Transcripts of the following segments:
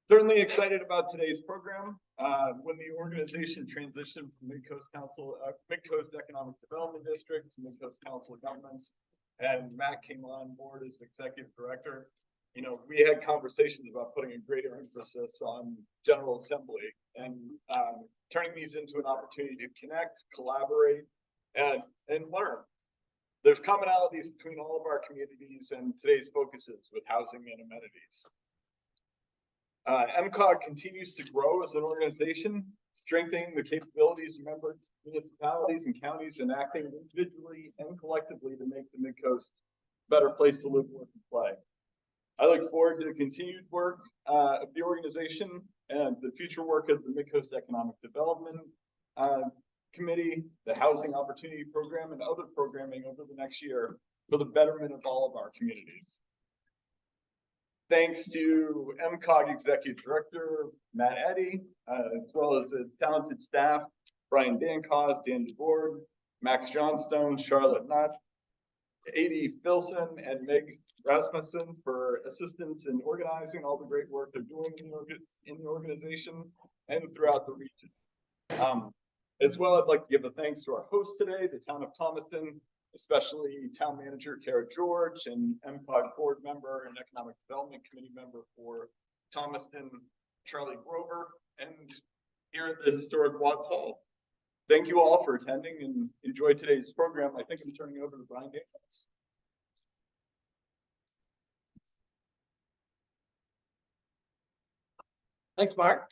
Certainly excited about today's program. When the organization transitioned from Midcoast Economic Development District to Midcoast Council of Governments, and Matt came on board as executive director, we had conversations about putting a greater emphasis on General Assembly and turning these into an opportunity to connect, collaborate, and learn. There's commonalities between all of our communities, and today's focus is with housing and amenities. MCOG continues to grow as an organization, strengthening the capabilities of member municipalities and counties and acting individually and collectively to make the Midcoast a better place to live, work, and play. I look forward to the continued work of the organization and the future work of the Midcoast Economic Development Committee, the Housing Opportunity Program, and other programming over the next year for the betterment of all of our communities. Thanks to MCOG Executive Director Mathew Eddy, as well as the talented staff, Brian Dancause, Dan Debora, Max Johnstone, Charlotte Nutt, Adi Filson, and Meg Rasmussen for assistance in organizing all the great work they're doing in the organization and throughout the region. As well, I'd like to give a thanks to our host today, the town of Thomaston, especially Town Manager Kara George and MCOG board member and Economic Development Committee member for Thomaston, Charlie Grover, and here at the historic Watts Hall. Thank you all for attending and enjoy today's program. I think I'm turning it over to Brian Dancause. Thanks, Mark.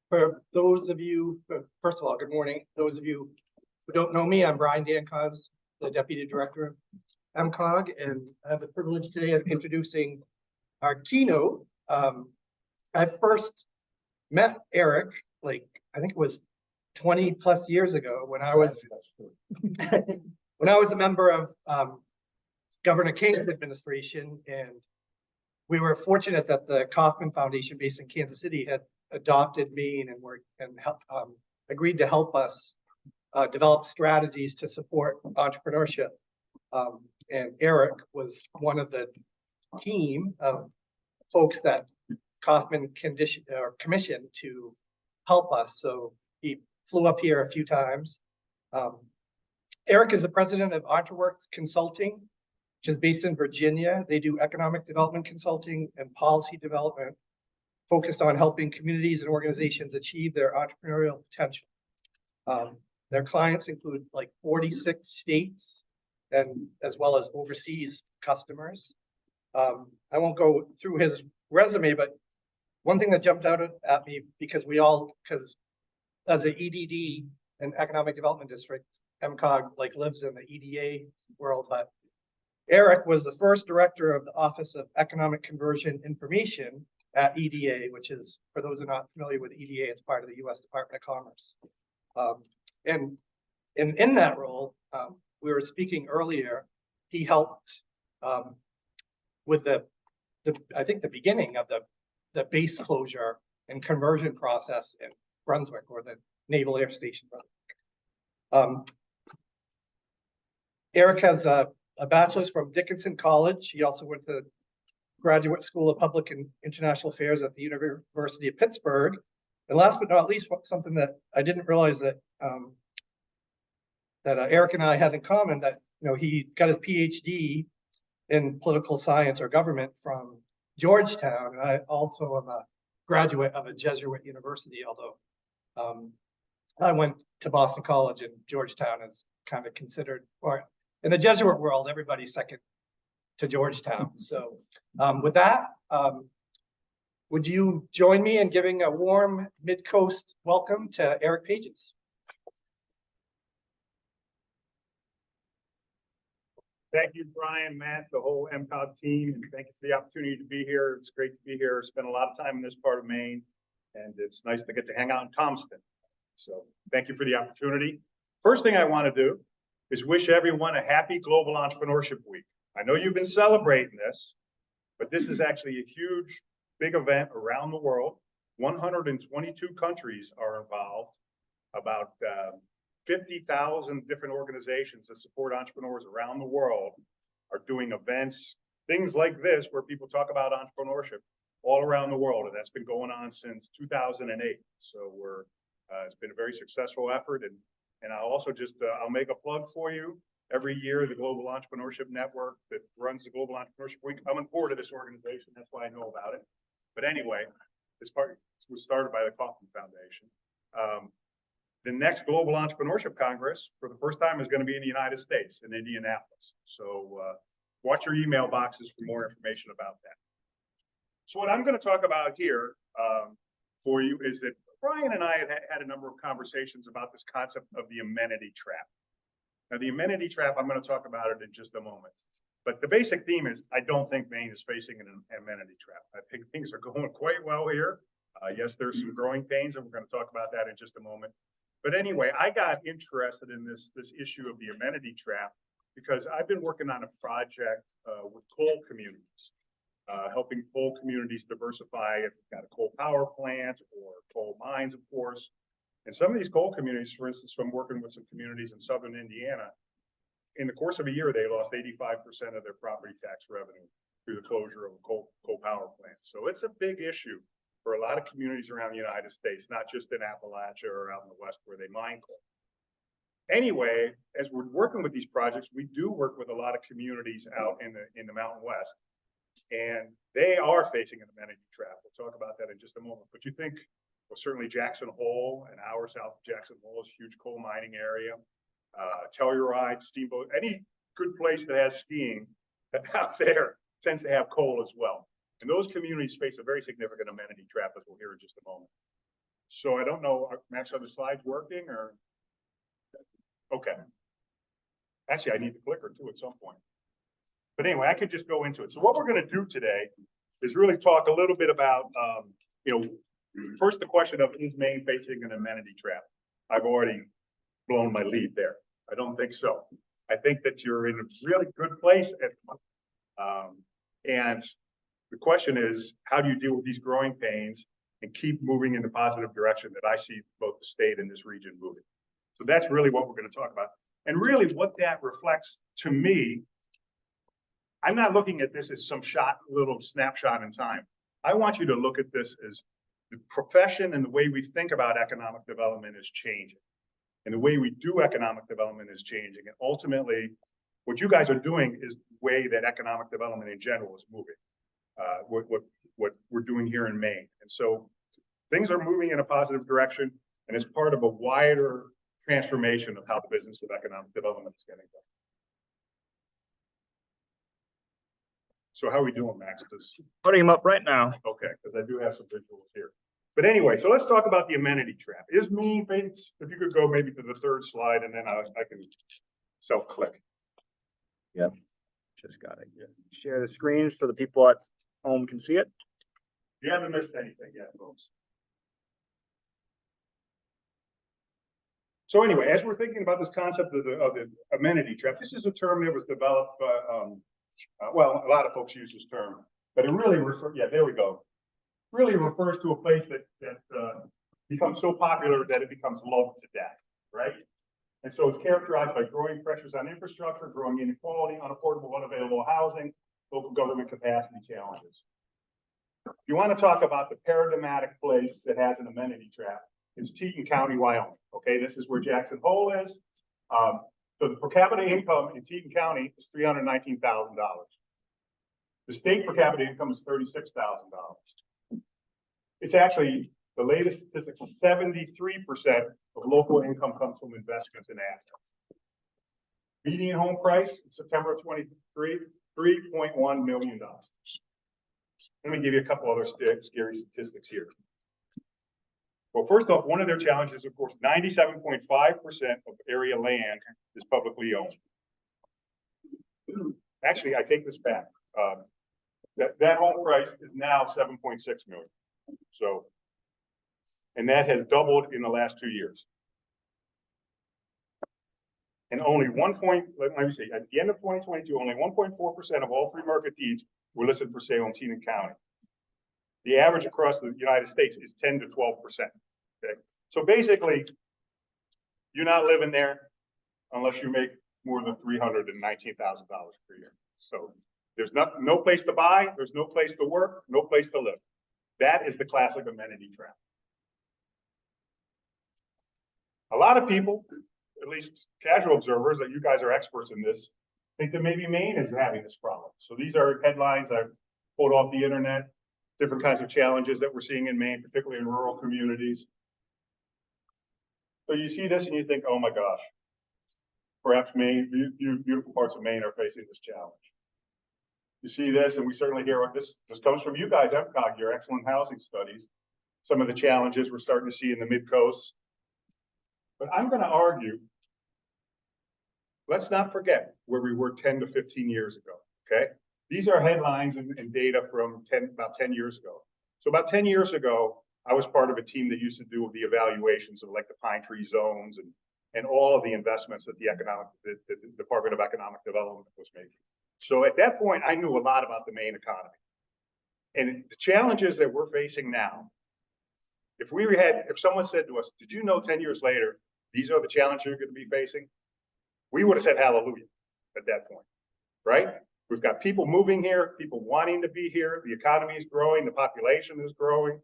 For those of you, first of all, good morning. Those of you who don't know me, I'm Brian Dancause, the Deputy Director of MCOG, and I have the privilege today of introducing our keynote. I first met Erik, I think it was 20 plus years ago when I was when I was a member of Governor King's administration, and we were fortunate that the Kauffman Foundation based in Kansas City had adopted me and agreed to help us develop strategies to support entrepreneurship. And Erik was one of the team of folks that Kauffman commissioned to help us. So he flew up here a few times. Erik is the president of Entreworks Consulting, which is based in Virginia. They do economic development consulting and policy development, focused on helping communities and organizations achieve their entrepreneurial potential. Their clients include 46 states and as well as overseas customers. I won't go through his resume, but one thing that jumped out at me, because as an EDD, an economic development district, MCOG lives in the EDA world, but Erik was the first director of the Office of Economic Conversion Information at EDA, which is, for those who are not familiar with EDA, it's part of the U.S. Department of Commerce. And in that role, we were speaking earlier, he helped with I think the beginning of the base closure and conversion process in Brunswick, or the Naval Air Station. Erik has a bachelor's from Dickinson College. He also went to Graduate School of Public and International Affairs at the University of Pittsburgh. And last but not least, something that I didn't realize that Erik and I had in common, that he got his PhD in political science or government from Georgetown. And I also am a graduate of a Jesuit university, although I went to Boston College, and Georgetown is kind of considered, or in the Jesuit world, everybody's second to Georgetown. So with that, would you join me in giving a warm Midcoast welcome to Erik Pages? Thank you, Brian, Matt, the whole MCOG team, and thank you for the opportunity to be here. It's great to be here. Spent a lot of time in this part of Maine, and it's nice to get to hang out in Thomaston. So thank you for the opportunity. First thing I want to do is wish everyone a happy Global Entrepreneurship Week. I know you've been celebrating this, but this is actually a huge, big event around the world. 122 countries are involved, about 50,000 different organizations that support entrepreneurs around the world are doing events, things like this, where people talk about entrepreneurship. all around the world, and that's been going on since 2008. So it's been a very successful effort, and I'll also just I'll make a plug for you. Every year, the Global Entrepreneurship Network that runs the Global Entrepreneurship Week, I'm on board of this organization. That's why I know about it. But anyway, this part was started by the Kauffman Foundation. The next Global Entrepreneurship Congress, for the first time, is going to be in the United States, in Indianapolis. So watch your email boxes for more information about that. So what I'm going to talk about here for you is that Brian and I have had a number of conversations about this concept of the amenity trap. Now, the amenity trap, I'm going to talk about it in just a moment. But the basic theme is, I don't think Maine is facing an amenity trap. I think things are going quite well here. Yes, there's some growing pains, and we're going to talk about that in just a moment. But anyway, I got interested in this issue of the amenity trap because I've been working on a project with coal communities, helping coal communities diversify if you've got a coal power plant or coal mines, of course. And some of these coal communities, for instance, from working with some communities in southern Indiana, in the course of a year, they lost 85% of their property tax revenue through the closure of a coal power plant. So it's a big issue for a lot of communities around the United States, not just in Appalachia or out in the West where they mine coal. Anyway, as we're working with these projects, we do work with a lot of communities out in the Mountain West, and they are facing an amenity trap. We'll talk about that in just a moment. But you think, well, certainly Jackson Hole, an hour south of Jackson Hole, is a huge coal mining area. Telluride, Steamboat, any good place that has skiing out there tends to have coal as well. And those communities face a very significant amenity trap, as we'll hear in just a moment. So I don't know, Max, are the slides working or? Okay. Actually, I need the clicker too at some point. But anyway, I could just go into it. So what we're going to do today is really talk a little bit about, first the question of, is Maine facing an amenity trap? I've already blown my lead there. I don't think so. I think that you're in a really good place. And the question is, how do you deal with these growing pains and keep moving in the positive direction that I see both the state and this region moving? So that's really what we're going to talk about. And really what that reflects to me, I'm not looking at this as some little snapshot in time. I want you to look at this as the profession and the way we think about economic development is changing. And the way we do economic development is changing. And ultimately, what you guys are doing is the way that economic development in general is moving. What we're doing here in Maine. And so things are moving in a positive direction, and it's part of a wider transformation of how the business of economic development is getting done. So how are we doing, Max? Putting them up right now. Okay, because I do have some visuals here. But anyway, so let's talk about the amenity trap. Is Maine, if you could go maybe to the third slide, and then I can self-click. Yep. Just got it. Share the screen so the people at home can see it. You haven't missed anything yet, folks. So anyway, as we're thinking about this concept of the amenity trap, this is a term that was developed well, a lot of folks use this term, but it really refers, there we go. Really refers to a place that becomes so popular that it becomes loved to death, right? And so it's characterized by growing pressures on infrastructure, growing inequality, unaffordable, unavailable housing, local government capacity challenges. If you want to talk about the paradigmatic place that has an amenity trap, it's Teton County, Wyoming. Okay, this is where Jackson Hole is. So the per capita income in Teton County is $319,000. The state per capita income is $36,000. It's actually the latest statistics, 73% of local income comes from investments in assets. Median home price in September of 23, $3.1 million. Let me give you a couple other scary statistics here. Well, first off, one of their challenges, of course, 97.5% of area land is publicly owned. Actually, I take this back. That home price is now 7.6 million. So, and that has doubled in the last 2 years. And only let me see, at the end of 2022, only 1.4% of all free market deeds were listed for sale in Teton County. The average across the United States is 10 to 12%. Okay, so basically, you're not living there unless you make more than $319,000 per year. So There's nothing, no place to buy, there's no place to work, no place to live. That is the classic amenity trap. A lot of people, at least casual observers, that you guys are experts in this, think that maybe Maine is having this problem. So these are headlines I've pulled off the internet, different kinds of challenges that we're seeing in Maine, particularly in rural communities. So you see this and you think, oh my gosh, perhaps Maine, beautiful parts of Maine are facing this challenge. You see this, and we certainly hear what this comes from you guys, MCOG, your excellent housing studies, some of the challenges we're starting to see in the Midcoast. But I'm going to argue, let's not forget where we were 10 to 15 years ago, okay? These are headlines and data from about 10 years ago. So about 10 years ago, I was part of a team that used to do the evaluations of like the Pine Tree zones and all of the investments that the Department of Economic Development was making. So at that point, I knew a lot about the Maine economy. And the challenges that we're facing now, if someone said to us, did you know 10 years later, these are the challenges you're going to be facing? We would have said hallelujah at that point, right? We've got people moving here, people wanting to be here, the economy is growing, the population is growing.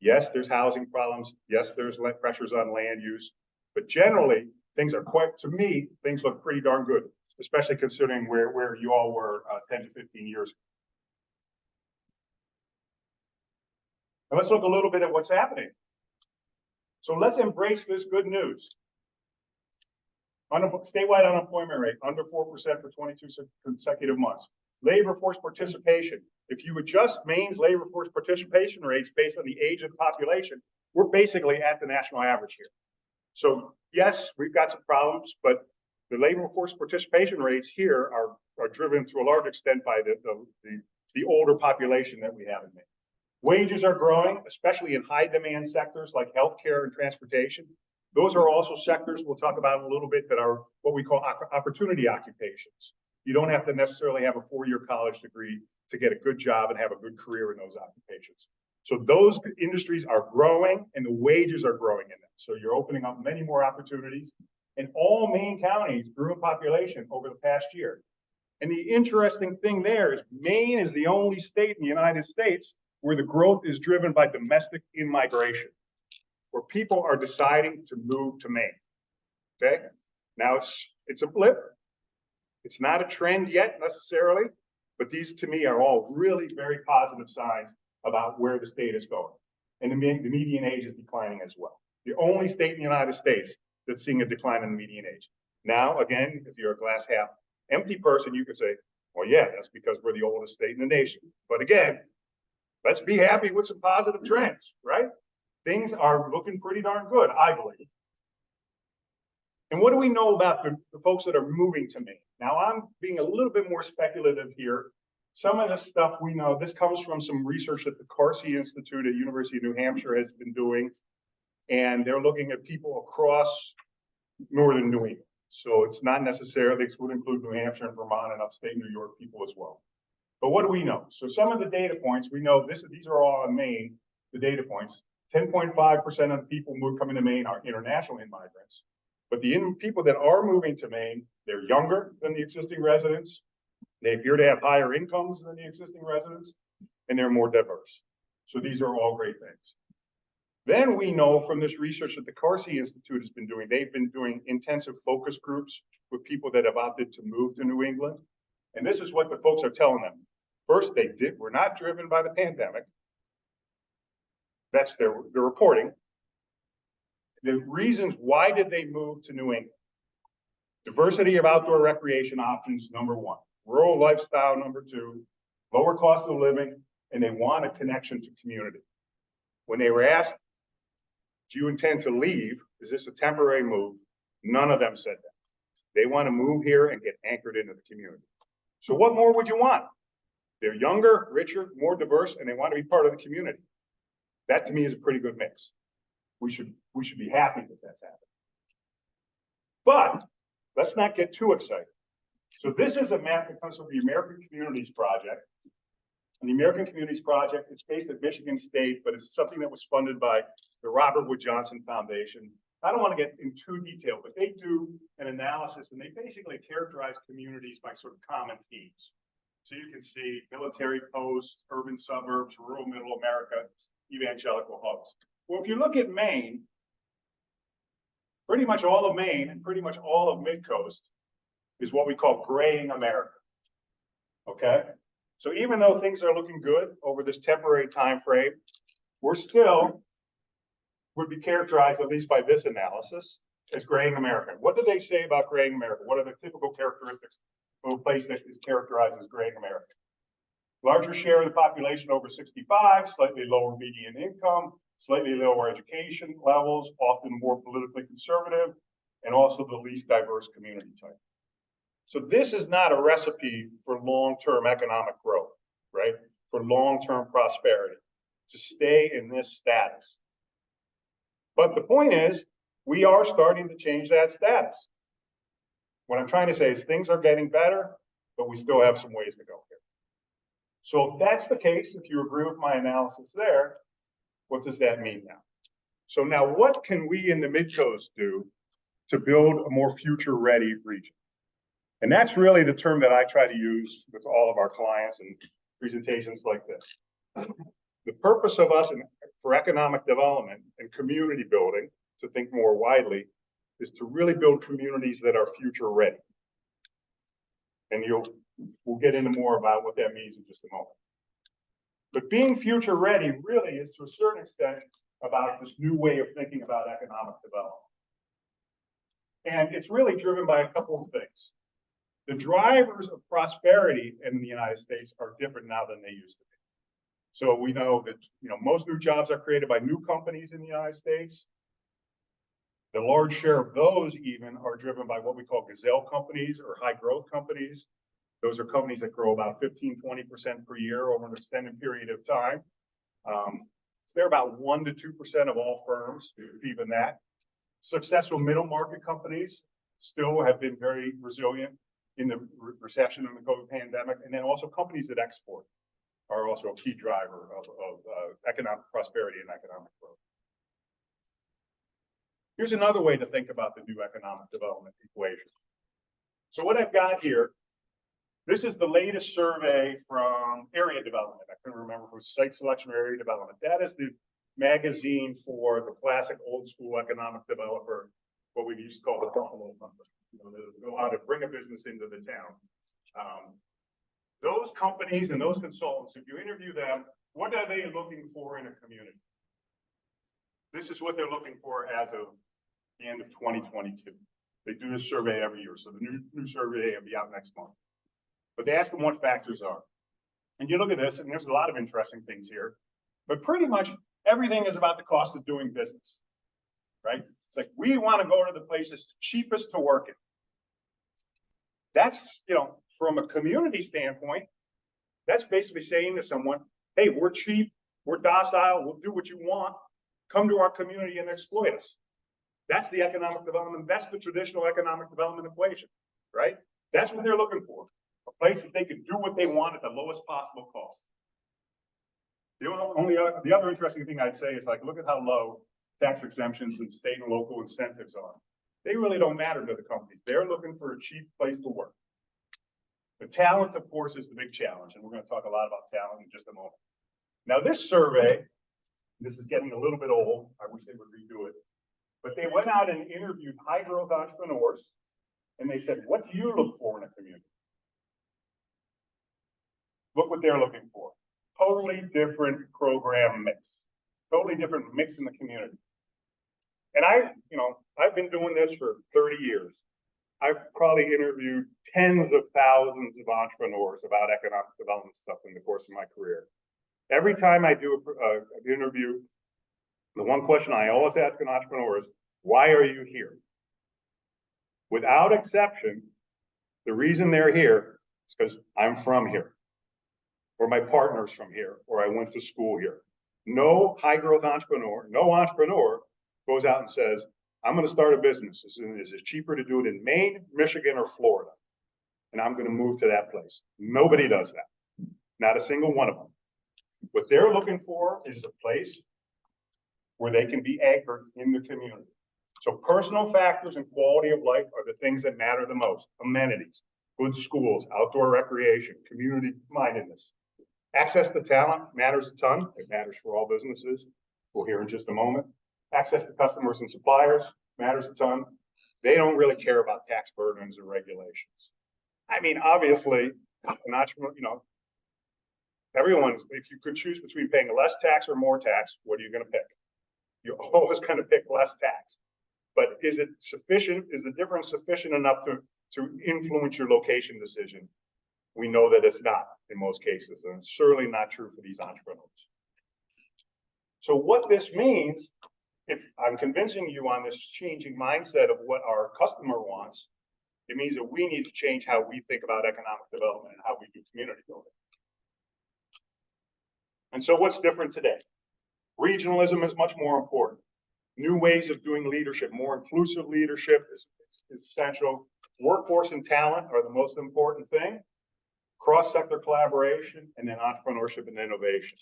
Yes, there's housing problems. Yes, there's pressures on land use, but generally things are to me, things look pretty darn good, especially considering where you all were 10 to 15 years ago. Now let's look a little bit at what's happening. So let's embrace this good news. Statewide unemployment rate under 4% for 22 consecutive months. Labor force participation. If you adjust Maine's labor force participation rates based on the age of the population, we're basically at the national average here. So yes, we've got some problems, but the labor force participation rates here are driven to a large extent by the older population that we have in Maine. Wages are growing, especially in high demand sectors like healthcare and transportation. Those are also sectors we'll talk about in a little bit that are what we call opportunity occupations. You don't have to necessarily have a 4-year college degree to get a good job and have a good career in those occupations. So those industries are growing and the wages are growing in them. So you're opening up many more opportunities. And all Maine counties grew in population over the past year. And the interesting thing there is Maine is the only state in the United States where the growth is driven by domestic in-migration, where people are deciding to move to Maine, okay? Now it's a blip. It's not a trend yet necessarily, but these to me are all really very positive signs about where the state is going. And the median age is declining as well. The only state in the United States that's seeing a decline in the median age. Now, again, if you're a glass half empty person, you could say, well, yeah, that's because we're the oldest state in the nation. But again, let's be happy with some positive trends, right? Things are looking pretty darn good, I believe. And what do we know about the folks that are moving to Maine? Now, I'm being a little bit more speculative here. Some of this stuff we know, this comes from some research that the Carsey Institute at University of New Hampshire has been doing. And they're looking at people across northern New England. So it's not necessarily, this would include New Hampshire and Vermont and upstate New York people as well. But what do we know? So some of the data points, we know these are all in Maine, the data points. 10.5% of the people coming to Maine are international immigrants. But the people that are moving to Maine, they're younger than the existing residents. They appear to have higher incomes than the existing residents, and they're more diverse. So these are all great things. Then we know from this research that the Carsey Institute has been doing, they've been doing intensive focus groups with people that have opted to move to New England. And this is what the folks are telling them. First, we're not driven by the pandemic. That's their reporting. The reasons why did they move to New England? Diversity of outdoor recreation options, number one. Rural lifestyle, number two. Lower cost of living, and they want a connection to community. When they were asked, do you intend to leave? Is this a temporary move? None of them said that. They want to move here and get anchored into the community. So what more would you want? They're younger, richer, more diverse, and they want to be part of the community. That to me is a pretty good mix. We should be happy that that's happening. But let's not get too excited. So this is a map that comes from the American Communities Project. And the American Communities Project, it's based at Michigan State, but it's something that was funded by the Robert Wood Johnson Foundation. I don't want to get in too detail, but they do an analysis and they basically characterize communities by sort of common themes. So you can see military posts, urban suburbs, rural middle America, evangelical hubs. Well, if you look at Maine, pretty much all of Maine and pretty much all of Midcoast is what we call graying America. Okay? So even though things are looking good over this temporary time frame, we're still would be characterized, at least by this analysis, as graying America. What do they say about graying America? What are the typical characteristics of a place that is characterized as graying America? Larger share of the population over 65, slightly lower median income, slightly lower education levels, often more politically conservative, and also the least diverse community type. So this is not a recipe for long-term economic growth, right? For long-term prosperity, to stay in this status. But the point is, we are starting to change that status. What I'm trying to say is things are getting better, but we still have some ways to go here. So if that's the case, if you agree with my analysis there, what does that mean now? So now what can we in the Midcoast do to build a more future-ready region? And that's really the term that I try to use with all of our clients and presentations like this. The purpose of us for economic development and community building, to think more widely, is to really build communities that are future ready. And we'll get into more about what that means in just a moment. But being future ready really is to a certain extent about this new way of thinking about economic development. And it's really driven by a couple of things. The drivers of prosperity in the United States are different now than they used to be. So we know that most new jobs are created by new companies in the United States. The large share of those even are driven by what we call gazelle companies or high growth companies. Those are companies that grow about 15–20% per year over an extended period of time. So they're about 1 to 2% of all firms, if even that. Successful middle market companies still have been very resilient in the recession and the COVID pandemic. And then also companies that export are also a key driver of economic prosperity and economic growth. Here's another way to think about the new economic development equation. So what I've got here, this is the latest survey from Area Development. I couldn't remember if it was Site Selection or Area Development. That is the magazine for the classic old school economic developer, what we used to call the Buffalo number. They go out to bring a business into the town. Those companies and those consultants, if you interview them, what are they looking for in a community? This is what they're looking for as of the end of 2022. They do this survey every year, so the new survey will be out next month. But they ask them what factors are. And you look at this, and there's a lot of interesting things here. But pretty much everything is about the cost of doing business, right? It's like, we want to go to the places cheapest to work in. That's, from a community standpoint, that's basically saying to someone, hey, we're cheap, we're docile, we'll do what you want. Come to our community and exploit us. That's the economic development. That's the traditional economic development equation, right? That's what they're looking for. A place that they can do what they want at the lowest possible cost. The other interesting thing I'd say is, like, look at how low tax exemptions and state and local incentives are. They really don't matter to the companies. They're looking for a cheap place to work. The talent, of course, is the big challenge, and we're going to talk a lot about talent in just a moment. Now, this survey, this is getting a little bit old. I wish they would redo it. But they went out and interviewed high growth entrepreneurs, and they said, what do you look for in a community? Look what they're looking for. Totally different program mix. Totally different mix in the community. And I've been doing this for 30 years. I've probably interviewed tens of thousands of entrepreneurs about economic development stuff in the course of my career. Every time I do an interview, the one question I always ask an entrepreneur is, why are you here? Without exception, the reason they're here is because I'm from here, or my partner's from here, or I went to school here. No high growth entrepreneur, no entrepreneur goes out and says, I'm going to start a business. Is it cheaper to do it in Maine, Michigan, or Florida? And I'm going to move to that place. Nobody does that. Not a single one of them. What they're looking for is a place where they can be anchored in the community. So personal factors and quality of life are the things that matter the most. Amenities, good schools, outdoor recreation, community mindedness. Access to talent matters a ton. It matters for all businesses. We'll hear in just a moment. Access to customers and suppliers matters a ton. They don't really care about tax burdens or regulations. I mean, obviously, not, everyone, if you could choose between paying less tax or more tax, what are you going to pick? You're always going to pick less tax. But is it sufficient? Is the difference sufficient enough to influence your location decision? We know that it's not in most cases, and it's certainly not true for these entrepreneurs. So what this means, if I'm convincing you on this changing mindset of what our customer wants, it means that we need to change how we think about economic development and how we do community building. And so what's different today? Regionalism is much more important. New ways of doing leadership, more inclusive leadership is essential. Workforce and talent are the most important thing. Cross-sector collaboration, and then entrepreneurship and innovation.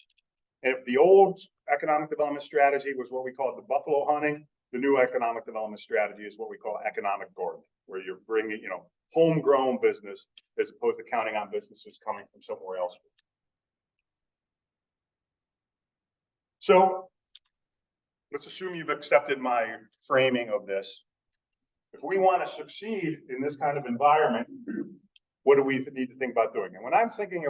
And if the old economic development strategy was what we call the buffalo hunting, the new economic development strategy is what we call economic gardening, where you're bringing, homegrown business as opposed to counting on businesses coming from somewhere else. So let's assume you've accepted my framing of this. If we want to succeed in this kind of environment, what do we need to think about doing? And when I'm thinking,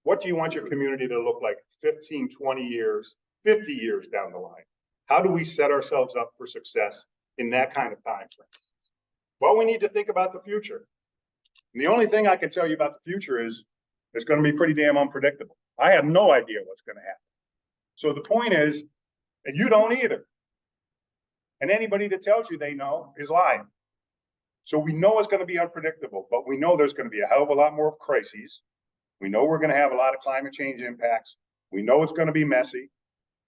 what do you want your community to look like 15, 20 years, 50 years down the line? How do we set ourselves up for success in that kind of time frame? Well, we need to think about the future. And the only thing I can tell you about the future is it's going to be pretty damn unpredictable. I have no idea what's going to happen. So the point is, and you don't either. And anybody that tells you they know is lying. So we know it's going to be unpredictable, but we know there's going to be a hell of a lot more crises. We know we're going to have a lot of climate change impacts. We know it's going to be messy.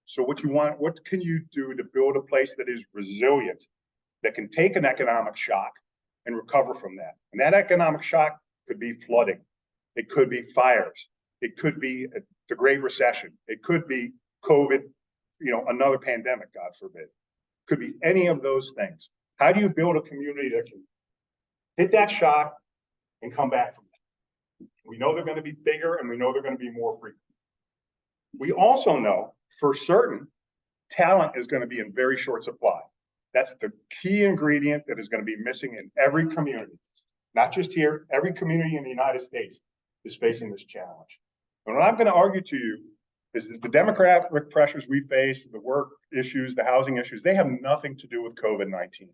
So what can you do to build a place that is resilient, that can take an economic shock and recover from that? And that economic shock could be flooding. It could be fires. It could be the Great Recession. It could be COVID, another pandemic, God forbid. It could be any of those things. How do you build a community that can hit that shock and come back from that? We know they're going to be bigger, and we know they're going to be more frequent. We also know for certain talent is going to be in very short supply. That's the key ingredient that is going to be missing in every community, not just here. Every community in the United States is facing this challenge. And what I'm going to argue to you is that the demographic pressures we face, the work issues, the housing issues, they have nothing to do with COVID-19.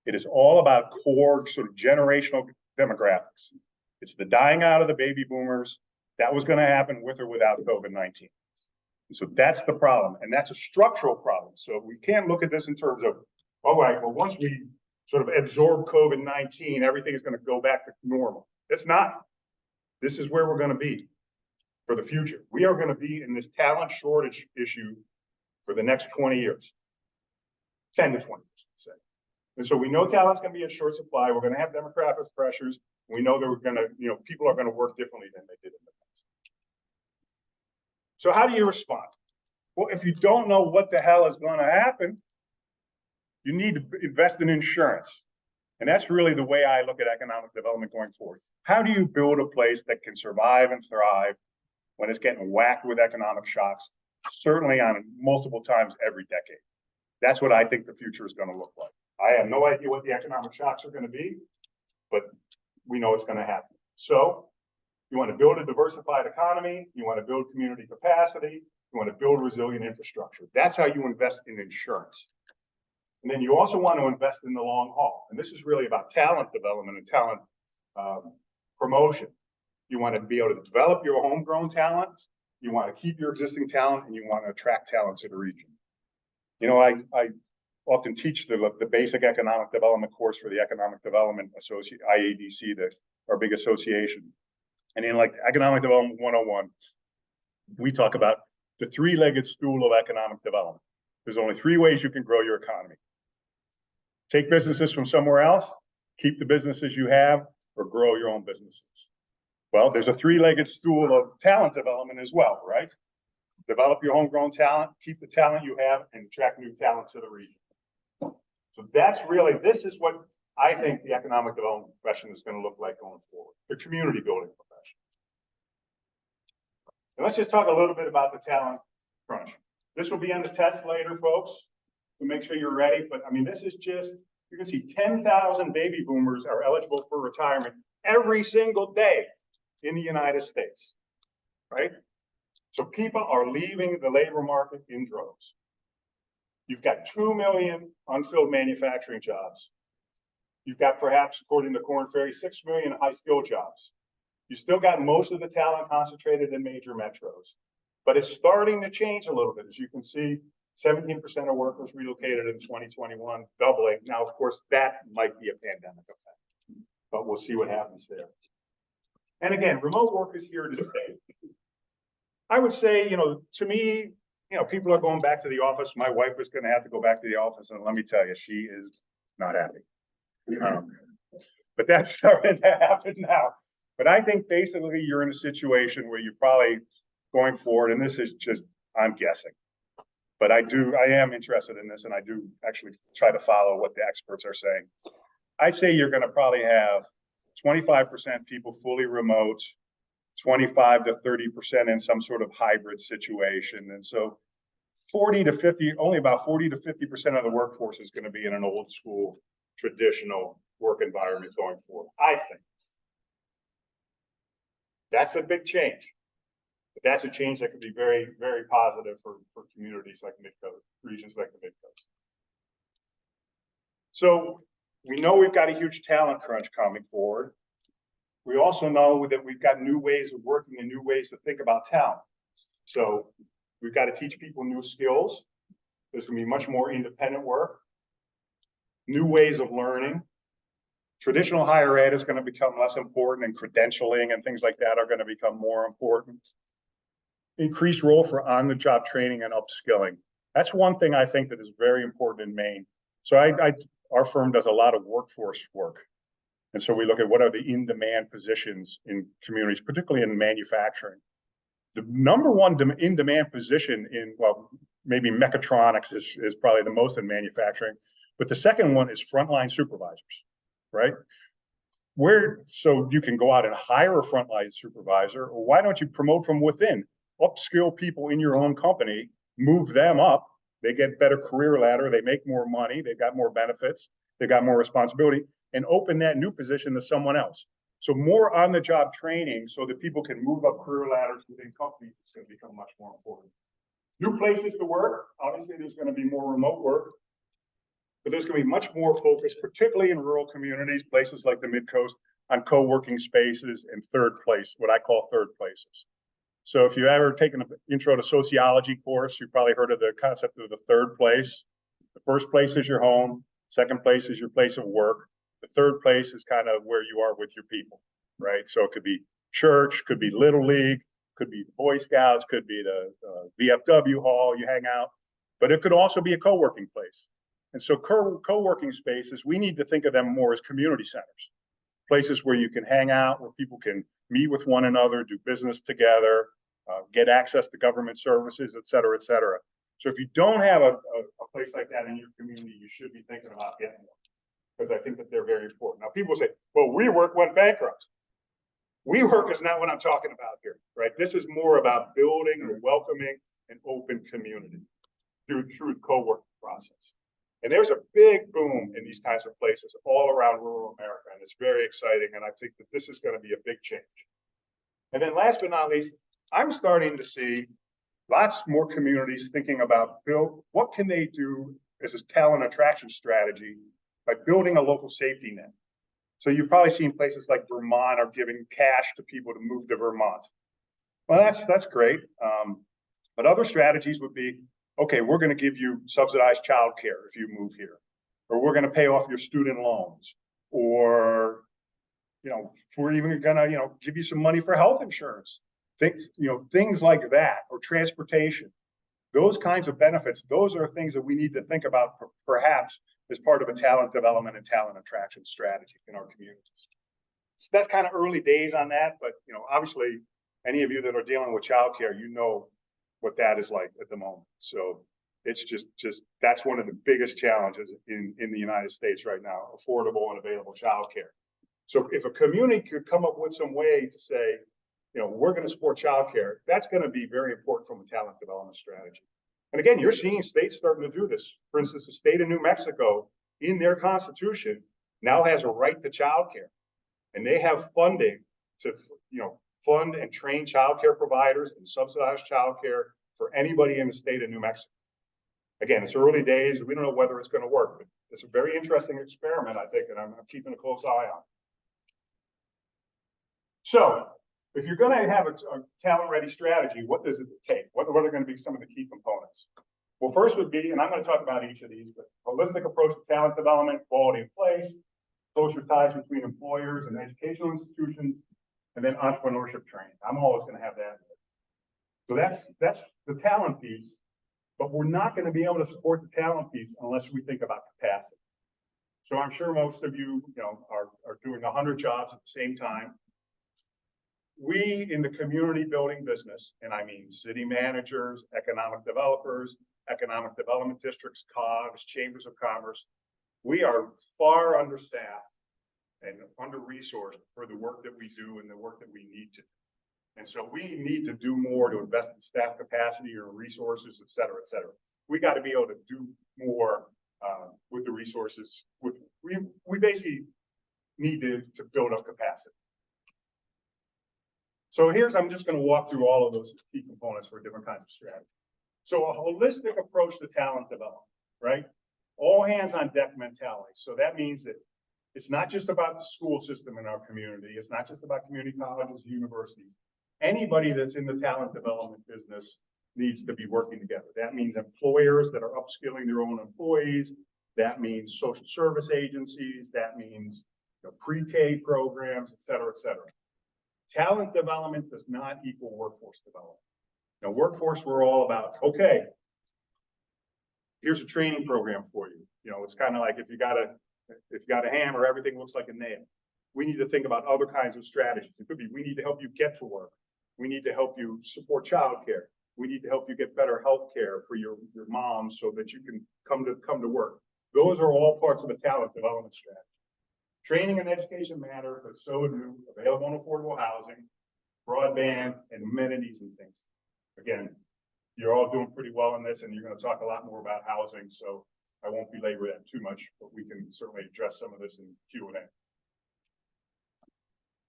It is all about core sort of generational demographics. It's the dying out of the baby boomers. That was going to happen with or without COVID-19. So that's the problem, and that's a structural problem. So we can't look at this in terms of, all right, well, once we sort of absorb COVID-19, everything is going to go back to normal. It's not. This is where we're going to be for the future. We are going to be in this talent shortage issue for the next 20 years, 10 to 20 years, let's say. And so we know talent's going to be in short supply. We're going to have demographic pressures. We know that we're going to, people are going to work differently than they did in the past. So how do you respond? Well, if you don't know what the hell is going to happen, you need to invest in insurance. And that's really the way I look at economic development going forward. How do you build a place that can survive and thrive when it's getting whacked with economic shocks, certainly on multiple times every decade? That's what I think the future is going to look like. I have no idea what the economic shocks are going to be, but we know it's going to happen. So you want to build a diversified economy, you want to build community capacity, you want to build resilient infrastructure. That's how you invest in insurance. And then you also want to invest in the long haul. And this is really about talent development and talent promotion. You want to be able to develop your homegrown talent, you want to keep your existing talent, and you want to attract talent to the region. I often teach the basic economic development course for the Economic Development Association, IADC, our big association. And in Economic Development 101, we talk about the three-legged stool of economic development. There's only three ways you can grow your economy. Take businesses from somewhere else, keep the businesses you have, or grow your own businesses. Well, there's a three-legged stool of talent development as well, right? Develop your homegrown talent, keep the talent you have, and attract new talent to the region. So that's really, this is what I think the economic development profession is going to look like going forward, the community building profession. And let's just talk a little bit about the talent crunch. This will be on the test later, folks, to make sure you're ready. But I mean, this is just, you can see 10,000 baby boomers are eligible for retirement every single day in the United States, right? So people are leaving the labor market in droves. You've got 2 million unfilled manufacturing jobs. You've got perhaps, according to Korn Ferry, 6 million high-skilled jobs. You still got most of the talent concentrated in major metros, but it's starting to change a little bit. As you can see, 17% of workers relocated in 2021, doubling. Now, of course, that might be a pandemic effect, but we'll see what happens there. And again, remote work is here to stay. I would say, to me, people are going back to the office. My wife is going to have to go back to the office, and let me tell you, she is not happy. But that's starting to happen now. But I think basically you're in a situation where you're probably going forward, and this is just, I'm guessing. But I am interested in this, and I do actually try to follow what the experts are saying. I say you're going to probably have 25% people fully remote, 25 to 30% in some sort of hybrid situation. And so 40 to 50, only about 40 to 50% of the workforce is going to be in an old school, traditional work environment going forward, I think. That's a big change. But that's a change that could be very, very positive for communities like Midcoast, regions like the Midcoast. So we know we've got a huge talent crunch coming forward. We also know that we've got new ways of working and new ways to think about talent. So we've got to teach people new skills. There's going to be much more independent work, new ways of learning. Traditional higher ed is going to become less important, and credentialing and things like that are going to become more important. Increased role for on-the-job training and upskilling. That's one thing I think that is very important in Maine. So our firm does a lot of workforce work. And so we look at what are the in-demand positions in communities, particularly in manufacturing. The number one in-demand position in, well, maybe mechatronics is probably the most in manufacturing, but the second one is frontline supervisors, right? So you can go out and hire a frontline supervisor, or why don't you promote from within? Upskill people in your own company, move them up, they get better career ladder, they make more money, they've got more benefits, they've got more responsibility, and open that new position to someone else. So more on-the-job training so that people can move up career ladders within companies is going to become much more important. New places to work, obviously there's going to be more remote work, but there's going to be much more focus, particularly in rural communities, places like the Midcoast, on co-working spaces and what I call third places. So if you've ever taken an intro to sociology course, you've probably heard of the concept of the third place. The first place is your home. Second place is your place of work. The third place is kind of where you are with your people, right? So it could be church, could be Little League, could be the Boy Scouts, could be the VFW hall you hang out, but it could also be a co-working place. And so co-working spaces, we need to think of them more as community centers, places where you can hang out, where people can meet with one another, do business together, get access to government services, et cetera, et cetera. So if you don't have a place like that in your community, you should be thinking about getting one, because I think that they're very important. Now, people say, well, WeWork went bankrupt. WeWork is not what I'm talking about here, right? This is more about building a welcoming and open community through the co-working process. And there's a big boom in these kinds of places all around rural America, and it's very exciting, and I think that this is going to be a big change. And then last but not least, I'm starting to see lots more communities thinking about what can they do as a talent attraction strategy by building a local safety net. So you've probably seen places like Vermont are giving cash to people to move to Vermont. Well, that's great. But other strategies would be, okay, we're going to give you subsidized childcare if you move here, or we're going to pay off your student loans, or, we're even going to, give you some money for health insurance, things like that, or transportation. Those kinds of benefits, those are things that we need to think about perhaps as part of a talent development and talent attraction strategy in our communities. So that's kind of early days on that, but obviously any of you that are dealing with childcare, what that is like at the moment. So It's just, that's one of the biggest challenges in the United States right now, affordable and available childcare. So if a community could come up with some way to say, you know, we're gonna support childcare, that's gonna be very important from a talent development strategy. And again, you're seeing states starting to do this. For instance, the state of New Mexico, in their constitution, now has a right to childcare. And they have funding to, you know, fund and train childcare providers and subsidize childcare for anybody in the state of New Mexico. Again, it's early days. We don't know whether it's going to work, but it's a very interesting experiment, I think, and I'm keeping a close eye on. So if you're going to have a talent-ready strategy, what does it take? What are going to be some of the key components? Well, first would be, and I'm going to talk about each of these, but holistic approach to talent development, quality of place, closer ties between employers and educational institutions, and then entrepreneurship training. I'm always going to have that. So that's the talent piece, but we're not going to be able to support the talent piece unless we think about capacity. So I'm sure most of you, are doing 100 jobs at the same time. We in the community building business, and I mean city managers, economic developers, economic development districts, COGs, chambers of commerce, we are far understaffed and under-resourced for the work that we do and the work that we need to do. And so we need to do more to invest in staff capacity or resources, et cetera, et cetera. We got to be able to do more with the resources. We basically need to build up capacity. So I'm just going to walk through all of those key components for different kinds of strategy. So a holistic approach to talent development, right? All hands on deck mentality. So that means that it's not just about the school system in our community. It's not just about community colleges, universities. Anybody that's in the talent development business needs to be working together. That means employers that are upskilling their own employees. That means social service agencies. That means pre-K programs, et cetera, et cetera. Talent development does not equal workforce development. Now, workforce, we're all about, okay, here's a training program for you. It's kind of like if you got a hammer, everything looks like a nail. We need to think about other kinds of strategies. It could be, we need to help you get to work. We need to help you support childcare. We need to help you get better health care for your mom so that you can come to work. Those are all parts of a talent development strategy. Training and education matter, but so do available and affordable housing, broadband, and amenities and things. Again, you're all doing pretty well in this, and you're going to talk a lot more about housing, so I won't belabor that too much, but we can certainly address some of this in Q&A.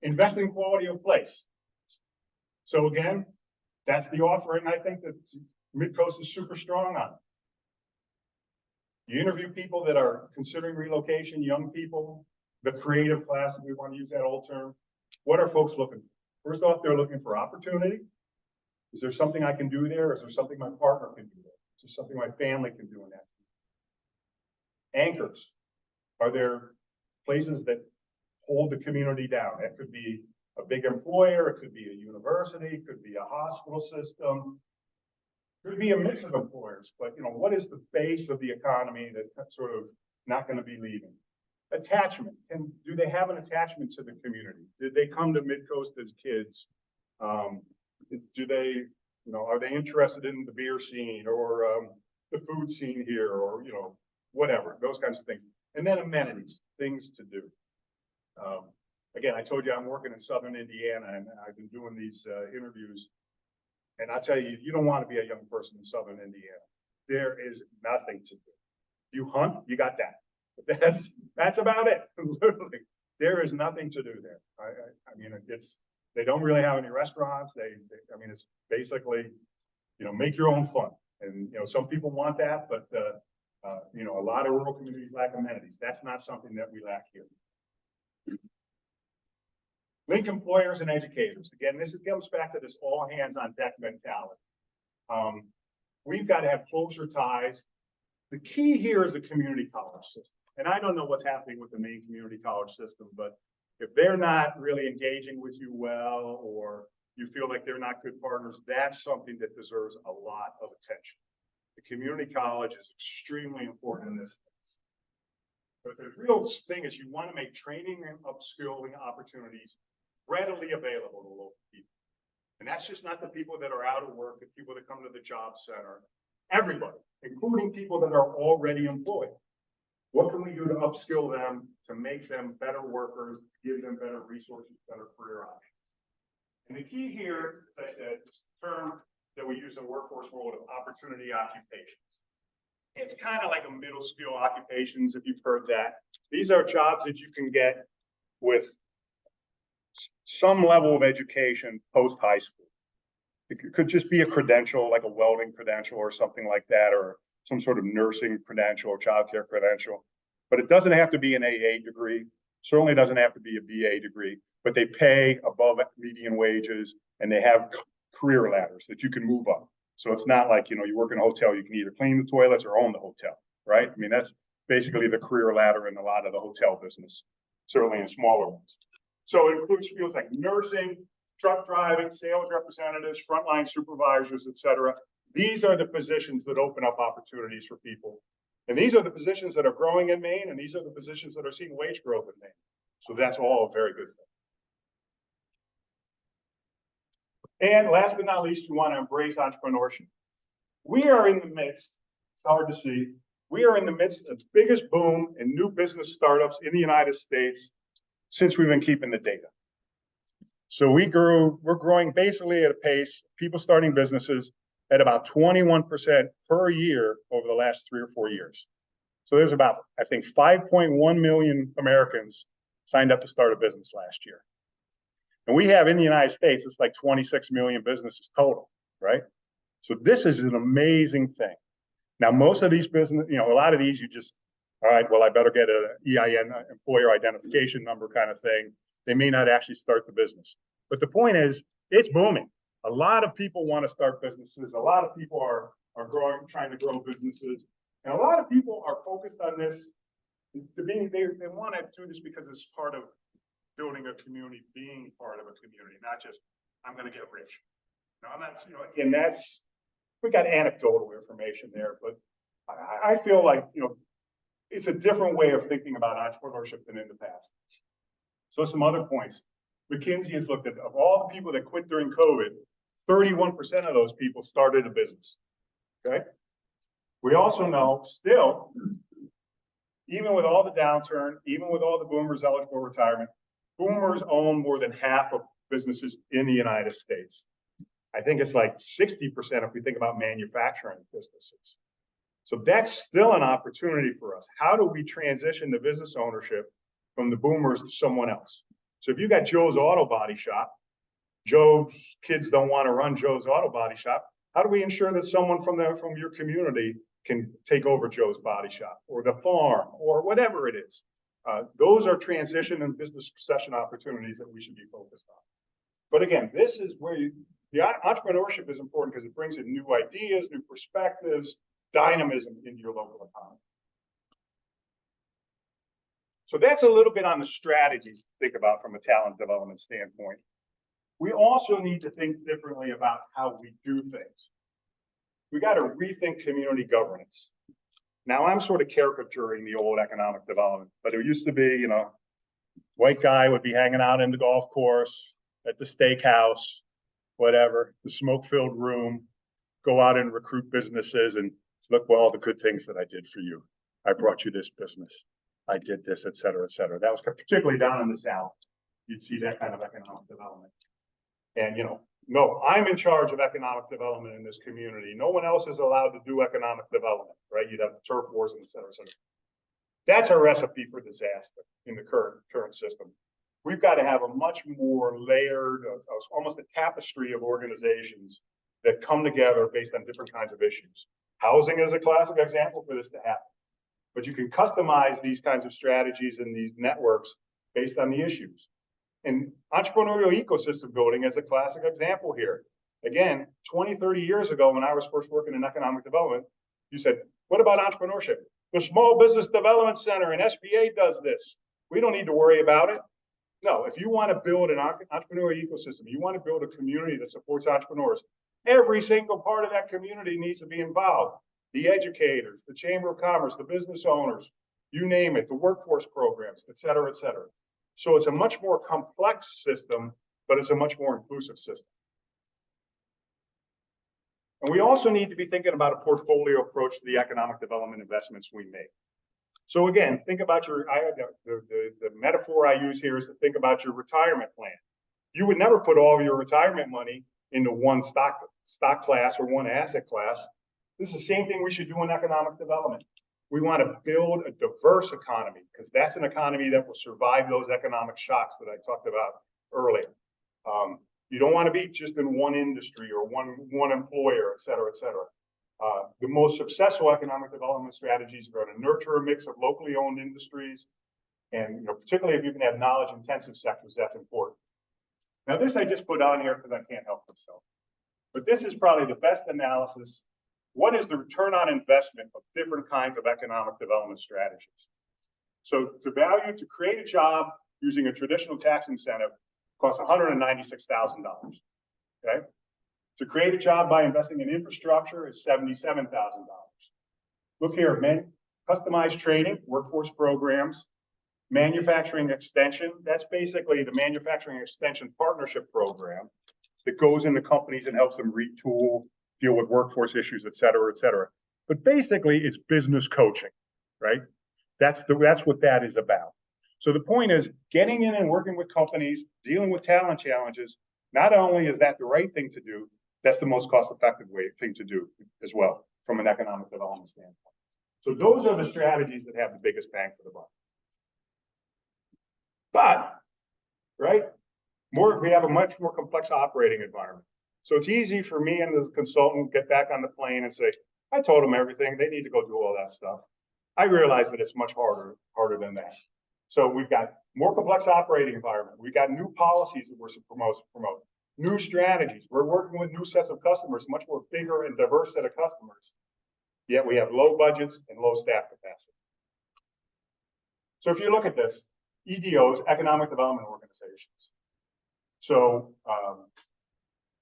Invest in quality of place. So again, that's the offering I think that Midcoast is super strong on. You interview people that are considering relocation, young people, the creative class, if we want to use that old term. What are folks looking for? First off, they're looking for opportunity. Is there something I can do there? Is there something my partner can do there? Is there something my family can do in that? Anchors. Are there places that hold the community down? That could be a big employer, it could be a university, it could be a hospital system, it could be a mix of employers, but what is the base of the economy that's sort of not going to be leaving? Attachment. Do they have an attachment to the community? Did they come to Midcoast as kids? Are they interested in the beer scene or the food scene here, or whatever, those kinds of things. And then amenities, things to do. Again, I told you I'm working in Southern Indiana, and I've been doing these interviews. And I'll tell you, you don't want to be a young person in Southern Indiana. There is nothing to do. You hunt, you got that. But that's about it. Literally, there is nothing to do there. I mean, they don't really have any restaurants. It's basically, make your own fun. And some people want that, but a lot of rural communities lack amenities. That's not something that we lack here. Link employers and educators. Again, this comes back to this all hands on deck mentality. We've got to have closer ties. The key here is the community college system. And I don't know what's happening with the main community college system, but if they're not really engaging with you well, or you feel like they're not good partners, that's something that deserves a lot of attention. The community college is extremely important in this case. But the real thing is you want to make training and upskilling opportunities readily available to local people. And that's just not the people that are out of work, the people that come to the job center. everybody, including people that are already employed. What can we do to upskill them, to make them better workers, give them better resources, better career options? And the key here, as I said, is the term that we use in workforce world of opportunity occupations. It's kind of like a middle skill occupations, if you've heard that. These are jobs that you can get with some level of education post high school. It could just be a credential, like a welding credential or something like that, or some sort of nursing credential or childcare credential. But it doesn't have to be an AA degree. Certainly doesn't have to be a BA degree, but they pay above median wages and they have career ladders that you can move up. So it's not like, you work in a hotel, you can either clean the toilets or own the hotel, right? I mean, that's basically the career ladder in a lot of the hotel business, certainly in smaller ones. So it includes fields like nursing, truck driving, sales representatives, frontline supervisors, et cetera. These are the positions that open up opportunities for people. And these are the positions that are growing in Maine, and these are the positions that are seeing wage growth in Maine. So that's all a very good thing. And last but not least, we want to embrace entrepreneurship. We are in the midst, it's hard to see, we are in the midst of the biggest boom in new business startups in the United States since we've been keeping the data. So we're growing basically at a pace, people starting businesses at about 21% per year over the last 3 or 4 years. So there's about, I think, 5.1 million Americans signed up to start a business last year. And we have in the United States, it's like 26 million businesses total, right? So this is an amazing thing. Now, most of these business, a lot of these you just, all right, well, I better get an EIN, employer identification number kind of thing. They may not actually start the business. But the point is, it's booming. A lot of people want to start businesses. A lot of people are trying to grow businesses. And a lot of people are focused on this. They want to do this because it's part of building a community, being part of a community, not just, I'm going to get rich. Now, that's, again, we got anecdotal information there, but I feel like, it's a different way of thinking about entrepreneurship than in the past. So some other points. McKinsey has looked at, of all the people that quit during COVID, 31% of those people started a business, okay? We also know still, even with all the downturn, even with all the boomers eligible retirement, boomers own more than half of businesses in the United States. I think it's like 60% if we think about manufacturing businesses. So that's still an opportunity for us. How do we transition the business ownership from the boomers to someone else? So if you got Joe's Auto Body Shop, Joe's kids don't want to run Joe's Auto Body Shop, how do we ensure that someone from your community can take over Joe's Body Shop or the farm or whatever it is? Those are transition and business succession opportunities that we should be focused on. But again, this is where the entrepreneurship is important because it brings in new ideas, new perspectives, dynamism into your local economy. So that's a little bit on the strategies to think about from a talent development standpoint. We also need to think differently about how we do things. We got to rethink community governance. Now, I'm sort of caricaturing the old economic development, but it used to be, white guy would be hanging out in the golf course, at the steakhouse, whatever, the smoke-filled room, go out and recruit businesses and look, well, all the good things that I did for you. I brought you this business. I did this, et cetera, et cetera. That was particularly down in the South. You'd see that kind of economic development. And, no, I'm in charge of economic development in this community. No one else is allowed to do economic development, right? You'd have turf wars and et cetera, et cetera. That's a recipe for disaster in the current system. We've got to have a much more layered, almost a tapestry of organizations that come together based on different kinds of issues. Housing is a classic example for this to happen. But you can customize these kinds of strategies and these networks based on the issues. And entrepreneurial ecosystem building is a classic example here. Again, 20, 30 years ago, when I was first working in economic development, you said, what about entrepreneurship? The Small Business Development Center and SBA does this. We don't need to worry about it. No, if you want to build an entrepreneurial ecosystem, you want to build a community that supports entrepreneurs, every single part of that community needs to be involved. The educators, the Chamber of Commerce, the business owners, you name it, the workforce programs, et cetera, et cetera. So it's a much more complex system, but it's a much more inclusive system. And we also need to be thinking about a portfolio approach to the economic development investments we make. So again, think about the metaphor I use here is to think about your retirement plan. You would never put all of your retirement money into one stock class or one asset class. This is the same thing we should do in economic development. We want to build a diverse economy because that's an economy that will survive those economic shocks that I talked about earlier. You don't want to be just in one industry or one employer, et cetera, et cetera. The most successful economic development strategies are going to nurture a mix of locally owned industries, and particularly if you can have knowledge-intensive sectors, that's important. Now, this I just put on here because I can't help myself, but this is probably the best analysis. What is the return on investment of different kinds of economic development strategies? So, to create a job using a traditional tax incentive costs $196,000. Okay. To create a job by investing in infrastructure is $77,000. Look here, customized training, workforce programs, manufacturing extension. That's basically the manufacturing extension partnership program that goes into companies and helps them retool, deal with workforce issues, et cetera, et cetera. But basically, it's business coaching, right? That's what that is about. So the point is getting in and working with companies, dealing with talent challenges. Not only is that the right thing to do, that's the most cost-effective thing to do as well from an economic development standpoint. So those are the strategies that have the biggest bang for the buck. But, right, we have a much more complex operating environment. So it's easy for me and as a consultant get back on the plane and say, I told them everything. They need to go do all that stuff. I realize that it's much harder than that. So we've got more complex operating environment. We've got new policies that we're supposed to promote. New strategies. We're working with new sets of customers, much more bigger and diverse set of customers. Yet we have low budgets and low staff capacity. So if you look at this, EDOs, economic development organizations. So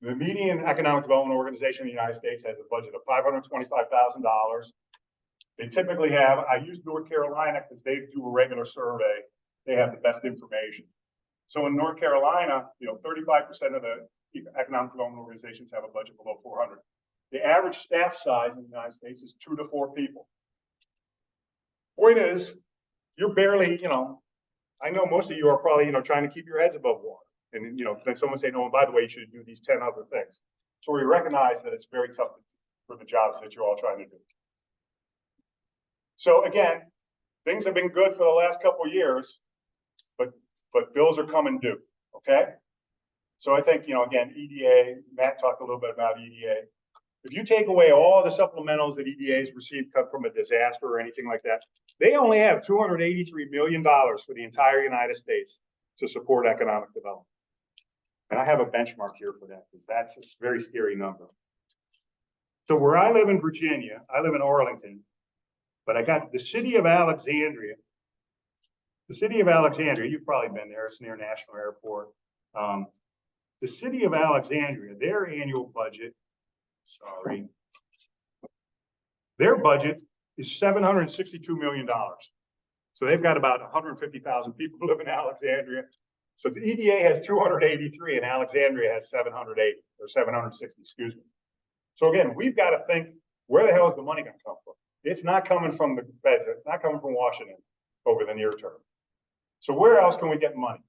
the median economic development organization in the United States has a budget of $525,000. They typically have, I use North Carolina because they do a regular survey. They have the best information. So in North Carolina, 35% of the economic development organizations have a budget below 400. The average staff size in the United States is 2 to 4 people. Point is, you're barely, I know most of you are probably, trying to keep your heads above water. And, then someone say, no, and by the way, you should do these 10 other things. So we recognize that it's very tough for the jobs that you're all trying to do. So again, things have been good for the last couple of years, but bills are coming due, okay? So I think, again, EDA, Matt talked a little bit about EDA. If you take away all the supplementals that EDAs receive cut from a disaster or anything like that, they only have $283 million for the entire United States to support economic development. And I have a benchmark here for that because that's a very scary number. So where I live in Virginia, I live in Arlington, but I got the city of Alexandria. The city of Alexandria, you've probably been there, it's near National Airport. The city of Alexandria, their annual budget, their budget is $762 million. So they've got about 150,000 people who live in Alexandria. So the EDA has 283 and Alexandria has 780 or 760, excuse me. So again, we've got to think, where the hell is the money going to come from? It's not coming from the feds. It's not coming from Washington over the near term. So where else can we get money?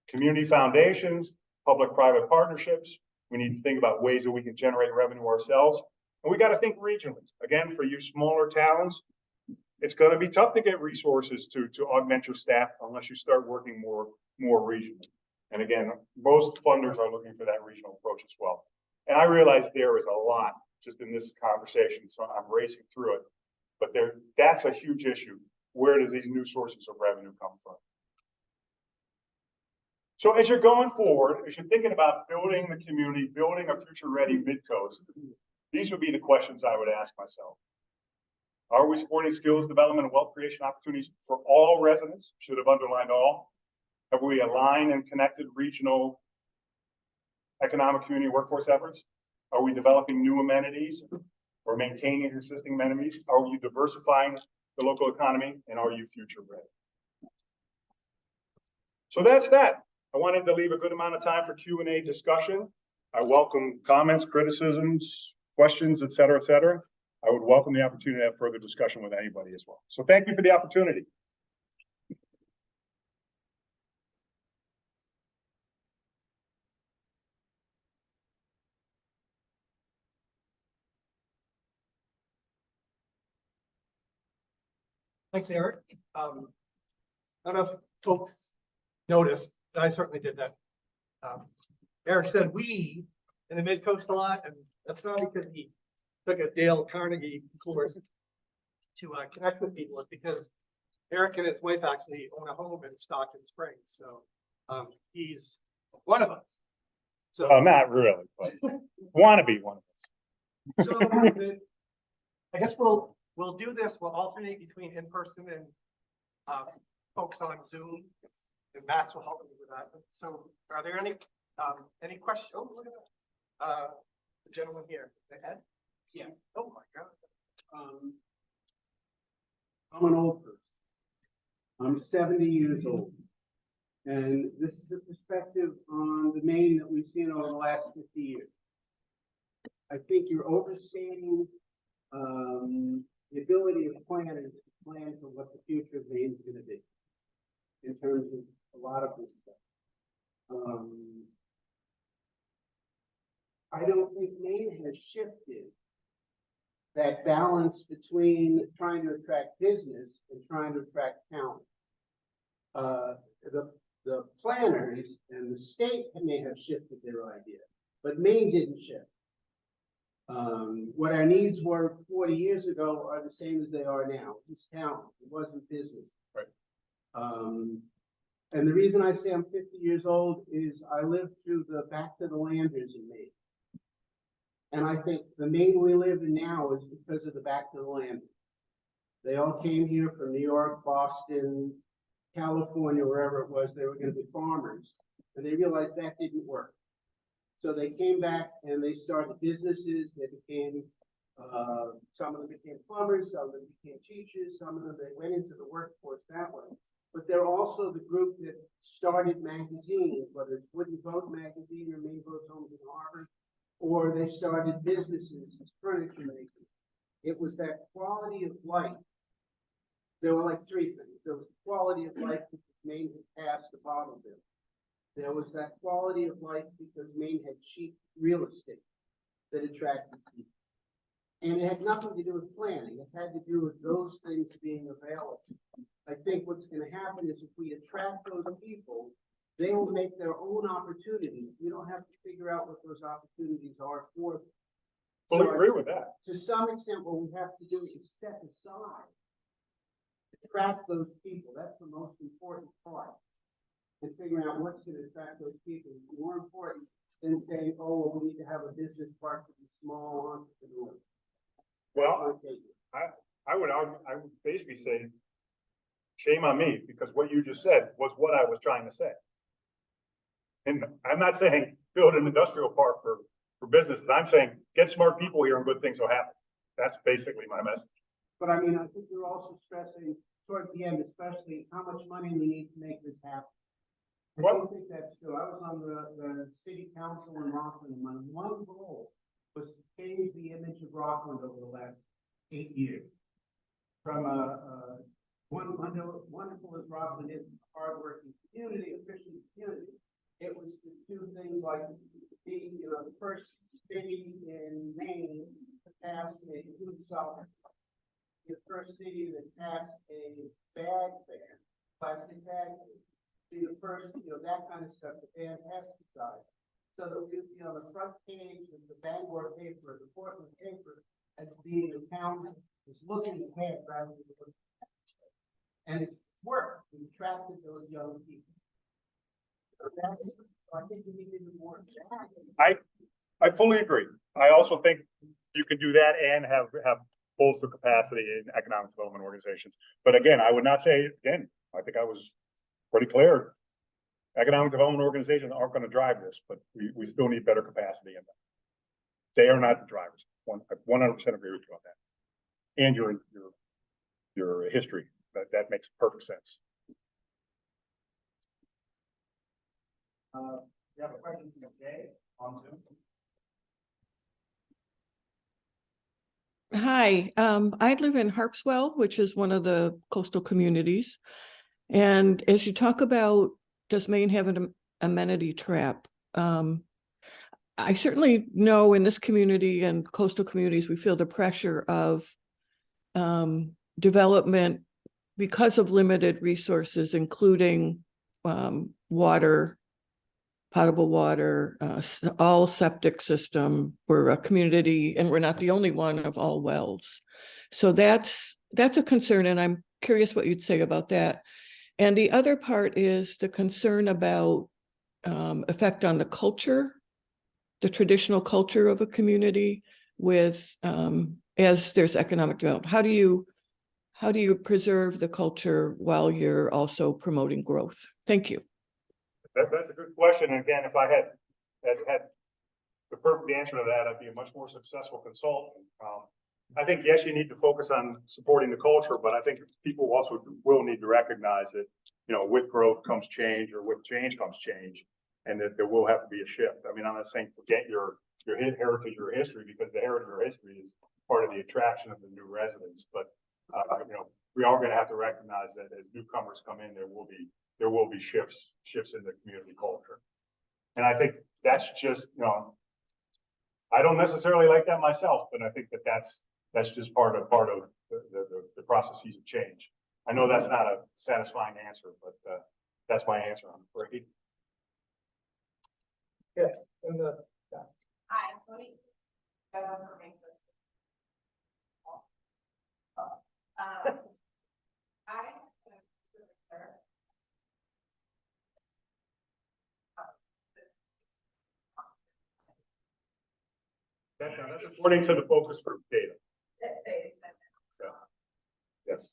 Community foundations, public-private partnerships. We need to think about ways that we can generate revenue ourselves. And we got to think regionally. Again, for you smaller towns, it's going to be tough to get resources to augment your staff unless you start working more regionally. And again, most funders are looking for that regional approach as well. And I realize there is a lot just in this conversation, so I'm racing through it. But that's a huge issue. Where does these new sources of revenue come from? So as you're going forward, as you're thinking about building the community, building a future-ready Midcoast, these would be the questions I would ask myself. Are we supporting skills development and wealth creation opportunities for all residents? Should have underlined all. Have we aligned and connected regional economic community workforce efforts? Are we developing new amenities or maintaining existing amenities? Are you diversifying the local economy? And are you future ready? So that's that. I wanted to leave a good amount of time for Q&A discussion. I welcome comments, criticisms, questions, et cetera, I would welcome the opportunity to have further discussion with anybody as well. So thank you for the opportunity. Thanks, Eric. I don't know if folks noticed, but I certainly did that. Eric said "we" in the Midcoast a lot, and that's not because he took a Dale Carnegie course to connect with people. It's because Eric and his wife actually own a home in Stockton Springs, so he's one of us. So, Well, not really, but want to be one of us. so I guess we'll do this. We'll alternate between in-person and folks on Zoom, and Matt will help me with that. So, are there any questions? Oh, look at that. The gentleman here, Ed? Yeah. Oh my God. I'm an old person. I'm 70 years old. And this is the perspective on the Maine that we've seen over the last 50 years. I think you're overstating the ability of planners to plan for what the future of Maine is going to be in terms of a lot of this stuff. I don't think Maine has shifted that balance between trying to attract business and trying to attract talent. The planners and the state may have shifted their idea, but Maine didn't shift. What our needs were 40 years ago are the same as they are now. It's talent. It wasn't business. Right. And the reason I say I'm 50 years old is I lived through the back to the landers in Maine. And I think the Maine we live in now is because of the back to the land. They all came here from New York, Boston, California, wherever it was. They were going to be farmers, and they realized that didn't work. So they came back and they started businesses. They became, some of them became plumbers, some of them became teachers, some of them they went into the workforce that way. But they're also the group that started magazines, whether it's Wooden Boat Magazine or Maine Boats Homes and Harbors, or they started businesses as furniture making. It was that quality of life. There were like three things. There was quality of life because Maine had passed the bottle bill. There was that quality of life because Maine had cheap real estate that attracted people. And it had nothing to do with planning. It had to do with those things being available. I think what's going to happen is if we attract those people, they will make their own opportunities. We don't have to figure out what those opportunities are for them. Fully So agree with that. to some extent, what we have to do is step aside, attract those people. That's the most important part. And figuring out what's going to attract those people is more important than saying, oh, well, we need to have a business park for the small entrepreneurs. Well, I would argue, I would basically say, shame on me, because what you just said was what I was trying to say. And I'm not saying build an industrial park for businesses. I'm saying get smart people here and good things will happen. That's basically my message. But I mean, I think you're also stressing towards the end, especially how much money we need to make this happen. I don't think that's true. I was on the city council in Rockland, and my one goal was to change the image of Rockland over the last 8 years. From wonderful as Rockland is, a hardworking community, efficient community, it was to do things like be, the first city in Maine to pass a food sovereign, the first city that passed a bag ban, plastic bag ban, be the first, that kind of stuff, the ban pesticide. So that we, on the front page of the Bangor paper, the Portland paper, as being a town that is looking ahead rather than looking back. And it worked. We attracted those young people. So I think we need to do more of that. I fully agree. I also think you can do that and have bolster capacity in economic development organizations. But again, I would not say, again, I think I was pretty clear. Economic development organizations aren't going to drive this, but we still need better capacity in them. They are not the drivers. 100% agree with you on that. And your history, that makes perfect sense. You have a question from Jay on Zoom? Hi, I live in Harpswell, which is one of the coastal communities. And as you talk about, does Maine have an amenity trap? I certainly know in this community and coastal communities, we feel the pressure of development because of limited resources, including water, potable water, all septic system. We're a community, and we're not the only one of all wells. So that's a concern, and I'm curious what you'd say about that. And the other part is the concern about effect on the culture, the traditional culture of a community with as there's economic development. How do you preserve the culture while you're also promoting growth? Thank you. That's a good question. And again, if I had the perfect answer to that, I'd be a much more successful consultant. I think, yes, you need to focus on supporting the culture, but I think people also will need to recognize that, you know, with growth comes change, or with change comes change, and that there will have to be a shift. I mean, I'm not saying forget your heritage or history, because the heritage or history is part of the attraction of the new residents. But you know, we are going to have to recognize that as newcomers come in, there will be shifts in the community culture. And I think that's just, you know, I don't necessarily like that myself, but I think that that's just part of the processes of change. I know that's not a satisfying answer, but that's my answer, I'm afraid. Yeah, and Hi, Tony. That's according to the focus group data. Yeah. Yes.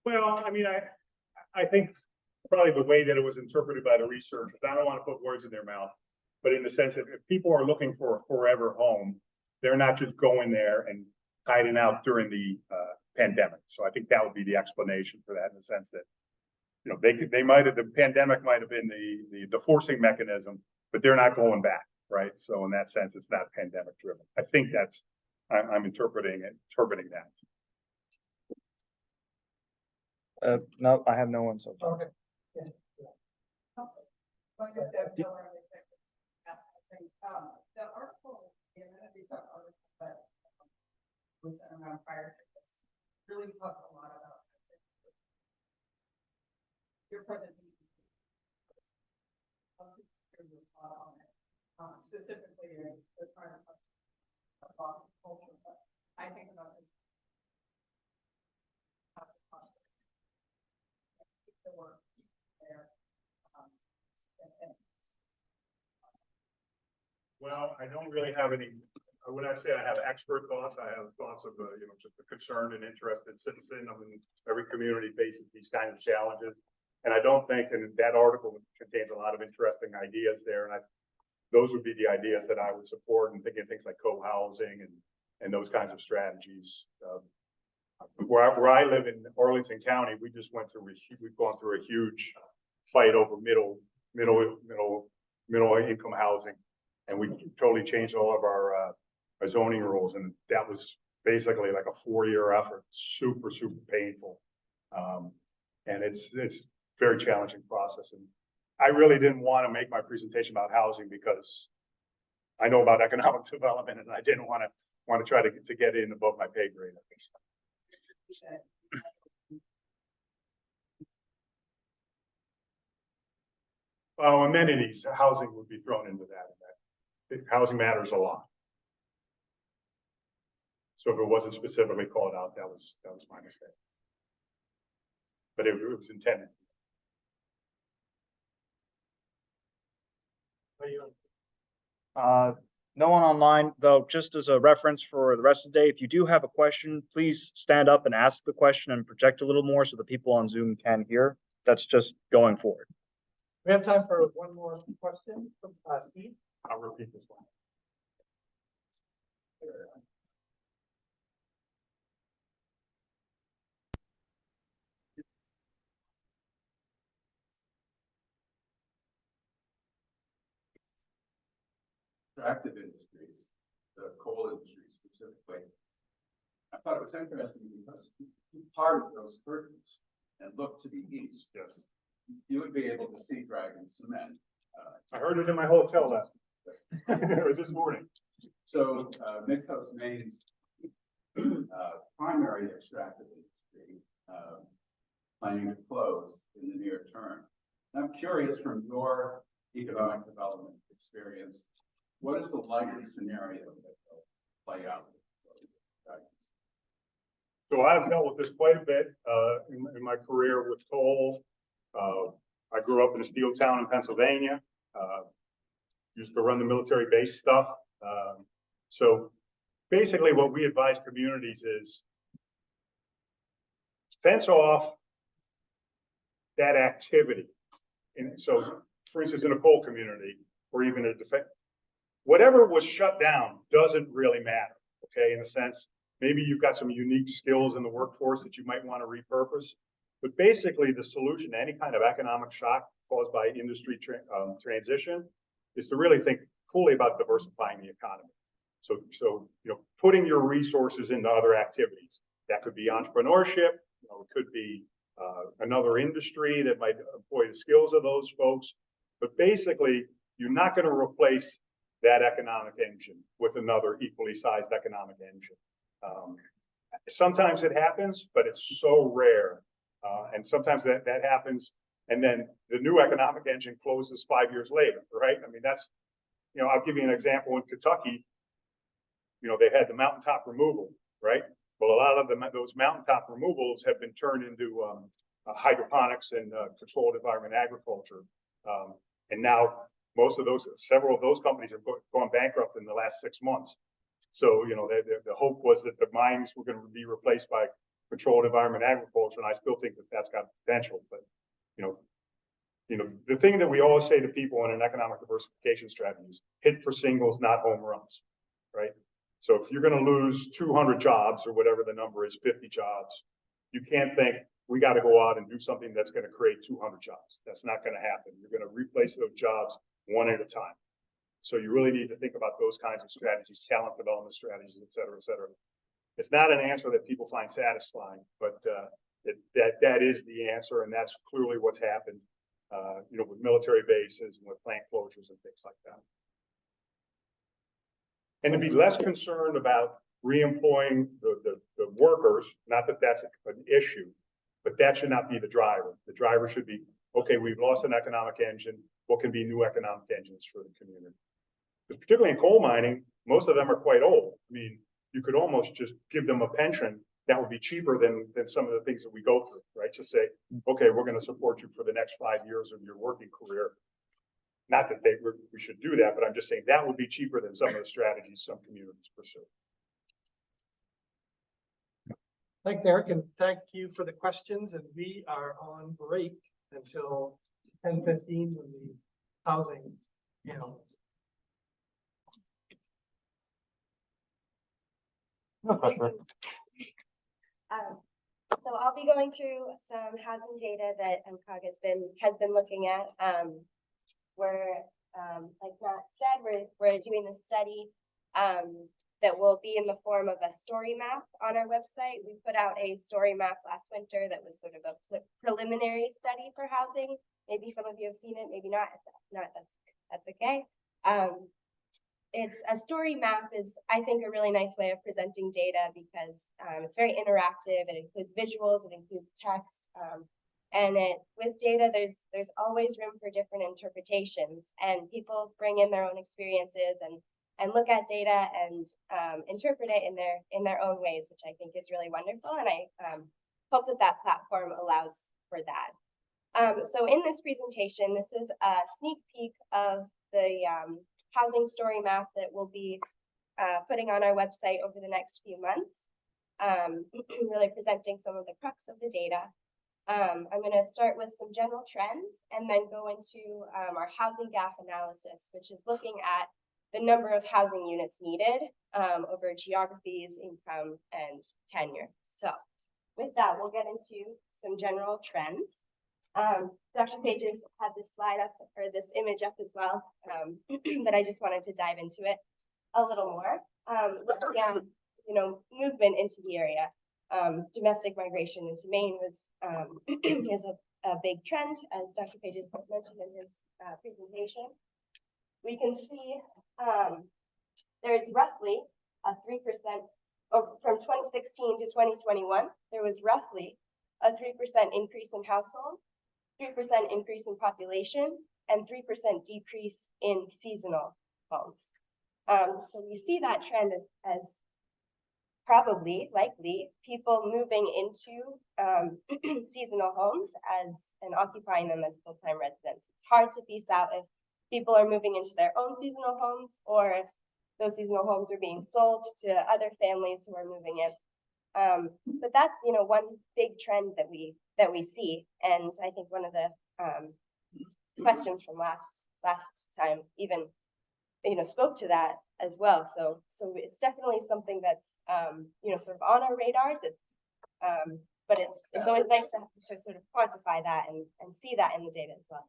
Well, I mean, I think probably the way that it was interpreted by the researchers, I don't want to put words in their mouth, but in the sense that if people are looking for a forever home, they're not just going there and hiding out during the pandemic. So I think that would be the explanation for that, in the sense that, you know, the pandemic might have been the forcing mechanism, but they're not going back, right? So in that sense, it's not pandemic driven. I think that's, I'm interpreting that. No, I have no one so far. okay. The article, the amenities article that was sent around prior to this really talked a lot about your presentation. Specifically, the part of Boston culture, but I think about this. The work there. Well, I don't really have any, when I say I have expert thoughts, I have thoughts of, you know, just a concerned and interested citizen. I mean, every community faces these kinds of challenges. And I don't think, and that article contains a lot of interesting ideas there. And those would be the ideas that I would support, and thinking of things like co-housing and those kinds of strategies. Where I live in Arlington County, we've gone through a huge fight over middle income housing. And we totally changed all of our zoning rules. And that was basically like a 4-year effort, super painful. And it's very challenging process. And I really didn't want to make my presentation about housing, because I know about economic development, and I didn't want to try to get in above my pay grade, I think. Well, amenities, housing would be thrown into that. Housing matters a lot. So if it wasn't specifically called out, that was my mistake. But it was intended. No one online, though. Just as a reference for the rest of the day, if you do have a question, please stand up and ask the question and project a little more so the people on Zoom can hear. That's just going forward. We have time for one more question from Steve. I'll repeat this one. extractive industries, the coal industry specifically, I thought it was interesting because if you parted those curtains and looked to the east, Yes. you would be able to see Dragon Cement. I heard it in my hotel last, or this morning. So, Midcoast Maine's primary extractive industry planning to close in the near term. And I'm curious, from your economic development experience, what is the likely scenario that will play out? So I've dealt with this quite a bit in my career with coal. I grew up in a steel town in Pennsylvania. Used to run the military base stuff. So basically what we advise communities is fence off that activity. And so, for instance, in a coal community or even a defense, whatever was shut down doesn't really matter, okay, in a sense. Maybe you've got some unique skills in the workforce that you might want to repurpose. But basically, the solution to any kind of economic shock caused by industry transition is to really think fully about diversifying the economy. So you know, putting your resources into other activities. That could be entrepreneurship. You know, it could be another industry that might employ the skills of those folks. But basically, you're not going to replace that economic engine with another equally sized economic engine. Sometimes it happens, but it's so rare. And sometimes that happens, and then the new economic engine closes 5 years later, right? I mean, that's, you know, I'll give you an example. In Kentucky, you know, they had the mountaintop removal, right? Well, a lot of those mountaintop removals have been turned into hydroponics and controlled environment agriculture. And now several of those companies have gone bankrupt in the last 6 months. So, you know, the hope was that the mines were going to be replaced by controlled environment agriculture, and I still think that that's got potential. But, you know, the thing that we always say to people in an economic diversification strategy is hit for singles, not home runs, right? So if you're going to lose 200 jobs or whatever the number is, 50 jobs, you can't think we got to go out and do something that's going to create 200 jobs. That's not going to happen. You're going to replace those jobs one at a time. So you really need to think about those kinds of strategies, talent development strategies, et cetera, et cetera. It's not an answer that people find satisfying, but that is the answer, and that's clearly what's happened, you know, with military bases and with plant closures and things like that. And to be less concerned about reemploying the workers, not that that's an issue, but that should not be the driver. The driver should be, okay, we've lost an economic engine. What can be new economic engines for the community? Because particularly in coal mining, most of them are quite old. I mean, you could almost just give them a pension that would be cheaper than some of the things that we go through, right? Just say, okay, we're going to support you for the next 5 years of your working career. Not that we should do that, but I'm just saying that would be cheaper than some of the strategies some communities pursue. Thanks, Eric, and thank you for the questions. And we are on break until 10:15 when the housing analyst. So I'll be going through some housing data that MCOG has been looking at. We're like Matt said, we're doing this study that will be in the form of a story map on our website. We put out a story map last winter that was sort of a preliminary study for housing. Maybe some of you have seen it, maybe not. If not, that's okay. It's a story map is, I think, a really nice way of presenting data because it's very interactive. It includes visuals, it includes text, and with data, there's always room for different interpretations, and people bring in their own experiences and look at data and interpret it in their own ways, which I think is really wonderful. And I hope that platform allows for that. So in this presentation, this is a sneak peek of the housing story map that we'll be putting on our website over the next few months, really presenting some of the crux of the data. I'm going to start with some general trends and then go into our housing gap analysis, which is looking at the number of housing units needed over geographies, income, and tenure. So with that, we'll get into some general trends. Dr. Pages had this slide up or this image up as well, but I just wanted to dive into it a little more. Looking at, movement into the area. Domestic migration into Maine was is a big trend, as Dr. Pages mentioned in his presentation. We can see there's roughly a 3%, from 2016 to 2021, there was roughly a 3% increase in household, 3% increase in population, and 3% decrease in seasonal homes. So we see that trend as probably, likely, people moving into seasonal homes and occupying them as full-time residents. It's hard to piece out if people are moving into their own seasonal homes or if those seasonal homes are being sold to other families who are moving in. But that's, one big trend that we see. And I think one of the questions from last time even, spoke to that as well. So it's definitely something that's, sort of on our radars. But it's always nice to sort of quantify that and see that in the data as well.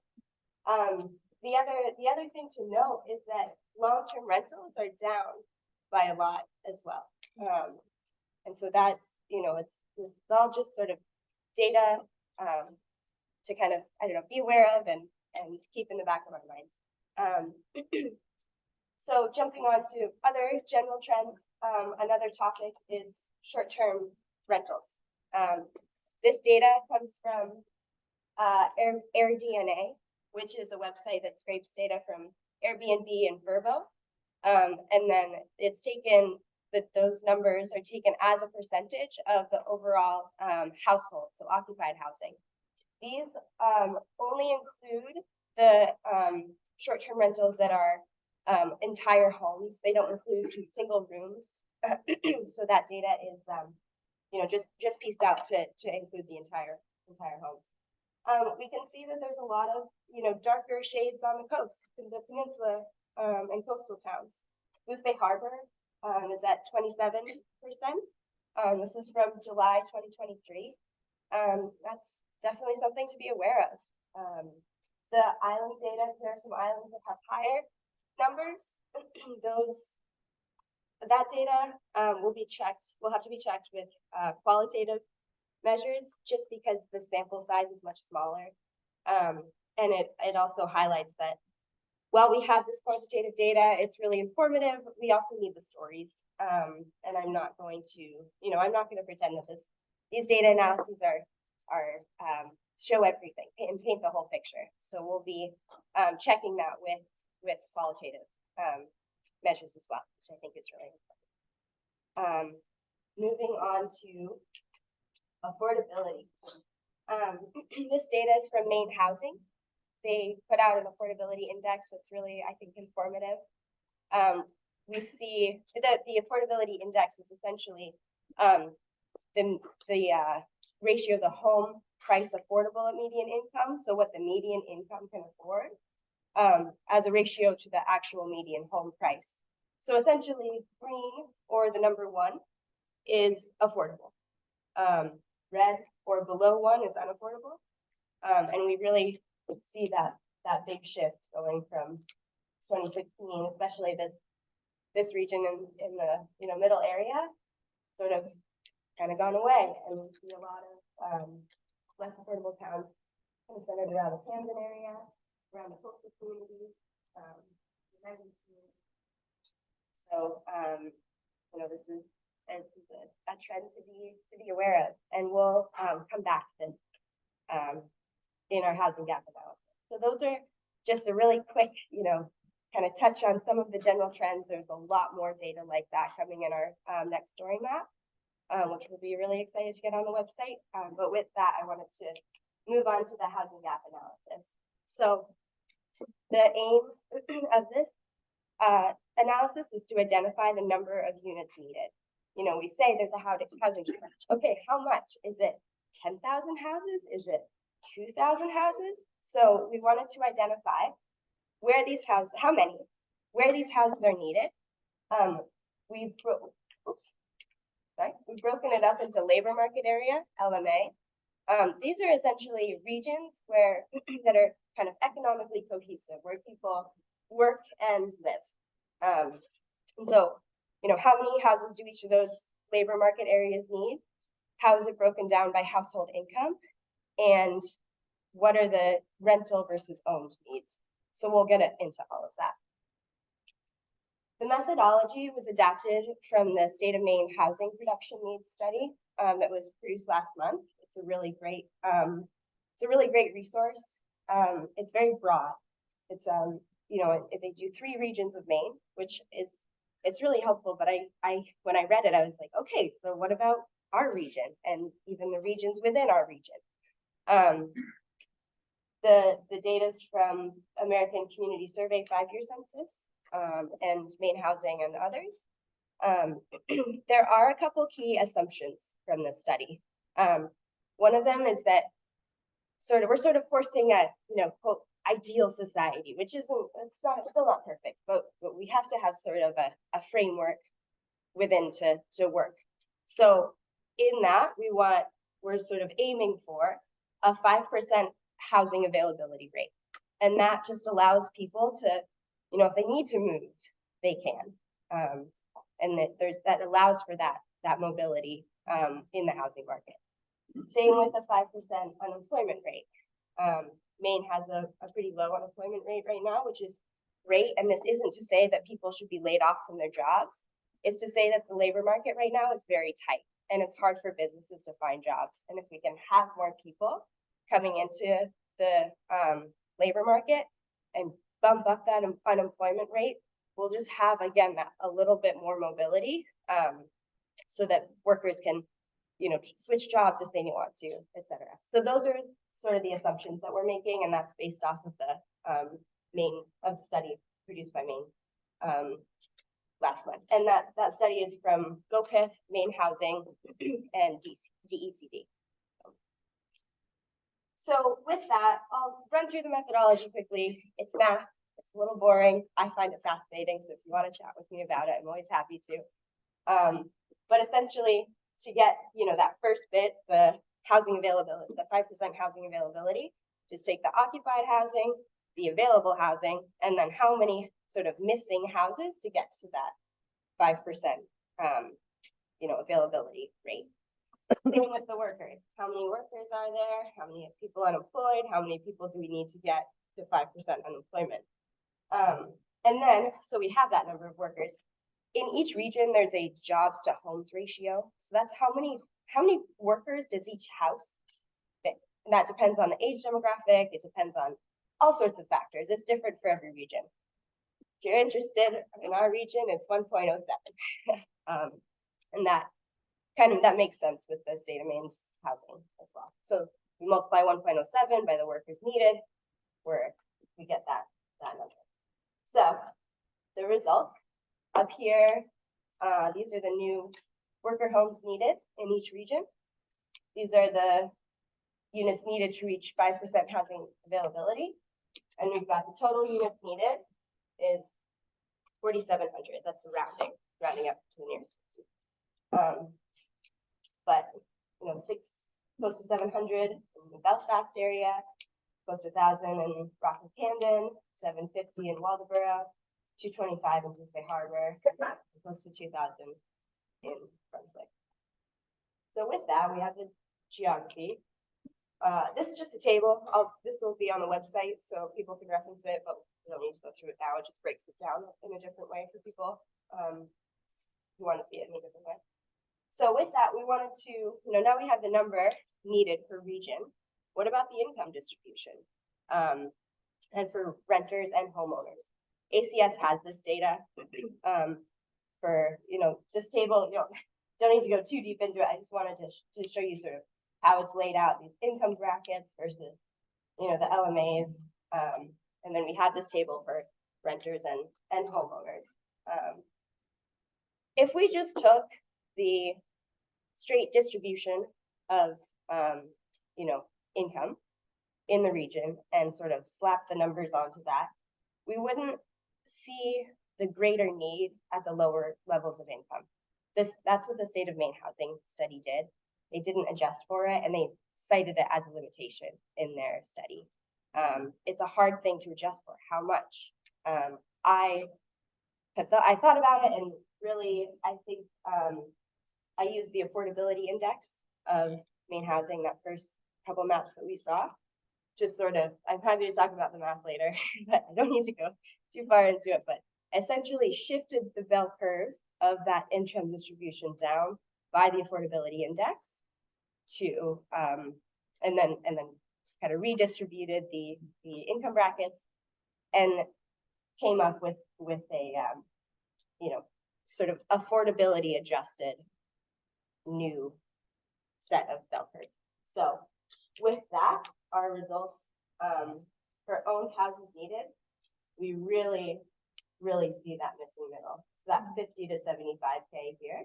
The other thing to note is that long-term rentals are down by a lot as well. And so that's, it's all just sort of data to kind of, be aware of and keep in the back of our mind. So jumping on to other general trends, another topic is short-term rentals. This data comes from AirDNA, which is a website that scrapes data from Airbnb and Vrbo. And then it's taken, those numbers are taken as a percentage of the overall household, so occupied housing. These only include the short-term rentals that are entire homes. They don't include single rooms. So that data is, just pieced out to include the entire homes. We can see that there's a lot of, darker shades on the coast, in the peninsula and coastal towns. Booth Bay Harbor is at 27%. This is from July 2023. That's definitely something to be aware of. The island data, there are some islands that have higher numbers. That data will have to be checked with qualitative measures, just because the sample size is much smaller. And it also highlights that while we have this quantitative data, it's really informative, we also need the stories. And I'm not going to, I'm not going to pretend that these data analyses are show everything and paint the whole picture. So we'll be checking that with qualitative measures as well, which I think is really important. Moving on to affordability. This data is from Maine Housing. They put out an affordability index that's really, I think, informative. We see that the affordability index is essentially the ratio of the home price affordable at median income, so what the median income can afford, as a ratio to the actual median home price. So essentially, green, or the number 1, is affordable. Red or below 1 is unaffordable. And we really see that big shift going from 2016, especially this region in the middle area, sort of kind of gone away, and we see a lot of less affordable towns kind of centered around the Camden area, around the coastal communities, so this is a trend to be aware of, and we'll come back to this in our housing gap analysis. So those are just a really quick, kind of touch on some of the general trends. There's a lot more data like that coming in our next story map, which we'll be really excited to get on the website. But with that, I wanted to move on to the housing gap analysis. So the aim of this analysis is to identify the number of units needed. We say there's a housing shortage. Okay, how much? Is it 10,000 houses? Is it 2,000 houses? So we wanted to identify where these houses, where these houses are needed. We've broken it up into labor market area, LMA, These are essentially regions where that are kind of economically cohesive, where people work and live. And so, how many houses do each of those labor market areas need? How is it broken down by household income? And what are the rental versus owned needs? So we'll get into all of that. The methodology was adapted from the State of Maine Housing Production Needs Study that was produced last month. It's a really great resource. It's very broad. It's they do 3 regions of Maine, which is it's really helpful. But I when I read it, I was like, okay, so what about our region and even the regions within our region? The data is from American Community Survey 5-year census and Maine Housing and others. There are a couple key assumptions from this study. One of them is that we're sort of forcing a quote ideal society, which it's still not perfect, but we have to have sort of a framework within to work. So in that we're sort of aiming for a 5% housing availability rate. And that just allows people to, if they need to move, they can. And that allows for that mobility in the housing market. Same with a 5% unemployment rate. Maine has a pretty low unemployment rate right now, which is great. And this isn't to say that people should be laid off from their jobs. It's to say that the labor market right now is very tight and it's hard for businesses to find jobs. And if we can have more people coming into the labor market and bump up that unemployment rate, we'll just have, again, a little bit more mobility so that workers can, switch jobs if they want to, et cetera. So those are sort of the assumptions that we're making, and that's based off of the study produced by Maine last month. And that study is from GoPIF, Maine Housing, and DECD. So with that, I'll run through the methodology quickly. It's math. It's a little boring. I find it fascinating. So if you want to chat with me about it, I'm always happy to. But essentially, to get that first bit, the housing availability, the 5% housing availability, just take the occupied housing, the available housing, and then how many sort of missing houses to get to that 5% availability rate. Same with the workers. How many workers are there? How many people unemployed? How many people do we need to get to 5% unemployment? And then, so we have that number of workers. In each region, there's a jobs to homes ratio. So that's how many workers does each house fit? And that depends on the age demographic. It depends on all sorts of factors. It's different for every region. If you're interested in our region, it's 1.07. And that makes sense with the state of Maine's housing as well. So we multiply 1.07 by the workers needed, where we get that number. So the result up here, these are the new worker homes needed in each region. These are the units needed to reach 5% housing availability. And we've got the total units needed is 4,700. That's the rounding up to the nearest. But close to 700 in the Belfast area, close to 1,000 in Rockland Camden, 750 in Waldoboro, 225 in Boothbay Harbor, close to 2,000 in Brunswick. So with that, we have the geography. This is just a table. This will be on the website so people can reference it, but we don't need to go through it now. It just breaks it down in a different way for people who want to see it in a different way. So with that, we wanted to, now we have the number needed per region. What about the income distribution? And for renters and homeowners. ACS has this data for, this table, don't need to go too deep into it. I just wanted to show you sort of how it's laid out, these income brackets versus, the LMAs. And then we have this table for renters and homeowners. If we just took the straight distribution of, income in the region and sort of slap the numbers onto that, we wouldn't see the greater need at the lower levels of income. That's what the State of Maine Housing Study did. they didn't adjust for it, and they cited it as a limitation in their study. It's a hard thing to adjust for. How much? I thought about it, and really, I think I used the affordability index of Maine housing, that first couple maps that we saw. Just sort of, I'm happy to talk about the math later, but I don't need to go too far into it, but essentially shifted the bell curve of that income distribution down by the affordability index to, and then kind of redistributed the income brackets and came up with a, sort of affordability adjusted new set of bell curves. So with that, our results for owned houses needed, we really see that missing middle. So that 50 to 75K here.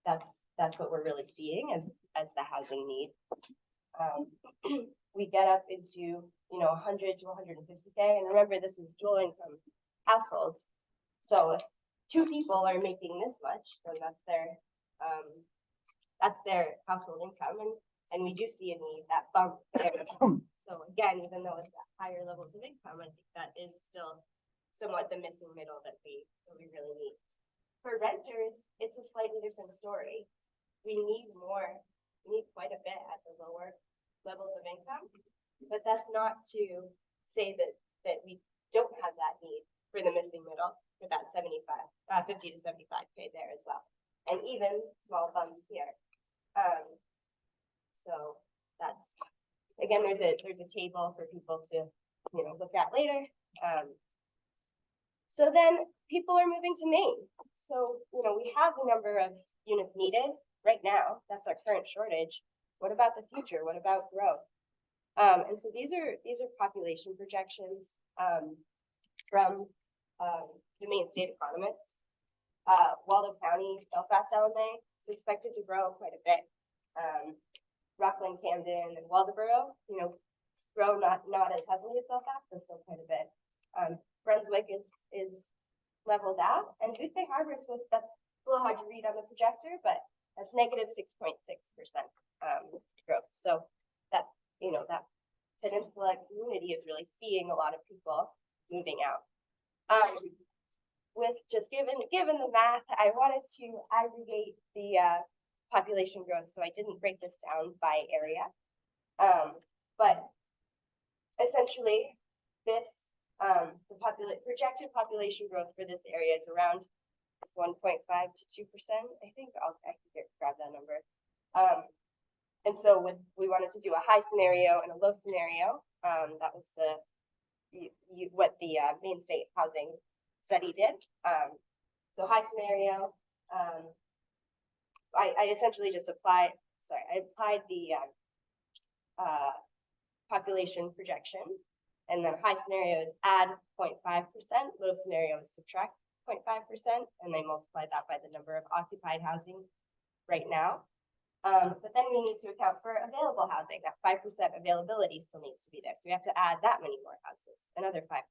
That's what we're really seeing as the housing need. We get up into 100 to 150K, and remember, this is dual income households. So if two people are making this much, then that's their household income, and we do see a need, that bump there. So again, even though it's at higher levels of income, I think that is still somewhat the missing middle that we really need. For renters, it's a slightly different story. We need quite a bit at the lower levels of income, but that's not to say that we don't have that need for the missing middle, for that 50 to 75K there as well, and even small bumps here. So that's, again, there's a table for people to look at later. So then people are moving to Maine. So we have the number of units needed right now. That's our current shortage. What about the future? What about growth? And so these are population projections from the Maine State Economist. Waldo County, Belfast, LMA is expected to grow quite a bit. Rockland, Camden, and Waldoboro, grow not as heavily as Belfast, but still quite a bit. Brunswick is leveled out, and Booth Bay Harbor that's a little hard to read on the projector, but that's negative 6.6% growth. So that that peninsula community is really seeing a lot of people moving out. With just given the math, I wanted to aggregate the population growth, so I didn't break this down by area. But essentially, this the projected population growth for this area is around 1.5 to 2%. I think I can grab that number. And so we wanted to do a high scenario and a low scenario. That was what the Maine State Housing Study did. So high scenario, I essentially just applied the population projection, and then high scenario is add 0.5%, low scenario is subtract 0.5%, and they multiply that by the number of occupied housing right now. But then we need to account for available housing. That 5% availability still needs to be there. So we have to add that many more houses, another 5%.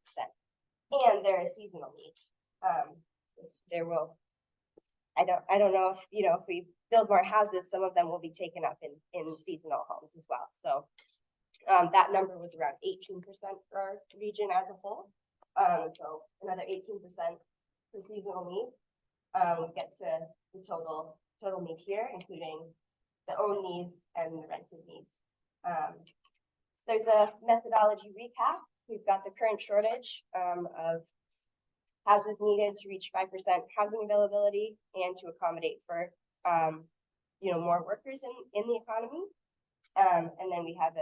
And there are seasonal needs. I don't know if we build more houses, some of them will be taken up in seasonal homes as well. So that number was around 18% for our region as a whole. So another 18% for seasonal needs. We get to the total need here, including the own needs and the rented needs. So there's a methodology recap. We've got the current shortage of houses needed to reach 5% housing availability and to accommodate for more workers in the economy. And then we have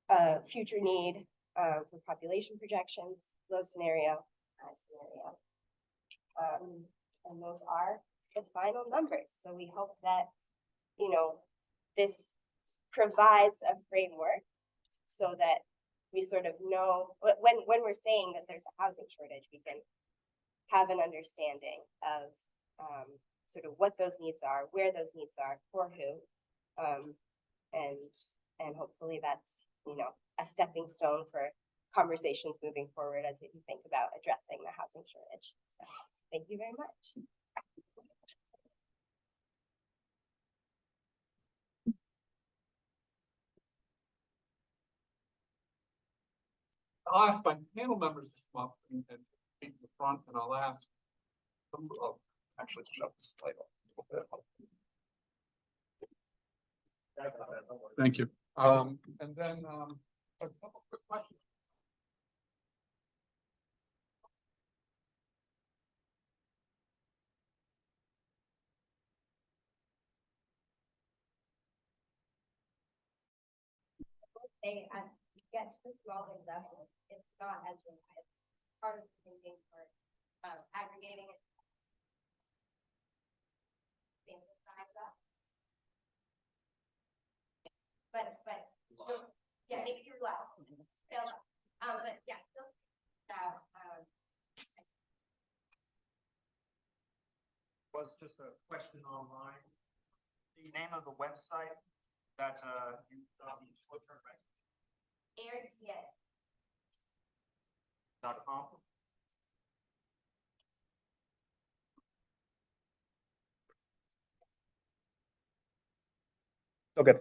a future need for population projections, low scenario, high scenario. And those are the final numbers. So we hope that this provides a framework so that we sort of know when we're saying that there's a housing shortage, we can have an understanding of sort of what those needs are, where those needs are, for who, and hopefully that's a stepping stone for conversations moving forward as you think about addressing the housing shortage. So thank you very much. I'll ask my panel members to come up and take the front, and I'll ask some of, actually, shut this light off. Thank you. And then, a couple quick questions. They, as you get to the smaller level, it's not as reliable. Part of the thinking for, aggregating it. Sample size up. But, yeah, if you're loud, still, but yeah, still, Was just a question online. The name of the website that you got the short-term rental.com. Okay.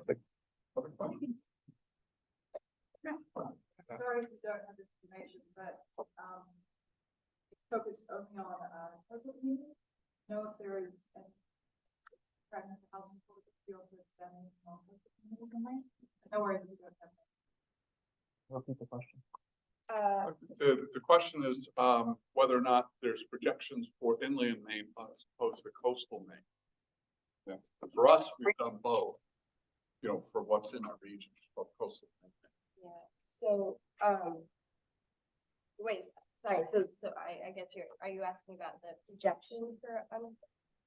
Sorry if you don't have this information, but, it's focused only on, coastal communities. Know if there is any fragments of housing for the also extending on coastal communities in mind? No worries, we don't have that. Repeat the question. The question is, whether or not there's projections for inland Maine as opposed to coastal Maine. Yeah, for us, we've done both, you know, for what's in our region, both coastal Maine. yeah, so, wait, sorry, so I guess are you asking about the projection for,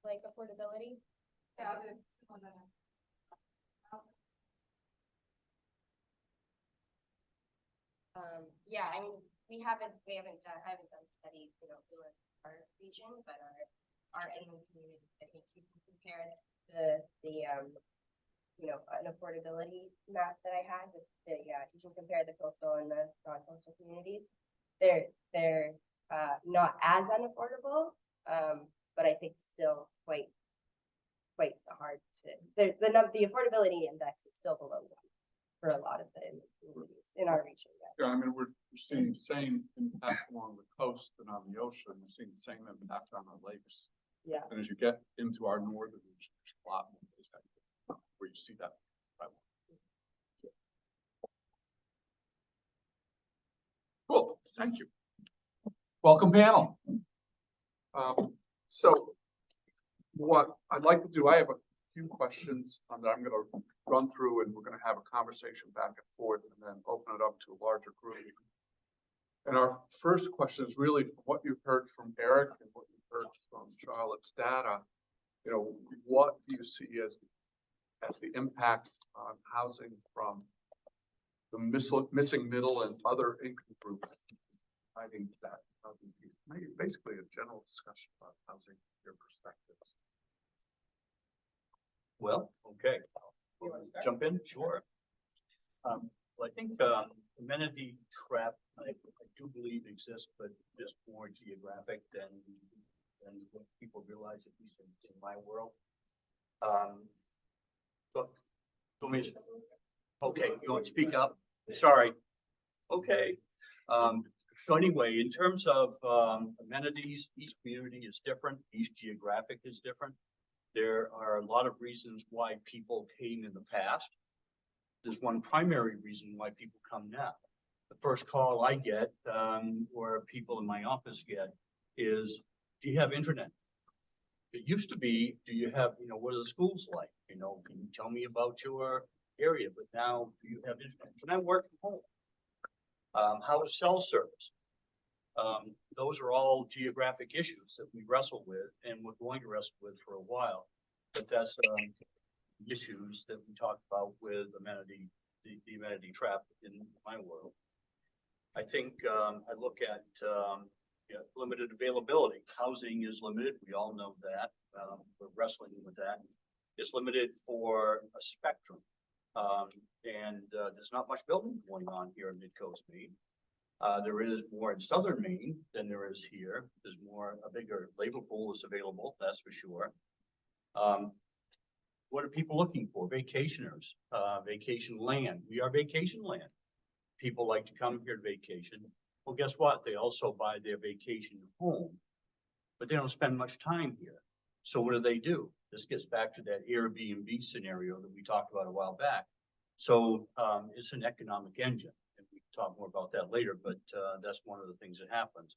like affordability? Yeah, there's some of the. Yeah, I mean, I haven't done studies, you know, for our region, but our inland community, I think you can compare you know, an affordability map that I had with you can compare the coastal and the non-coastal communities. They're not as unaffordable, but I think still quite hard to, the affordability index is still below 1 for a lot of the communities in our region. Yeah, I mean, we're seeing the same impact along the coast and on the ocean. We're seeing the same impact on our lakes. Yeah. And as you get into our northern region, there's a lot more places where you see that. Cool, thank you. Welcome, panel. So what I'd like to do, I have a few questions that I'm going to run through, and we're going to have a conversation back and forth and then open it up to a larger group. And our first question is really what you've heard from Erik and what you've heard from Charlotte's data. You know, what do you see as the impact on housing from the missing middle and other income groups? I think that maybe basically a general discussion about housing, your perspectives. Well, okay. Jump in? Sure. Well, I think amenity trap, I do believe exists, but is more geographic than what people realize, at least in my world. But okay, you want to speak up? Sorry. Okay. So anyway, in terms of amenities, each community is different. Each geographic is different. There are a lot of reasons why people came in the past. There's one primary reason why people come now. The first call I get, or people in my office get, is, do you have internet? It used to be, do you have, you know, what are the schools like? You know, can you tell me about your area? But now, do you have internet? Can I work from home? How is cell service? Those are all geographic issues that we wrestle with, and we're going to wrestle with for a while. But that's issues that we talk about with amenity, the amenity trap in my world. I think I look at limited availability. Housing is limited. We all know that. We're wrestling with that. It's limited for a spectrum. And there's not much building going on here in Midcoast, Maine. There is more in southern Maine than there is here. There's a bigger labor pool is available, that's for sure. What are people looking for? Vacationers, vacation land. We are vacation land. people like to come here to vacation. Well, guess what? They also buy their vacation home, but they don't spend much time here. So what do? This gets back to that Airbnb scenario that we talked about a while back. So it's an economic engine, and we can talk more about that later, but that's one of the things that happens.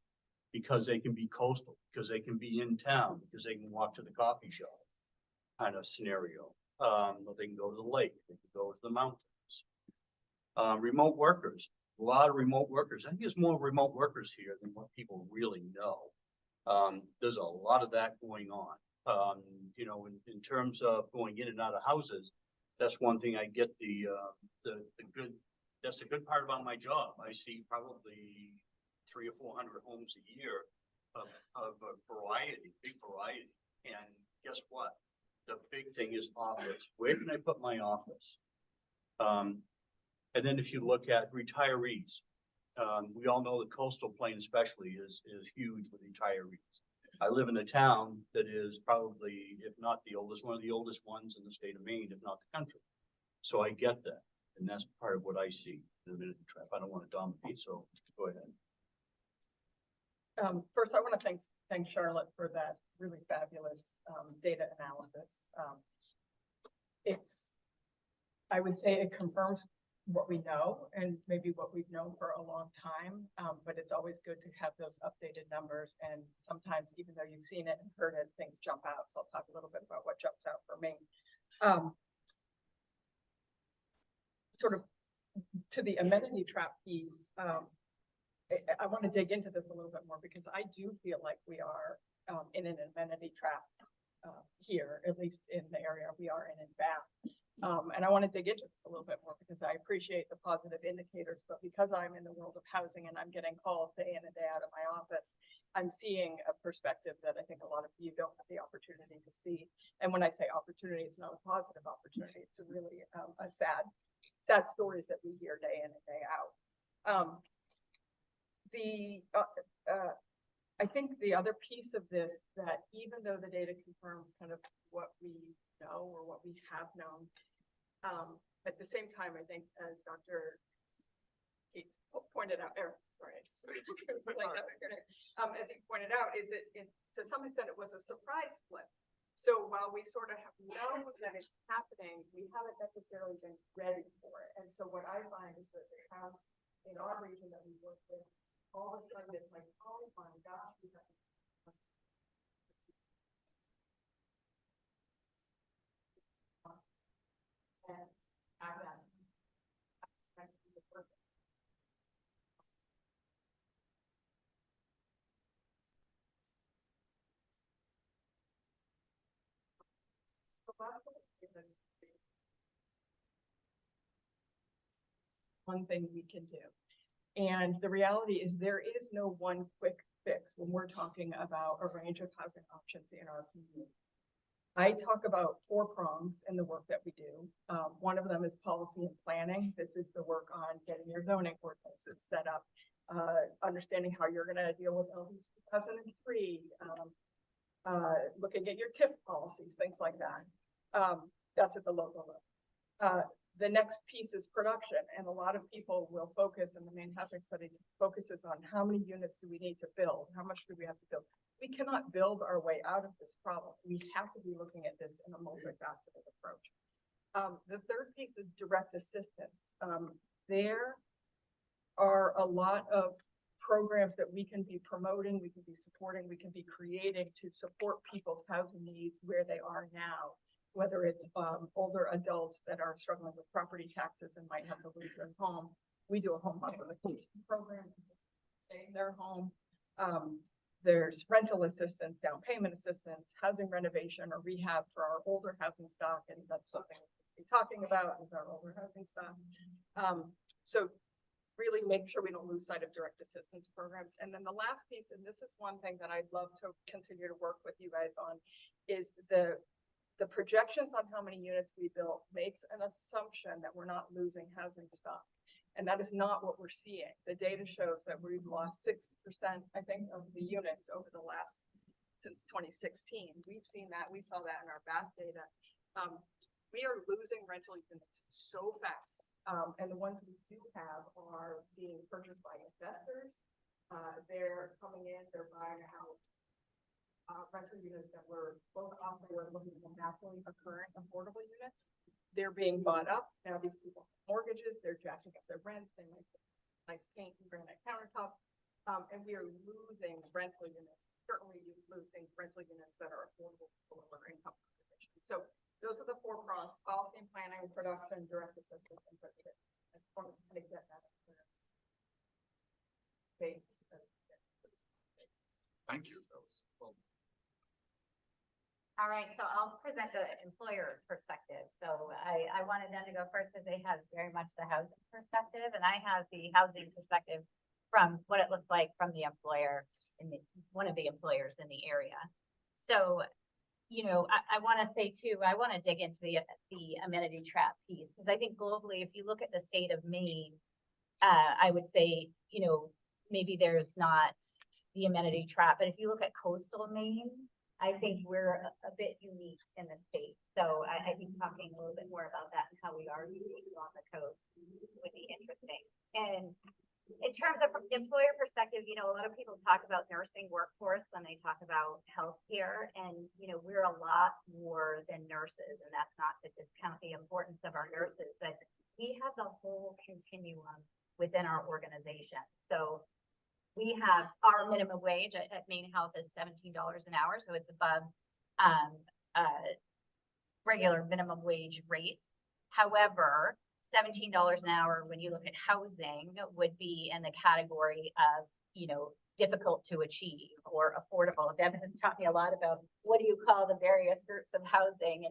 Because they can be coastal, because they can be in town, because they can walk to the coffee shop kind of scenario. They can go to the lake, they can go to the mountains. Remote workers, a lot of remote workers. I think there's more remote workers here than what people really know. There's a lot of that going on. You know, in terms of going in and out of houses, that's one thing I get the good, that's the good part about my job. I see probably 300 or 400 homes a year of a variety, big variety. And guess what? The big thing is office. Where can I put my office? And then if you look at retirees, we all know the coastal plain especially is huge with retirees. I live in a town that is probably, if not the oldest, one of the oldest ones in the state of Maine, if not the country. So I get that. And that's part of what I see in the amenity trap. I don't want to dominate, so go ahead. First, I want to thank Charlotte for that really fabulous data analysis. I would say it confirms what we know and maybe what we've known for a long time, but it's always good to have those updated numbers. And sometimes, even though you've seen it and heard it, things jump out. So I'll talk a little bit about what jumps out for me. Sort of to the amenity trap piece, I want to dig into this a little bit more because I do feel like we are in an amenity trap here, at least in the area we are in Bath. And I want to dig into this a little bit more because I appreciate the positive indicators, but because I'm in the world of housing and I'm getting calls day in and day out of my office, I'm seeing a perspective that I think a lot of you don't have the opportunity to see. And when I say opportunity, it's not a positive opportunity. It's a really a sad stories that we hear day in and day out. I think the other piece of this, that even though the data confirms kind of what we know or what we have known, at the same time, I think as Dr. Gates pointed out, Erik, sorry, I just as he pointed out, is it to some extent it was a surprise flip. So while we sort of know that it's happening, we haven't necessarily been ready for it. And so what I find is that the towns in our region that we work with, all of a sudden it's like, oh my gosh, we have and have that aspect of the work. So last couple of days, one thing we can do. And the reality is there is no one quick fix when we're talking about a range of housing options in our community. I talk about 4 prongs in the work that we do. One of them is policy and planning. This is the work on getting your zoning ordinances set up, understanding how you're going to deal with LD 2003, looking at your TIF policies, things like that. That's at the local level. The next piece is production, and a lot of people will focus, and the main housing study focuses on how many units do we need to build, how much do we have to build. We cannot build our way out of this problem. We have to be looking at this in a multifaceted approach. The third piece is direct assistance. There are a lot of programs that we can be promoting, we can be supporting, we can be creating to support people's housing needs where they are now. Whether it's older adults that are struggling with property taxes and might have to lose their home. We do a home modification program to stay in their home. There's rental assistance, down payment assistance, housing renovation or rehab for our older housing stock, and that's something we'll be talking about with our older housing stock. So really make sure we don't lose sight of direct assistance programs. And then the last piece, and this is one thing that I'd love to continue to work with you guys on, is the projections on how many units we built makes an assumption that we're not losing housing stock. And that is not what we're seeing. The data shows that we've lost 6%, I think, of the units over the since 2016. We've seen that, we saw that in our Bath data. we are losing rental units so fast. And the ones we do have are being purchased by investors. They're coming in, they're buying a house. Rental units that were both also were looking at naturally occurring affordable units. They're being bought up. Now these people have mortgages, they're jacking up their rents, they make nice paint and granite countertops. And we are losing rental units, certainly losing rental units that are affordable for lower income populations. So those are the 4 prongs: policy and planning, production, direct assistance, and budget. I just wanted to kind of get that base. Thank you. That was, well, All right, so I'll present the employer perspective. So I wanted them to go first because they have very much the housing perspective, and I have the housing perspective from what it looks like from the employer in one of the employers in the area. So, you know, I want to say too, I want to dig into the amenity trap piece, because I think globally, if you look at the state of Maine, I would say, you know, maybe there's not the amenity trap, but if you look at coastal Maine, I think we're a bit unique in the state. So I think talking a little bit more about that and how we are unique on the coast would be interesting. And in terms of employer perspective, you know, a lot of people talk about nursing workforce when they talk about healthcare, and, you know, we're a lot more than nurses, and that's not to discount the importance of our nurses, but we have the whole continuum within our organization. So we have our minimum wage at Maine Health is $17 an hour, so it's above regular minimum wage rates. However, $17 an hour, when you look at housing, would be in the category of, you know, difficult to achieve or affordable. Devin has taught me a lot about what do you call the various groups of housing,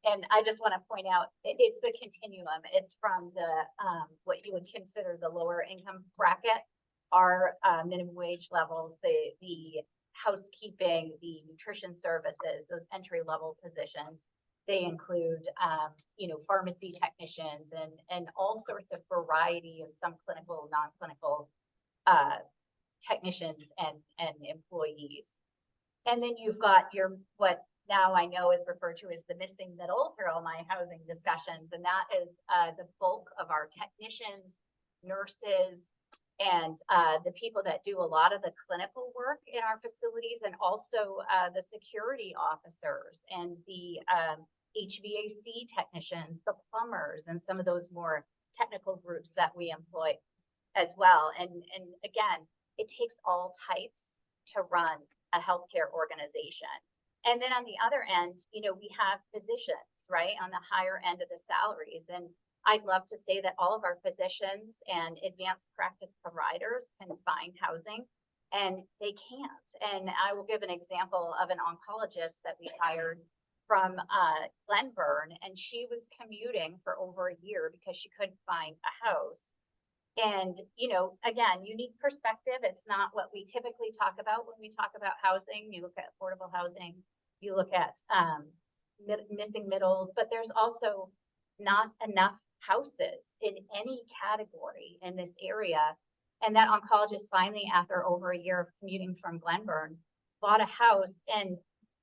and I just want to point out it's the continuum. It's from the what you would consider the lower income bracket, our minimum wage levels, the housekeeping, the nutrition services, those entry level positions. They include, you know, pharmacy technicians and all sorts of variety of some clinical, non-clinical technicians and employees. And then you've got your, what now I know is referred to as the missing middle through all my housing discussions. And that is the bulk of our technicians, nurses, and the people that do a lot of the clinical work in our facilities, and also the security officers and the HVAC technicians, the plumbers, and some of those more technical groups that we employ as well. And again, it takes all types to run a healthcare organization. And then on the other end, you know, we have physicians, right, on the higher end of the salaries. And I'd love to say that all of our physicians and advanced practice providers can find housing, and they can't. And I will give an example of an oncologist that we hired from Glenburn, and she was commuting for over a year because she couldn't find a house. And, you know, again, unique perspective. It's not what we typically talk about when we talk about housing. You look at affordable housing, you look at missing middles, but there's also not enough houses in any category in this area. And that oncologist finally, after over a year of commuting from Glenburn, bought a house. And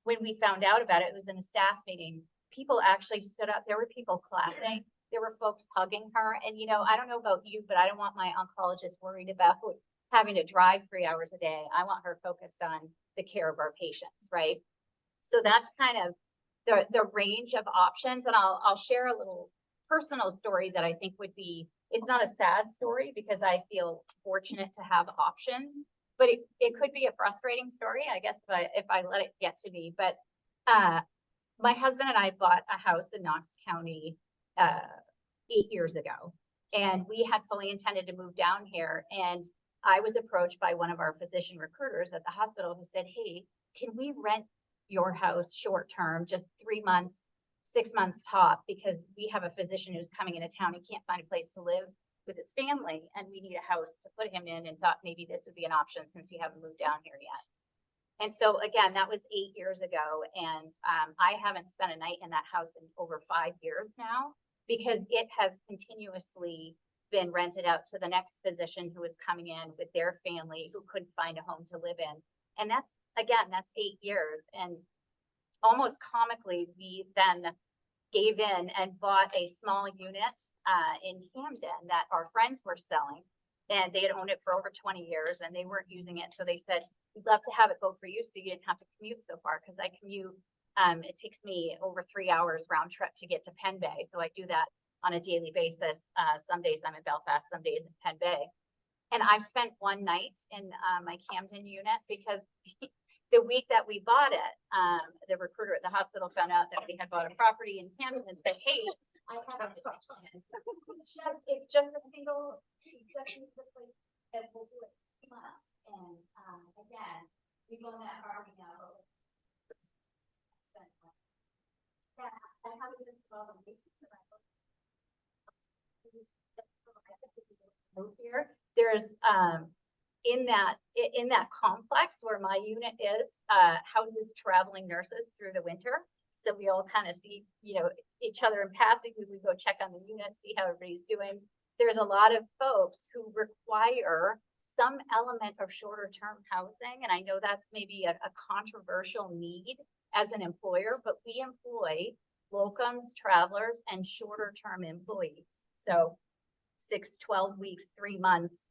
when we found out about it, it was in a staff meeting, people actually stood up. There were people clapping. There were folks hugging her. And, you know, I don't know about you, but I don't want my oncologist worried about having to drive 3 hours a day. I want her focused on the care of our patients, right? So that's kind of the range of options. And I'll share a little personal story that I think would be, it's not a sad story because I feel fortunate to have options, but it could be a frustrating story, I guess, if I let it get to me. But my husband and I bought a house in Knox County 8 years ago, and we had fully intended to move down here. And I was approached by one of our physician recruiters at the hospital who said, hey, can we rent your house short term, just 3 months, 6 months top, because we have a physician who's coming into town. He can't find a place to live with his family, and we need a house to put him in, and thought maybe this would be an option since you haven't moved down here yet. And so again, that was 8 years ago. And I haven't spent a night in that house in over 5 years now, because it has continuously been rented out to the next physician who is coming in with their family who couldn't find a home to live in. And that's 8 years. And almost comically, we then gave in and bought a small unit in Camden that our friends were selling. And they had owned it for over 20 years and they weren't using it. So they said, we'd love to have it go for you so you didn't have to commute so far. Because I commute, it takes me over 3 hours round trip to get to Penn Bay. So I do that on a daily basis. Some days I'm in Belfast, some days in Penn Bay. And I've spent one night in my Camden unit because the week that we bought it, the recruiter at the hospital found out that we had bought a property in Camden and said, hey, I have a question. It's just a single, she just needs the place and we'll do it in 2 months. And again, we've owned that property now. Yeah, I have a sense of obligation to here. There's in that complex where my unit is, houses traveling nurses through the winter. So we all kind of see, each other in passing. We would go check on the unit, see how everybody's doing. There's a lot of folks who require some element of shorter term housing. And I know that's maybe a controversial need as an employer, but we employ locums, travelers, and shorter term employees. So 6, 12 weeks, 3 months.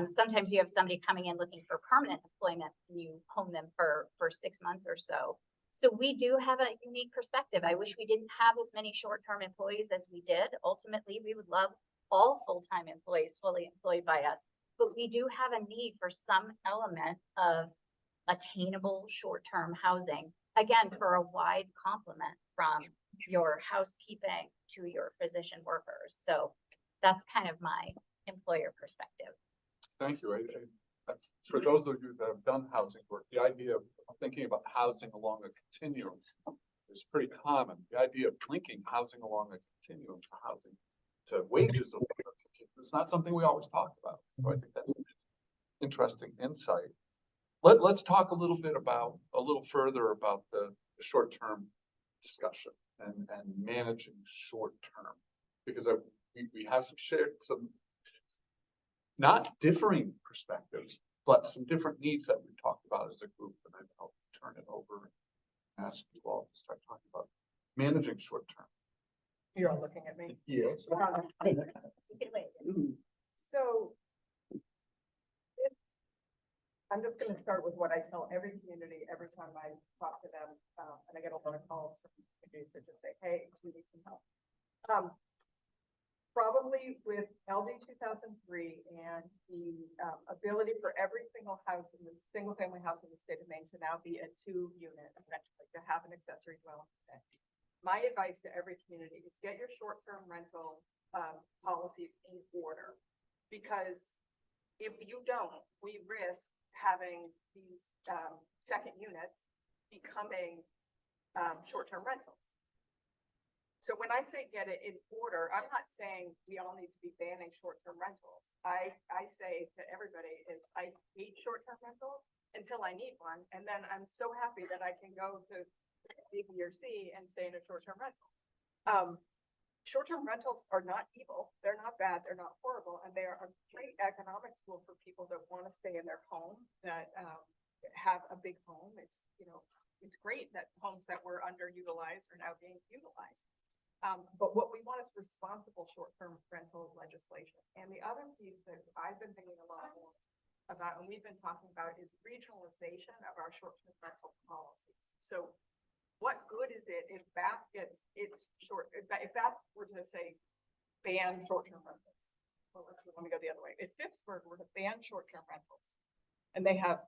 Sometimes you have somebody coming in looking for permanent employment and you home them for 6 months or so. So we do have a unique perspective. I wish we didn't have as many short-term employees as we did. Ultimately, we would love all full-time employees fully employed by us, but we do have a need for some element of attainable short-term housing, again, for a wide complement from your housekeeping to your physician workers. So that's kind of my employer perspective. Thank you. For those of you that have done housing work, the idea of thinking about housing along a continuum is pretty common. The idea of linking housing along a continuum to housing to wages is not something we always talk about. So I think that's an interesting insight. Let's talk a little further about the short-term discussion and managing short-term, because we have some not differing perspectives, but some different needs that we've talked about as a group. And I'll turn it over and ask you all to start talking about managing short-term. You're all looking at me. Yes. So I'm just going to start with what I tell every community every time I talk to them, and I get a lot of calls from communities that just say, hey, we need some help. Probably with LD 2003 and the ability for every single family house in the state of Maine to now be a 2-unit, essentially, to have an accessory dwelling unit. My advice to every community is get your short-term rental policies in order, because if you don't, we risk having these second units becoming short-term rentals. So when I say get it in order, I'm not saying we all need to be banning short-term rentals. I say to everybody is I hate short-term rentals until I need one. And then I'm so happy that I can go to B, B, or C and stay in a short-term rental. Short-term rentals are not evil. They're not bad. They're not horrible. And they are a great economic tool for people that want to stay in their home, that have a big home. It's great that homes that were underutilized are now being utilized. But what we want is responsible short-term rental legislation. And the other piece that I've been thinking a lot more about, and we've been talking about, is regionalization of our short-term rental policies. So what good is it if BAP if BAP were to say ban short-term rentals? Well, let me go the other way. If Phippsburg were to ban short-term rentals and they have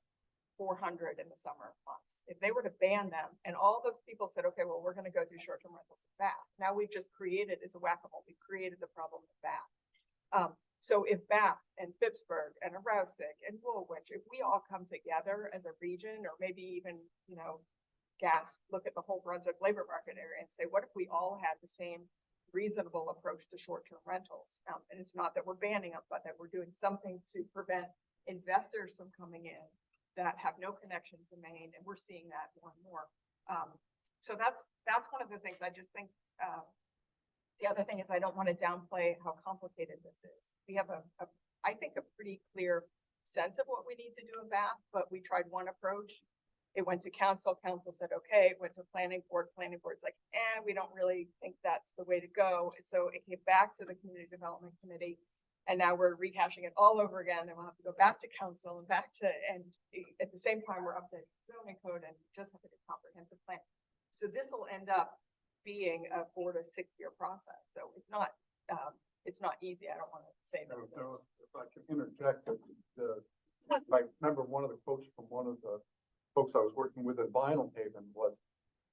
400 in the summer months, if they were to ban them and all those people said, okay, well, we're going to go do short-term rentals at BAP. Now we've just created, it's a whack-a-mole. We've created the problem with BAP. So if BAP and Phippsburg and Arousik and Woolwich, if we all come together as a region, or maybe even, look at the whole Brunswick labor market area and say, what if we all had the same reasonable approach to short-term rentals? And it's not that we're banning them, but that we're doing something to prevent investors from coming in that have no connection to Maine, and we're seeing that more and more. So that's one of the things. I just think the other thing is I don't want to downplay how complicated this is. We have I think a pretty clear sense of what we need to do in BAP, but we tried one approach It went to council, council said, okay, it went to planning board's like, we don't really think that's the way to go. So it came back to the community development committee. And now we're rehashing it all over again, and we'll have to go back to council and at the same time, we're updating zoning code and just have to do a comprehensive plan. So this will end up being a 4 to 6 year process. So it's not easy. I don't want to say that. it is. If I can interject, I remember one of the quotes from one of the folks I was working with at Vinyl Haven was,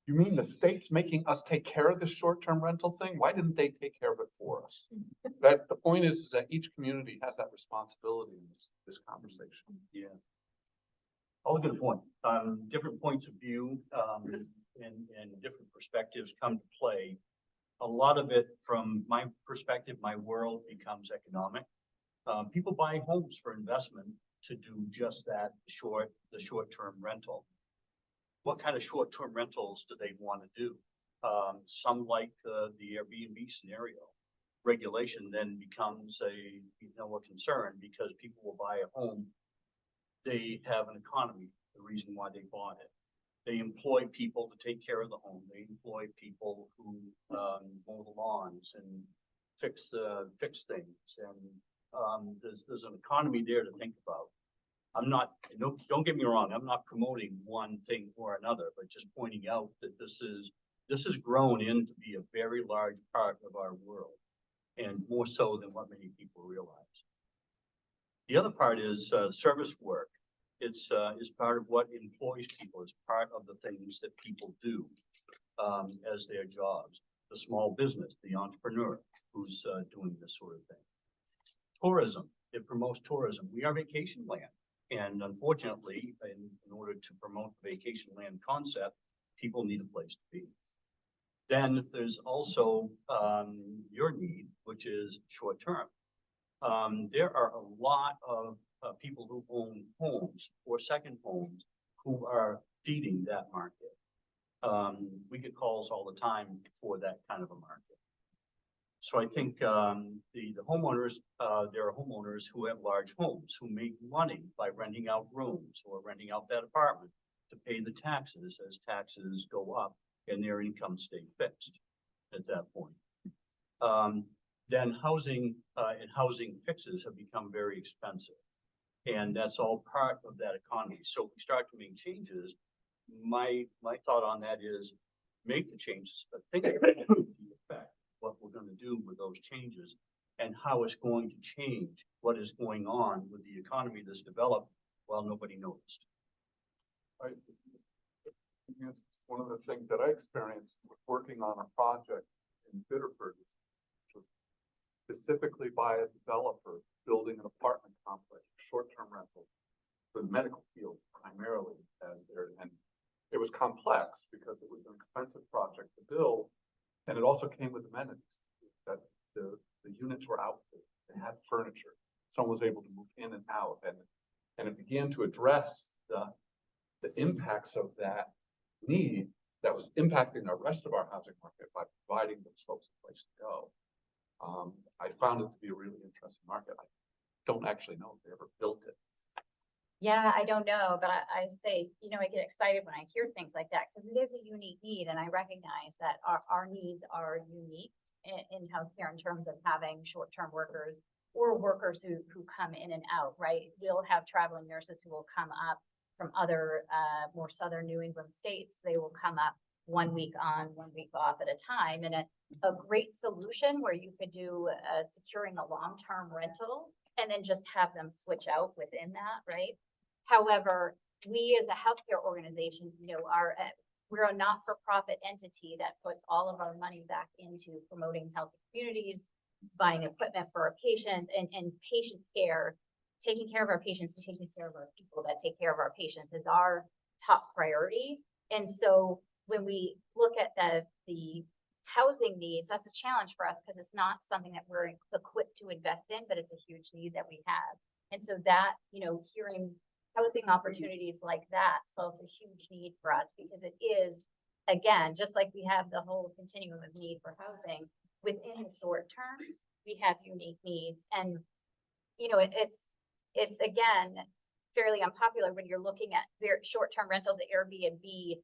you mean the state's making us take care of this short-term rental thing? Why didn't they take care of it for us? That the point is that each community has that responsibility in this conversation. Yeah. All a good point. Different points of view, and different perspectives come to play. A lot of it, from my perspective, my world becomes economic. People buy homes for investment to do just that, the short-term rental. What kind of short-term rentals do they want to do? Some like the Airbnb scenario. Regulation then becomes a concern, because people will buy a home. They have an economy, the reason why they bought it. They employ people to take care of the home. They employ people who mow the lawns and fix things. And there's an economy there to think about. Don't get me wrong, I'm not promoting one thing or another, but just pointing out that this has grown into be a very large part of our world, and more so than what many people realize. The other part is service work. It's part of what employs people. It's part of the things that people do as their jobs. The small business, the entrepreneur who's doing this sort of thing. Tourism, it promotes tourism. We are vacation land. And unfortunately, in order to promote the vacation land concept, people need a place to be. Then there's also your need, which is short term. There are a lot of people who own homes or second homes who are feeding that market. We get calls all the time for that kind of a market. So I think the homeowners, there are homeowners who have large homes who make money by renting out rooms or renting out that apartment to pay the taxes as taxes go up and their income stay fixed at that point. Then housing and housing fixes have become very expensive, and that's all part of that economy. So if we start to make changes, my thought on that is make the changes, but think about the effect, what we're going to do with those changes, and how it's going to change what is going on with the economy that's developed while nobody noticed. One of the things that I experienced with working on a project in Biddeford, specifically by a developer building an apartment complex, short-term rental, the medical field primarily as there, and it was complex because it was an expensive project to build, and it also came with amenities that the units were outfitted, they had furniture, someone was able to move in and out, and it began to address the impacts of that need that was impacting the rest of our housing market by providing those folks a place to go. I found it to be a really interesting market. I don't actually know if they ever built it. Yeah, I don't know, but I say, I get excited when I hear things like that, because it is a unique need, and I recognize that our needs are unique in healthcare in terms of having short-term workers or workers who come in and out, right? We'll have traveling nurses who will come up from other more southern New England states. They will come up 1 week on, 1 week off at a time. And a great solution where you could do securing a long-term rental and then just have them switch out within that, right? However, we as a healthcare organization, we're a not-for-profit entity that puts all of our money back into promoting healthy communities, buying equipment for our patients, and patient care. Taking care of our patients and taking care of our people that take care of our patients is our top priority. And so when we look at the housing needs, that's a challenge for us because it's not something that we're equipped to invest in, but it's a huge need that we have. And so that, hearing housing opportunities like that solves a huge need for us, because it is, again, just like we have the whole continuum of need for housing, within the short term, we have unique needs. And, it's again, fairly unpopular when you're looking at very short-term rentals, Airbnb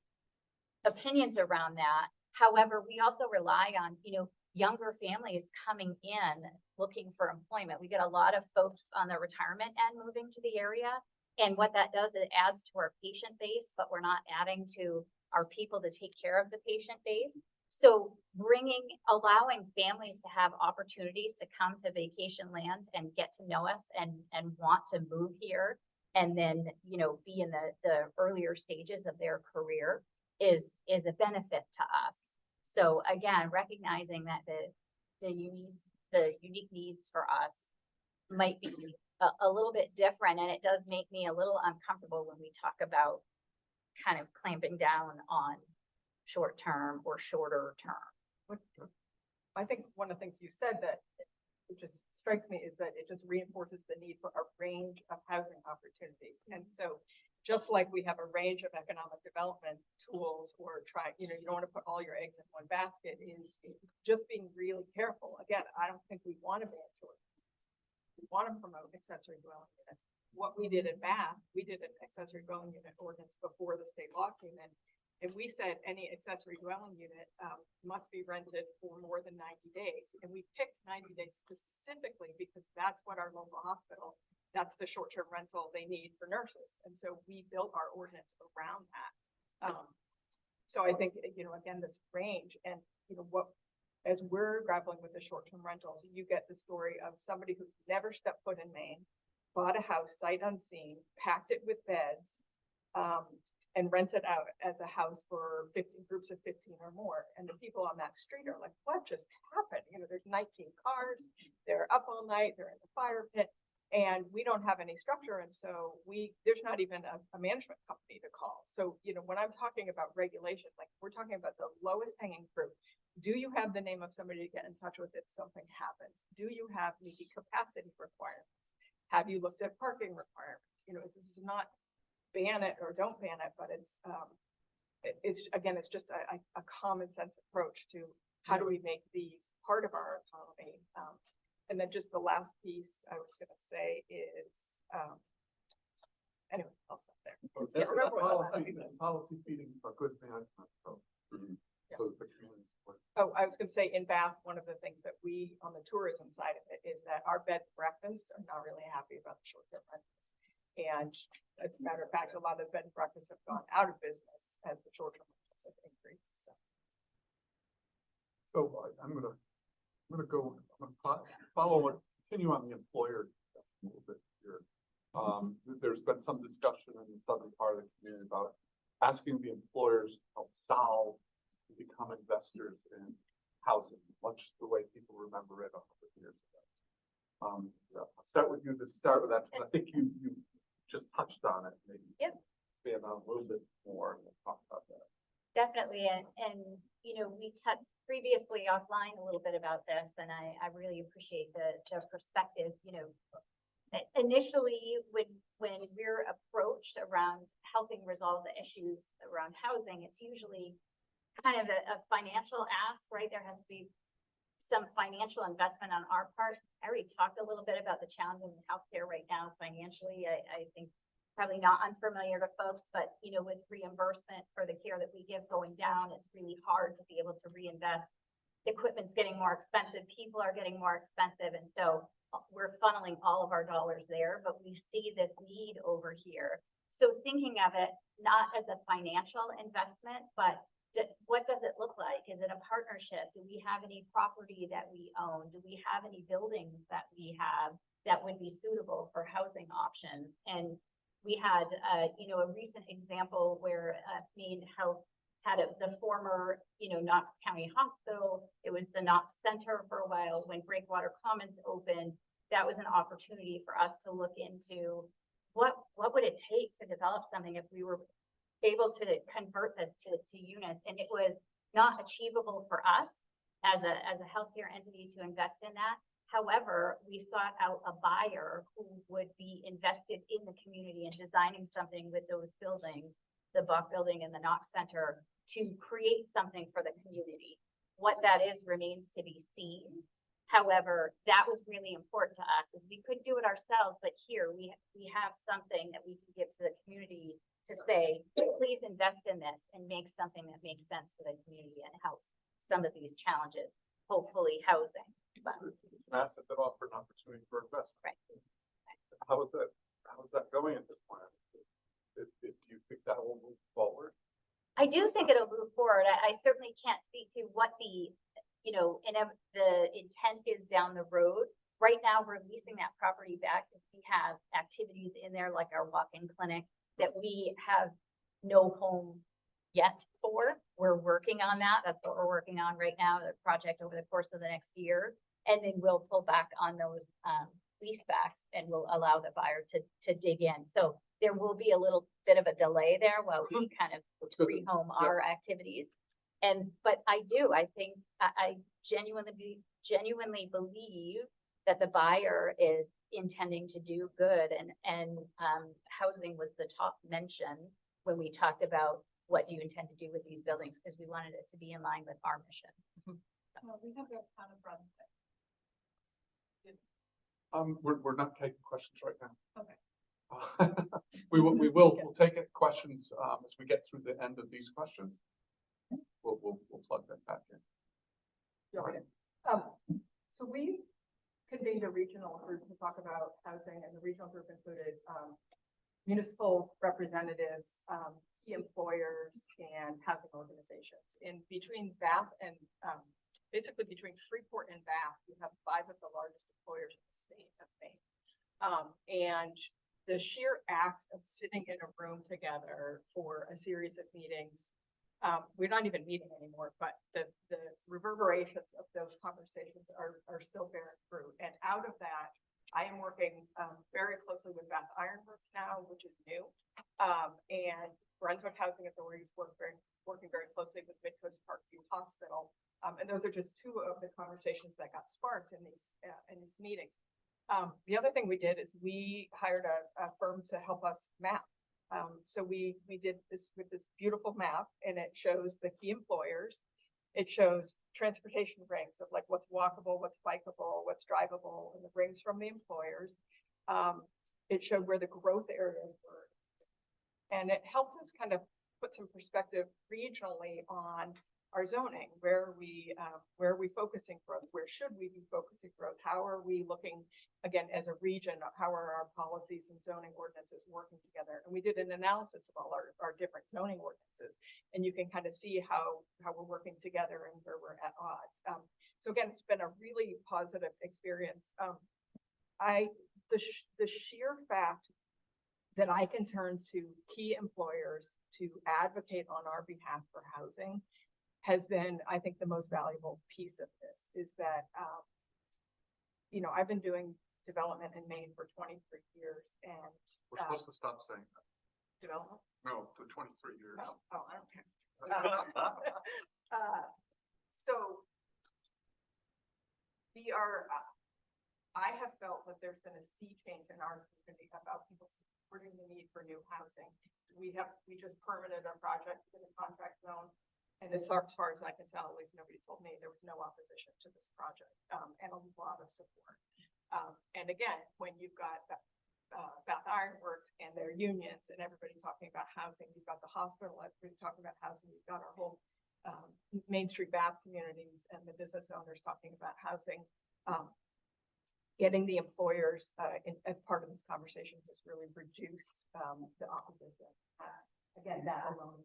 opinions around that. However, we also rely on, younger families coming in looking for employment. We get a lot of folks on the retirement end moving to the area. And what that does, it adds to our patient base, but we're not adding to our people to take care of the patient base. So allowing families to have opportunities to come to vacation land and get to know us and want to move here and then, be in the earlier stages of their career is a benefit to us. So again, recognizing that the unique needs for us might be a little bit different, and it does make me a little uncomfortable when we talk about kind of clamping down on short-term or shorter term. I think one of the things you said that it just strikes me is that it just reinforces the need for a range of housing opportunities. And so just like we have a range of economic development tools or you don't want to put all your eggs in one basket, is just being really careful. Again, I don't think we want to ban short. We want to promote accessory dwelling units. What we did in Bath, we did an accessory dwelling unit ordinance before the state law came in. And we said any accessory dwelling unit must be rented for more than 90 days. And we picked 90 days specifically because that's what our local hospital, that's the short-term rental they need for nurses. And so we built our ordinance around that. So I think, again, this range and, as we're grappling with the short-term rentals, you get the story of somebody who's never stepped foot in Maine, bought a house sight unseen, packed it with beds, and rent it out as a house for 15 groups of 15 or more. And the people on that street are like, what just happened? There's 19 cars, they're up all night, they're in the fire pit, and we don't have any structure. And so there's not even a management company to call. So, when I'm talking about regulation, like we're talking about the lowest hanging fruit. Do you have the name of somebody to get in touch with if something happens? Do you have maybe capacity requirements? Have you looked at parking requirements? This is not ban it or don't ban it, but it's just a common sense approach to how do we make these part of our economy. And then just the last piece I was going to say is, anyway, I'll stop there. Yeah, policy feeding a good management approach. So the community support. Oh, I was going to say in Bath, one of the things that we on the tourism side of it is that our bed and breakfasts are not really happy about the short-term rentals. And as a matter of fact, a lot of bed and breakfasts have gone out of business as the short-term rentals have increased. So I'm gonna continue on the employer discussion a little bit here. There's been some discussion in the southern part of the community about asking the employers to help solve to become investors in housing, much the way people remember it 100 years ago. I'll start with you to start with that, because I think you just touched on it. Maybe expand on a little bit more and talk about that. Definitely. And we touched previously offline a little bit about this, and I really appreciate the perspective. Initially when we're approached around helping resolve the issues around housing, it's usually kind of a financial ask, right? There has to be some financial investment on our part. I already talked a little bit about the challenges in healthcare right now financially. I think probably not unfamiliar to folks, but with reimbursement for the care that we give going down, it's really hard to be able to reinvest. Equipment's getting more expensive, people are getting more expensive, and so we're funneling all of our dollars there, but we see this need over here. So thinking of it not as a financial investment, but what does it look like? Is it a partnership? Do we have any property that we own? Do we have any buildings that we have that would be suitable for housing options? And we had, a recent example where Maine Health had the former, Knox County Hospital. It was the Knox Center for a while. When Breakwater Commons opened, that was an opportunity for us to look into what would it take to develop something if we were able to convert this to units. And it was not achievable for us as a healthcare entity to invest in that. However, we sought out a buyer who would be invested in the community and designing something with those buildings, the Buck Building and the Knox Center, to create something for the community. What that is remains to be seen. However, that was really important to us, is we couldn't do it ourselves, but here we have something that we can give to the community to say, please invest in this and make something that makes sense for the community and helps some of these challenges, hopefully housing. But It's an asset that offered an opportunity for investment. Right. How is that going at this point? Do you think that will move forward? I do think it'll move forward. I certainly can't speak to what the, the intent is down the road. Right now, we're leasing that property back because we have activities in there like our walk-in clinic that we have no home yet for. We're working on that. That's what we're working on right now, the project over the course of the next year. And then we'll pull back on those lease backs and we'll allow the buyer to dig in. So there will be a little bit of a delay there while we kind of rehome our activities. But I think I genuinely believe that the buyer is intending to do good, and housing was the top mention when we talked about what do you intend to do with these buildings, because we wanted it to be in line with our mission. We have a ton of runs. We're not taking questions right now. Okay. We'll take questions, as we get through the end of these questions. We'll plug that back in. Okay. So we convened a regional group to talk about housing, and the regional group included municipal representatives, key employers, and housing organizations. In between Bath and basically between Freeport and Bath, you have 5 of the largest employers in the state of Maine. And the sheer act of sitting in a room together for a series of meetings, we're not even meeting anymore, but the reverberations of those conversations are still bearing fruit. And out of that, I am working very closely with Bath Ironworks now, which is new, and Brunswick Housing Authorities working very closely with Midcoast Parkview Hospital. And those are just 2 of the conversations that got sparked in these meetings. The other thing we did is we hired a firm to help us map. So we did this with this beautiful map, and it shows the key employers. It shows transportation rings of like what's walkable, what's bikeable, what's drivable, and the rings from the employers. It showed where the growth areas were. And it helped us kind of put some perspective regionally on our zoning. Where are we focusing growth? Where should we be focusing growth? How are we looking, again, as a region, how are our policies and zoning ordinances working together? And we did an analysis of all our different zoning ordinances, and you can kind of see how we're working together and where we're at odds. So again, it's been a really positive experience. The sheer fact that I can turn to key employers to advocate on our behalf for housing has been, I think, the most valuable piece of this is that, I've been doing development in Maine for 23 years, and We're supposed to stop saying that. development. No, the 23 years. Oh, I don't care. So I have felt that there's been a sea change in our community about people supporting the need for new housing. We just permitted a project in the contract zone. And as far as I can tell, at least nobody told me, there was no opposition to this project, and a lot of support. And again, when you've got Bath Ironworks and their unions and everybody talking about housing, you've got the hospital, everybody talking about housing, you've got our whole Main Street Bath communities and the business owners talking about housing. Getting the employers as part of this conversation has really reduced the opposition. Again, that alone.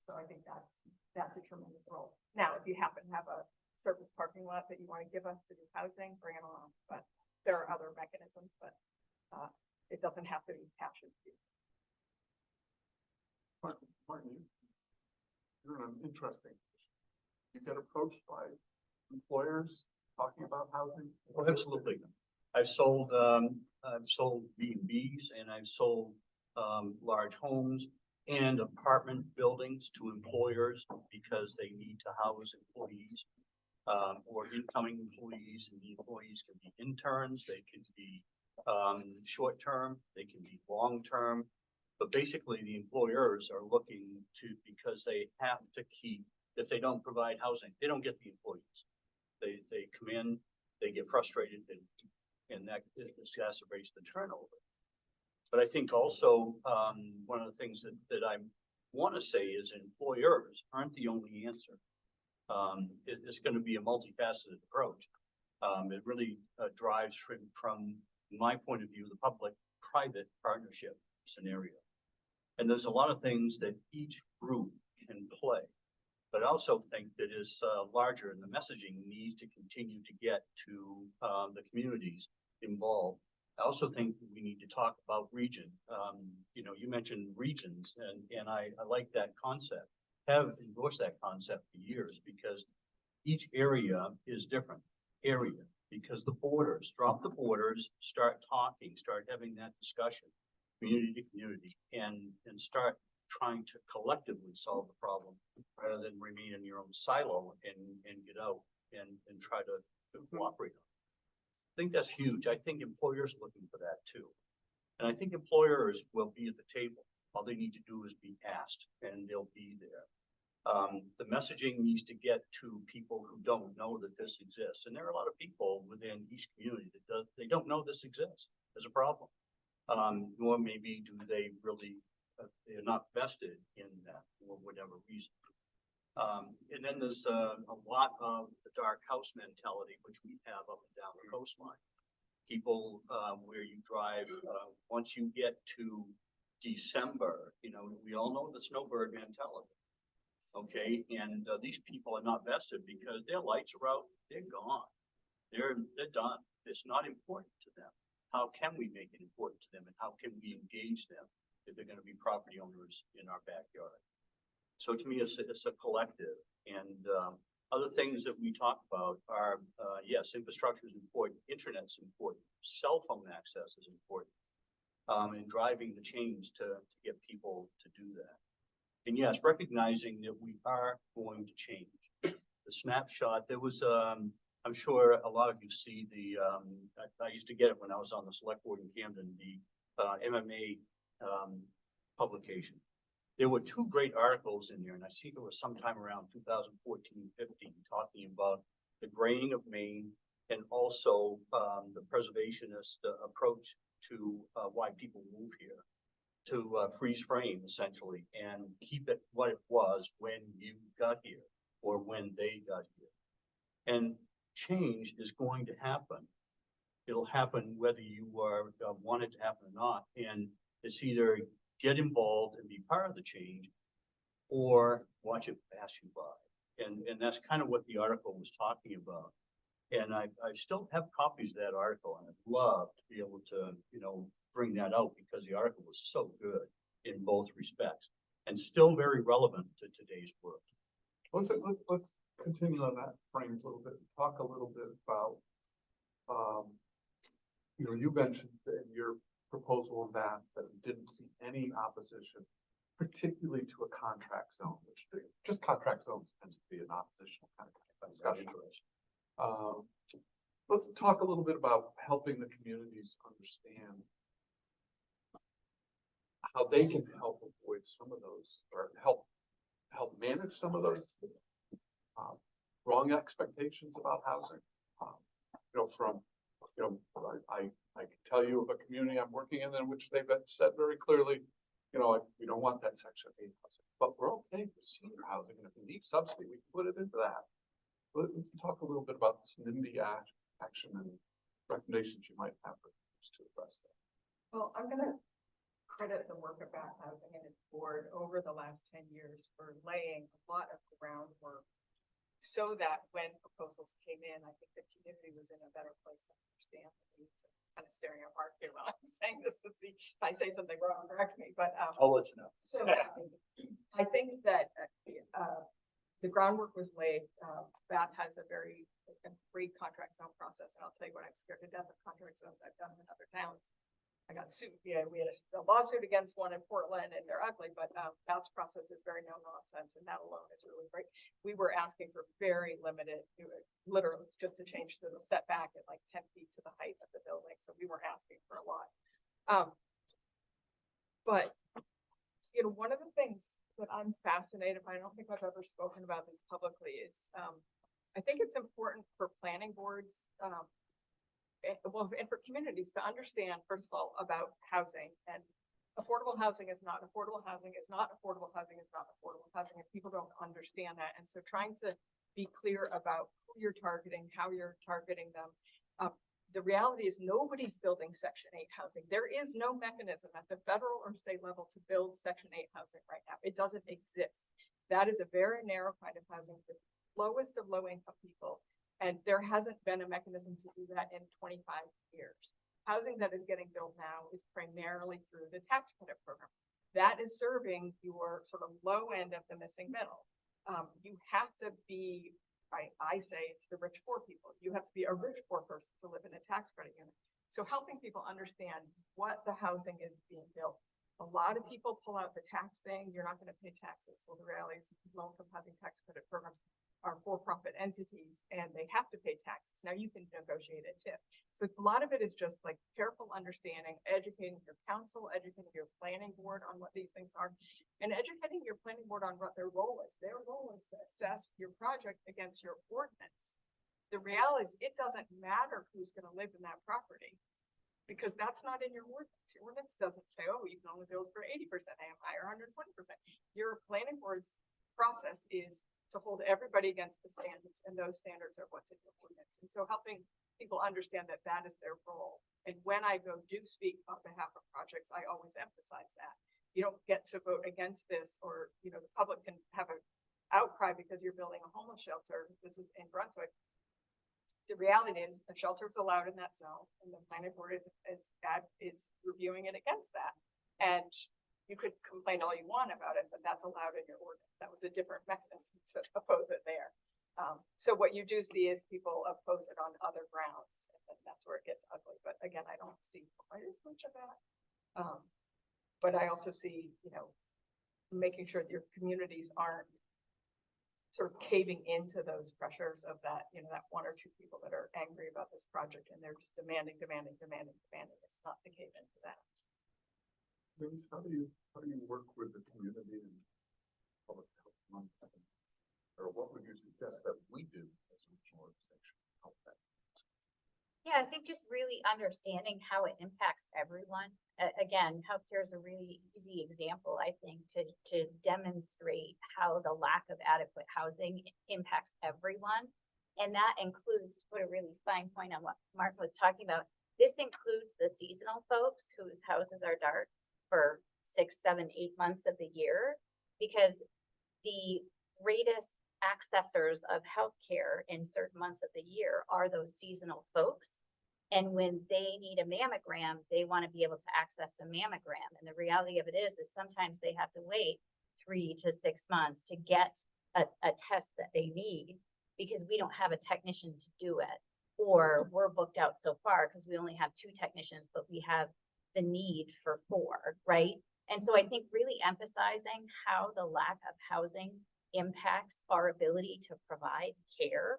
So I think that's a tremendous role. Now, if you happen to have a surface parking lot that you want to give us to do housing, bring it along. But there are other mechanisms, but it doesn't have to be captured. Martin, you're in an interesting position. You get approached by employers talking about housing? Oh, absolutely. I've sold B&Bs, and I've sold large homes and apartment buildings to employers because they need to house employees or incoming employees, and the employees can be interns, they can be short-term, they can be long-term, but basically the employers are looking to, because they have to keep, if they don't provide housing, they don't get the employees. They come in, they get frustrated and that exacerbates the turnover. But I think also, one of the things that I want to say is employers aren't the only answer. It's going to be a multifaceted approach. It really drives from my point of view, the public-private partnership scenario. And there's a lot of things that each group can play. But I also think that is larger, and the messaging needs to continue to get to the communities involved. I also think we need to talk about region. You know, you mentioned regions, and I like that concept. Have endorsed that concept for years because each area is different. Because the borders, drop the borders, start talking, start having that discussion, community to community, and start trying to collectively solve the problem rather than remain in your own silo and get out and try to cooperate. I think that's huge. I think employers are looking for that too. And I think employers will be at the table. All they need to do is be asked and they'll be there. The messaging needs to get to people who don't know that this exists. And there are a lot of people within each community that they don't know this exists as a problem. Nor maybe do they really, they're not vested in that for whatever reason. And then there's a lot of the dark house mentality, which we have up and down the coastline. People where you drive, once you get to December, you know, we all know the snowbird mentality. Okay, and these people are not vested because their lights are out, they're gone. They're done. It's not important to them. How can we make it important to them, and how can we engage them if they're going to be property owners in our backyard? So to me, it's a collective. And other things that we talk about are, yes, infrastructure is important, internet's important, cell phone access is important, and driving the change to get people to do that. And yes, recognizing that we are going to change. The snapshot, there was, I'm sure a lot of you see the, I used to get it when I was on the select board in Camden, the MMA publication. There were two great articles in there, and I think it was sometime around 2014-15, talking about the graying of Maine and also the preservationist approach to why people move here. To freeze frame essentially and keep it what it was when you got here or when they got here. And change is going to happen. It'll happen whether you are want it to happen or not. And it's either get involved and be part of the change or watch it pass you by. And that's kind of what the article was talking about. And I still have copies of that article, and I'd love to be able to, you know, bring that out because the article was so good in both respects and still very relevant to today's world. Let's continue on that frame a little bit and talk a little bit about, you know, you mentioned in your proposal on that you didn't see any opposition, particularly to a contract zone, which just contract zones tends to be an oppositional kind of discussion. Let's talk a little bit about helping the communities understand how they can help avoid some of those, or help manage some of those wrong expectations about housing. You know, from, you know, I can tell you of a community I'm working in which they've said very clearly, you know, we don't want that Section 8 housing, but we're okay with senior housing, and if we need subsidy, we can put it into that. Let's talk a little bit about this NIMBY action and recommendations you might have for us to address that. Well, I'm gonna credit the work of Bath Housing and its board over the last 10 years for laying a lot of groundwork so that when proposals came in, I think the community was in a better place to understand the needs. Kind of staring at Mark here while I'm saying this to see if I say something wrong, correct me, but I'll let you know. so I think that the groundwork was laid. Bath has a very great contract zone process, and I'll tell you what, I'm scared to death of contract zones I've done in other towns. I got sued. Yeah, we had a lawsuit against one in Portland, and they're ugly, but Bath's process is very no nonsense, and that alone is really great. We were asking for very limited, literally, it's just to change the setback at like 10 feet to the height of the building, so we were asking for a lot. But you know, one of the things that I'm fascinated by, I don't think I've ever spoken about this publicly, is I think it's important for planning boards, well, and for communities to understand, first of all, about housing and affordable housing is not affordable housing is not affordable housing is not affordable housing, and people don't understand that. And so trying to be clear about who you're targeting, how you're targeting them. The reality is nobody's building Section 8 housing. There is no mechanism at the federal or state level to build Section 8 housing right now. It doesn't exist. That is a very narrow kind of housing for the lowest of low income people. And there hasn't been a mechanism to do that in 25 years. Housing that is getting built now is primarily through the tax credit program. That is serving your sort of low end of the missing middle. You have to be, I say it's the rich poor people. You have to be a rich poor person to live in a tax credit unit. So helping people understand what the housing is being built. A lot of people pull out the tax thing. You're not going to pay taxes. Well, the reality is low-income housing tax credit programs are for-profit entities and they have to pay taxes. Now you can negotiate a tip. So a lot of it is just like careful understanding, educating your council, educating your planning board on what these things are, and educating your planning board on what their role is. Their role is to assess your project against your ordinance. The reality is it doesn't matter who's going to live in that property because that's not in your ordinance. Your ordinance doesn't say, oh, you can only build for 80% AMI or 120%. Your planning board's process is to hold everybody against the standards, and those standards are what's in your ordinance. And so helping people understand that that is their role. And when I go do speak on behalf of projects, I always emphasize that. You don't get to vote against this, or the public can have an outcry because you're building a homeless shelter. This is in Brunswick. The reality is a shelter is allowed in that zone, and the planning board is reviewing it against that. And you could complain all you want about it, but that's allowed in your ordinance. That was a different mechanism to oppose it there. So what you do see is people oppose it on other grounds, and that's where it gets ugly. But again, I don't see quite as much of that. But I also see, making sure that your communities aren't sort of caving into those pressures of that, that one or two people that are angry about this project and they're just demanding. It's not the cave into that. Denise, how do you work with the community and public health months? Or what would you suggest that we do as a regional organization to help that? Yeah, I think just really understanding how it impacts everyone. Again, healthcare is a really easy example, I think, to demonstrate how the lack of adequate housing impacts everyone. And that includes, to put a really fine point on what Mark was talking about, this includes the seasonal folks whose houses are dark for 6, 7, 8 months of the year, because the greatest accessors of healthcare in certain months of the year are those seasonal folks. And when they need a mammogram, they want to be able to access a mammogram. And the reality of it is sometimes they have to wait 3 to 6 months to get a test that they need because we don't have a technician to do it. Or we're booked out so far because we only have 2 technicians, but we have the need for 4, right? And so I think really emphasizing how the lack of housing impacts our ability to provide care.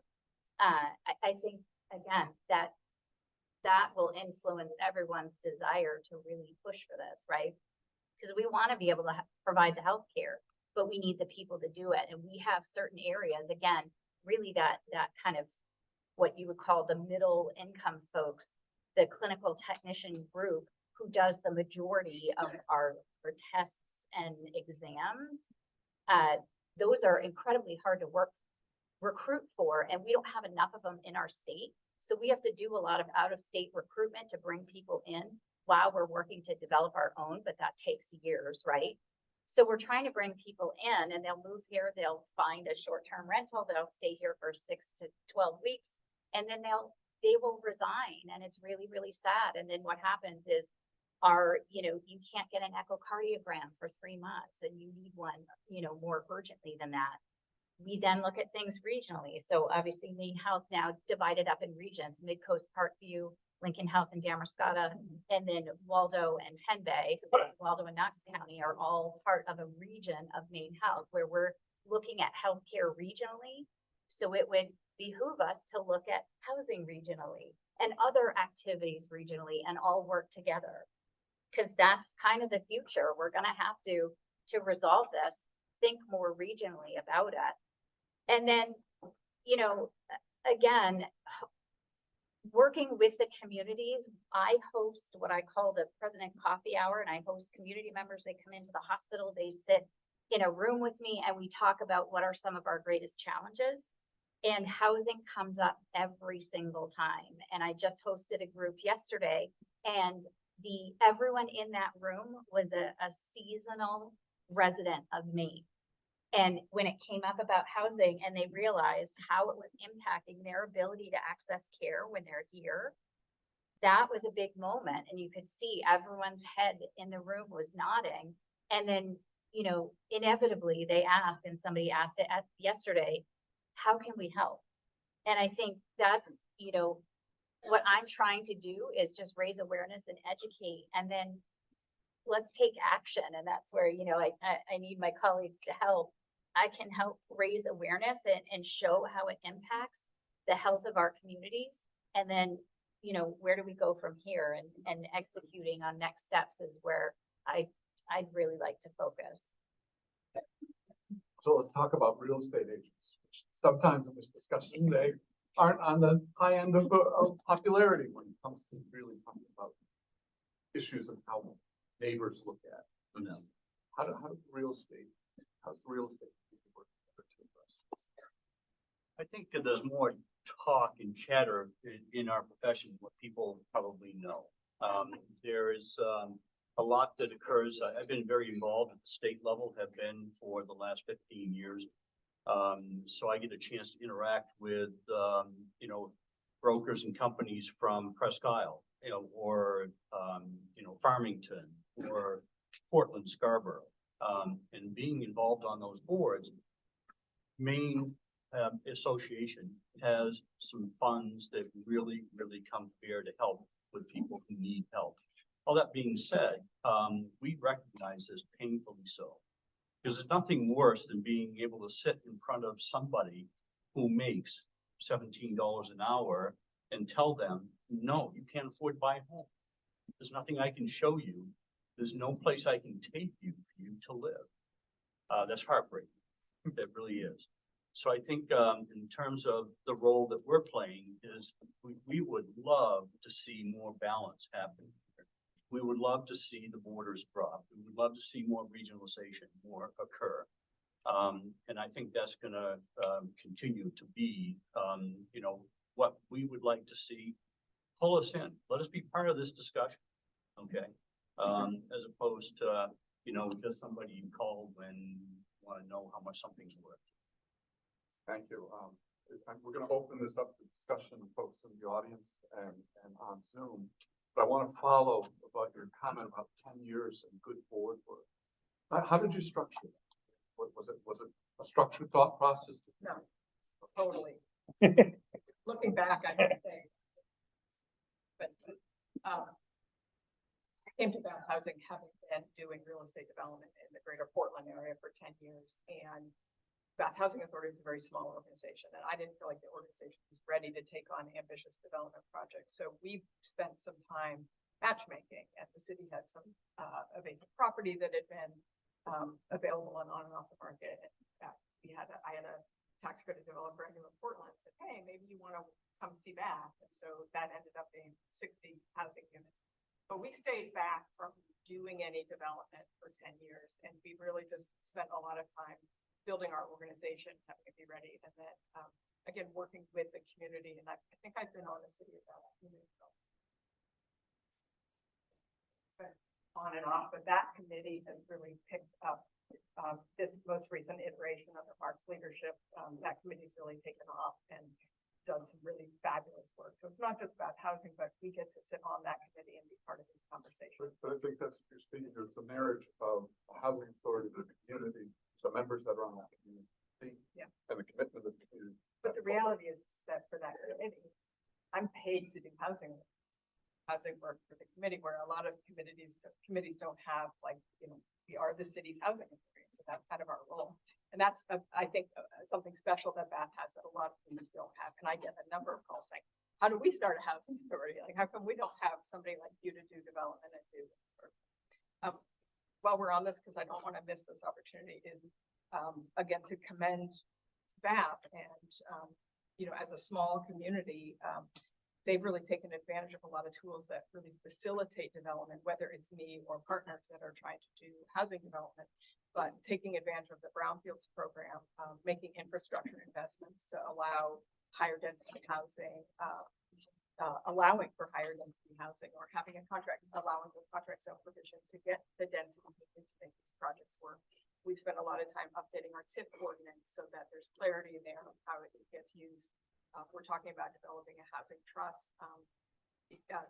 I think, again, that will influence everyone's desire to really push for this, right? Because we want to be able to provide the health care, but we need the people to do it. And we have certain areas, again, really that kind of what you would call the middle income folks, the clinical technician group who does the majority of our tests and exams. Those are incredibly hard to recruit for, and we don't have enough of them in our state. So we have to do a lot of out-of-state recruitment to bring people in while we're working to develop our own, but that takes years, right? So we're trying to bring people in, and they'll move here, they'll find a short-term rental, they'll stay here for 6 to 12 weeks, and then they will resign, and it's really, really sad. And then what happens is you can't get an echocardiogram for 3 months, and you need one, more urgently than that. We then look at things regionally. So obviously Maine Health now divided up in regions, Midcoast, Parkview, Lincoln Health and Damariscotta, and then Waldo and Penn Bay, Waldo and Knox County are all part of a region of Maine Health where we're looking at healthcare regionally. So it would behoove us to look at housing regionally and other activities regionally and all work together. Because that's kind of the future. We're going to have to resolve this, think more regionally about it. And then, you know, again, working with the communities, I host what I call the President Coffee Hour, and I host community members. They come into the hospital, they sit in a room with me, and we talk about what are some of our greatest challenges. And housing comes up every single time. And I just hosted a group yesterday, and everyone in that room was a seasonal resident of Maine. And when it came up about housing and they realized how it was impacting their ability to access care when they're here, that was a big moment. And you could see everyone's head in the room was nodding. And then, you know, inevitably they asked, and somebody asked it yesterday, how can we help? And I think that's, you know, what I'm trying to do is just raise awareness and educate, and then let's take action. And that's where, you know, I need my colleagues to help. I can help raise awareness and show how it impacts the health of our communities. And then, you know, where do we go from here? And executing on next steps is where I'd really like to focus. So let's talk about real estate agents, which sometimes in this discussion, they aren't on the high end of popularity when it comes to really talking about issues of how neighbors look at them. How's the real estate work together to address this? I think that there's more talk and chatter in our profession, what people probably know. There is a lot that occurs. I've been very involved at the state level, have been for the last 15 years. So I get a chance to interact with, you know, brokers and companies from Presque Isle, you know, or, you know, Farmington or Portland, Scarborough. And being involved on those boards, Maine Association has some funds that really come to bear to help with people who need help. All that being said, we recognize this painfully so, because there's nothing worse than being able to sit in front of somebody who makes $17 an hour and tell them, no, you can't afford to buy a home. There's nothing I can show you. There's no place I can take you for you to live. That's heartbreaking. That really is. So I think in terms of the role that we're playing is we would love to see more balance happen here. We would love to see the borders drop. We would love to see more regionalization more occur. And I think that's going to continue to be, you know, what we would like to see. Pull us in. Let us be part of this discussion. Okay. As opposed to, you know, just somebody you call when you want to know how much something's worth. Thank you. We're going to open this up to discussion, folks in the audience and on Zoom. But I want to follow about your comment about 10 years and good board work. How did you structure that? Was it a structured thought process? No, totally. Looking back, I don't say. But I came to Bath Housing having been doing real estate development in the greater Portland area for 10 years. And Bath Housing Authority is a very small organization, and I didn't feel like the organization was ready to take on ambitious development projects. So we spent some time matchmaking, and the city had some a vacant property that had been available on and off the market. And I had a tax credit developer I knew in Portland said, hey, maybe you want to come see Bath. And so that ended up being 60 housing units. But we stayed back from doing any development for 10 years, and we really just spent a lot of time building our organization, having it be ready, and then again working with the community. And I think I've been on the City of Bath community on and off, but that committee has really picked up this most recent iteration under Mark's leadership. That committee's really taken off and done some really fabulous work. So it's not just about housing, but we get to sit on that committee and be part of these conversations. But I think that's what you're speaking to. It's a marriage of the housing authority to the community, the members that are on that community, yeah, and the commitment of the community. But the reality is that for that committee, I'm paid to do housing work for the committee, where a lot of committees don't have, like, you know, we are the city's housing authority, so that's kind of our role. And that's, I think, something special that Bath has that a lot of communities don't have. And I get a number of calls saying, how do we start a housing authority? Like, how come we don't have somebody like you to do development and do work? While we're on this, because I don't want to miss this opportunity, is again to commend Bath and as a small community, they've really taken advantage of a lot of tools that really facilitate development, whether it's me or partners that are trying to do housing development, but taking advantage of the brownfields program, making infrastructure investments to allow higher density housing, allowing for higher density housing, or having a contract, allowing the contract zone provision to get the density needed to make these projects work. We spent a lot of time updating our TIF ordinance so that there's clarity there on how it gets used. We're talking about developing a housing trust.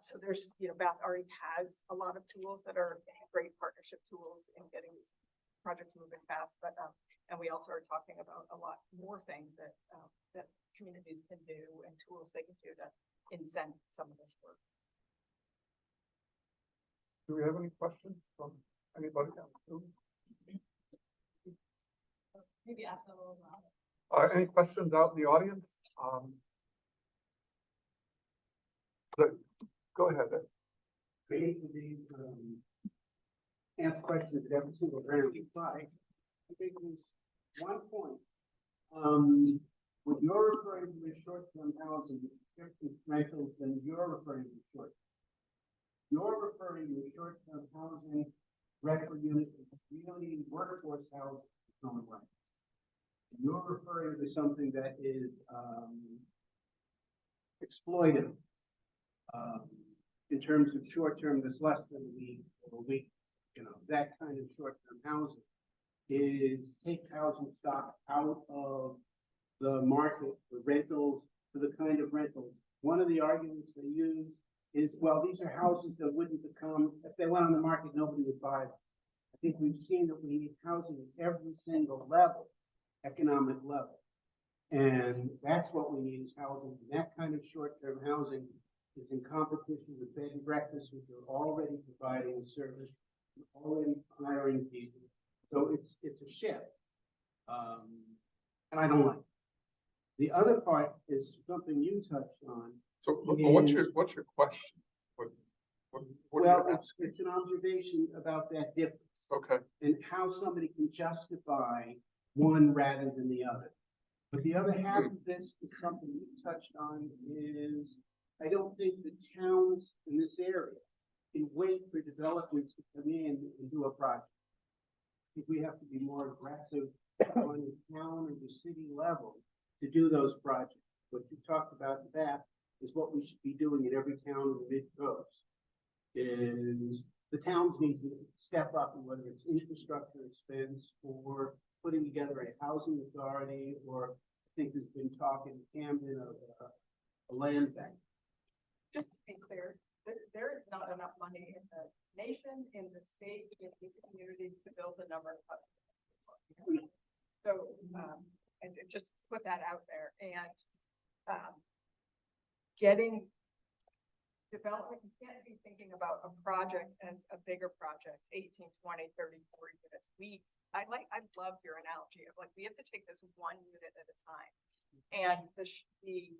So there's, Bath already has a lot of tools that are great partnership tools in getting these projects moving fast, but and we also are talking about a lot more things that that communities can do and tools they can do to incent some of this work. Do we have any questions from anybody else? Maybe ask a little louder. Any questions out in the audience? Go ahead. Creatively, ask questions at every single round. I think there's one point. When you're referring to the short-term housing, different rentals than you're referring to short. You're referring to short-term housing rental units, really workforce housing on the way. You're referring to something that is exploitive. In terms of short-term, that's less than a week or a week, that kind of short-term housing takes housing stock out of the market for rentals, for the kind of rentals. One of the arguments they use is, well, these are houses that wouldn't become, if they went on the market, nobody would buy them. I think we've seen that we need housing at every single level, economic level. And that's what we need is housing. And that kind of short-term housing is in competition with bed and breakfast, which are already providing a service, already hiring people. So it's a shift. And I don't like it. The other part is something you touched on. So what's your question? What Well, it's an observation about that difference. Okay. And how somebody can justify one rather than the other. But the other half of this is something you touched on is, I don't think the towns in this area can wait for developers to come in and do a project. I think we have to be more aggressive on the town or the city level to do those projects. What you talked about in that is what we should be doing in every town in the Midcoast. Is the towns need to step up, and whether it's infrastructure expense or putting together a housing authority, or I think there's been talk in Camden of a land bank. Just to be clear, there is not enough money in the nation, in the state, in these communities to build the number of houses. So, and to just put that out there, and getting development, you can't be thinking about a project as a bigger project, 18, 20, 30, 40 units. I love your analogy of like, we have to take this one unit at a time. And the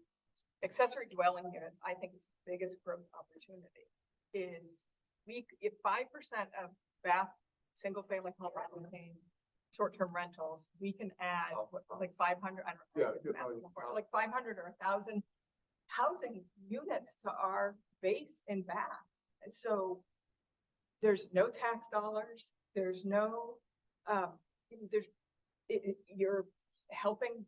accessory dwelling units, I think is the biggest growth opportunity. Is if 5% of Bath single family home short-term rentals, we can add like 500, I don't know, like 500 or 1,000 housing units to our base in Bath. So there's no tax dollars, there's no, you're helping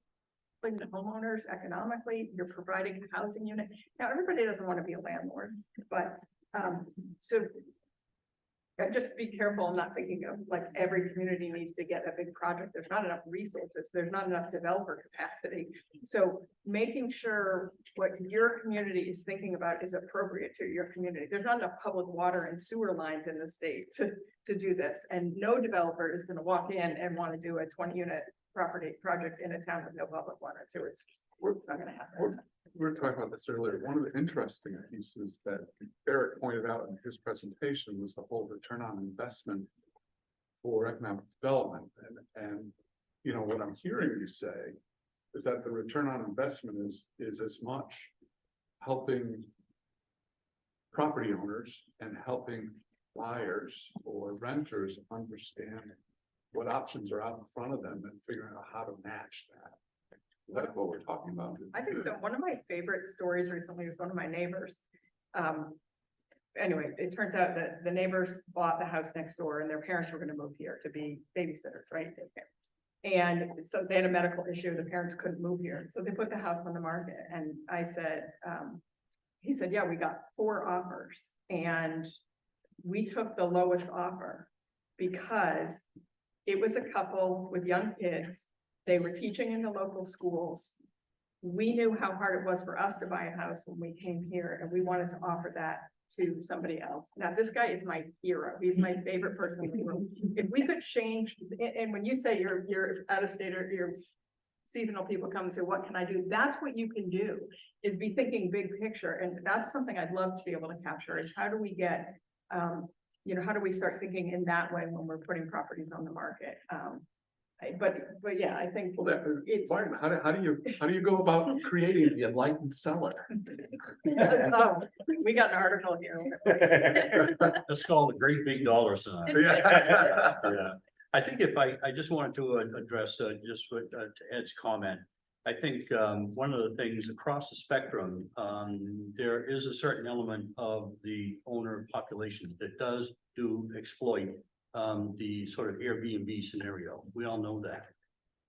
the homeowners economically, you're providing a housing unit. Now, everybody doesn't want to be a landlord, but so just be careful. I'm not thinking of like every community needs to get a big project. There's not enough resources. There's not enough developer capacity. So making sure what your community is thinking about is appropriate to your community. There's not enough public water and sewer lines in the state to do this. And no developer is going to walk in and want to do a 20-unit property project in a town with no public water and sewer. It's not going to happen. We were talking about this earlier. One of the interesting pieces that Erik pointed out in his presentation was the whole return on investment for economic development. And what I'm hearing you say is that the return on investment is as much helping property owners and helping buyers or renters understand what options are out in front of them and figuring out how to match that That's what we're talking about. I think so. One of my favorite stories recently was one of my neighbors. Anyway, it turns out that the neighbors bought the house next door and their parents were gonna move here to be babysitters, right? And so they had a medical issue, the parents couldn't move here, so they put the house on the market, and I said, he said, yeah, we got 4 offers, and we took the lowest offer because it was a couple with young kids, they were teaching in the local schools. We knew how hard it was for us to buy a house when we came here, and we wanted to offer that to somebody else. Now, this guy is my hero. He's my favorite person in the room. If we could change, and when you say you're out of state or you're seasonal people come and say, what can I do? That's what you can do, is be thinking big picture. And that's something I'd love to be able to capture, is how do we get, you know, how do we start thinking in that way when we're putting properties on the market? But yeah, I think Well, that, it's. Martin, how do you go about creating the enlightened seller? Oh, we got an article here. That's called a great big dollar sign. Yeah. Yeah, I think if I just wanted to address just what to Ed's comment. I think one of the things across the spectrum, there is a certain element of the owner population that does exploit the sort of Airbnb scenario. We all know that.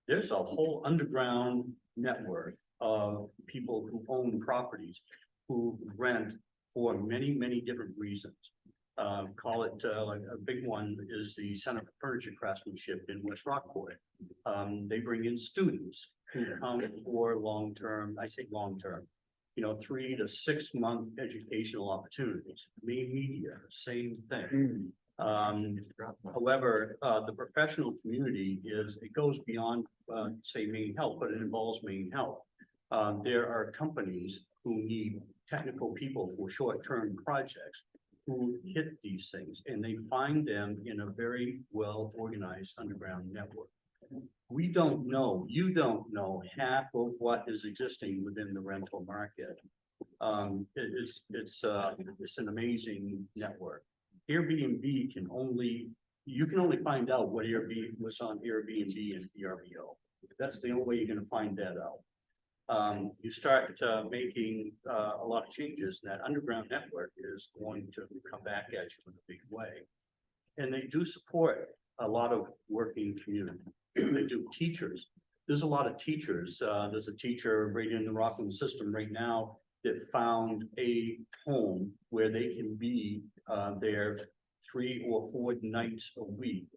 There's a whole underground network of people who own properties who rent for many, many different reasons. Call it like a big one is the Center for Furniture Craftsmanship in West Rockport. They bring in students who come for long-term, I say long-term, 3 to 6 month educational opportunities. Main media, same thing. However, the professional community it goes beyond, say, Maine Health, but it involves Maine Health. There are companies who need technical people for short-term projects who hit these things, and they find them in a very well-organized underground network. We don't know, you don't know half of what is existing within the rental market. It's an amazing network. Airbnb you can only find out what was on Airbnb and VRBO. That's the only way you're gonna find that out. You start making a lot of changes, and that underground network is going to come back at you in a big way. And they do support a lot of working community. They do. Teachers. There's a lot of teachers. There's a teacher right in the Rockland system right now that found a home where they can be there 3 or 4 nights a week.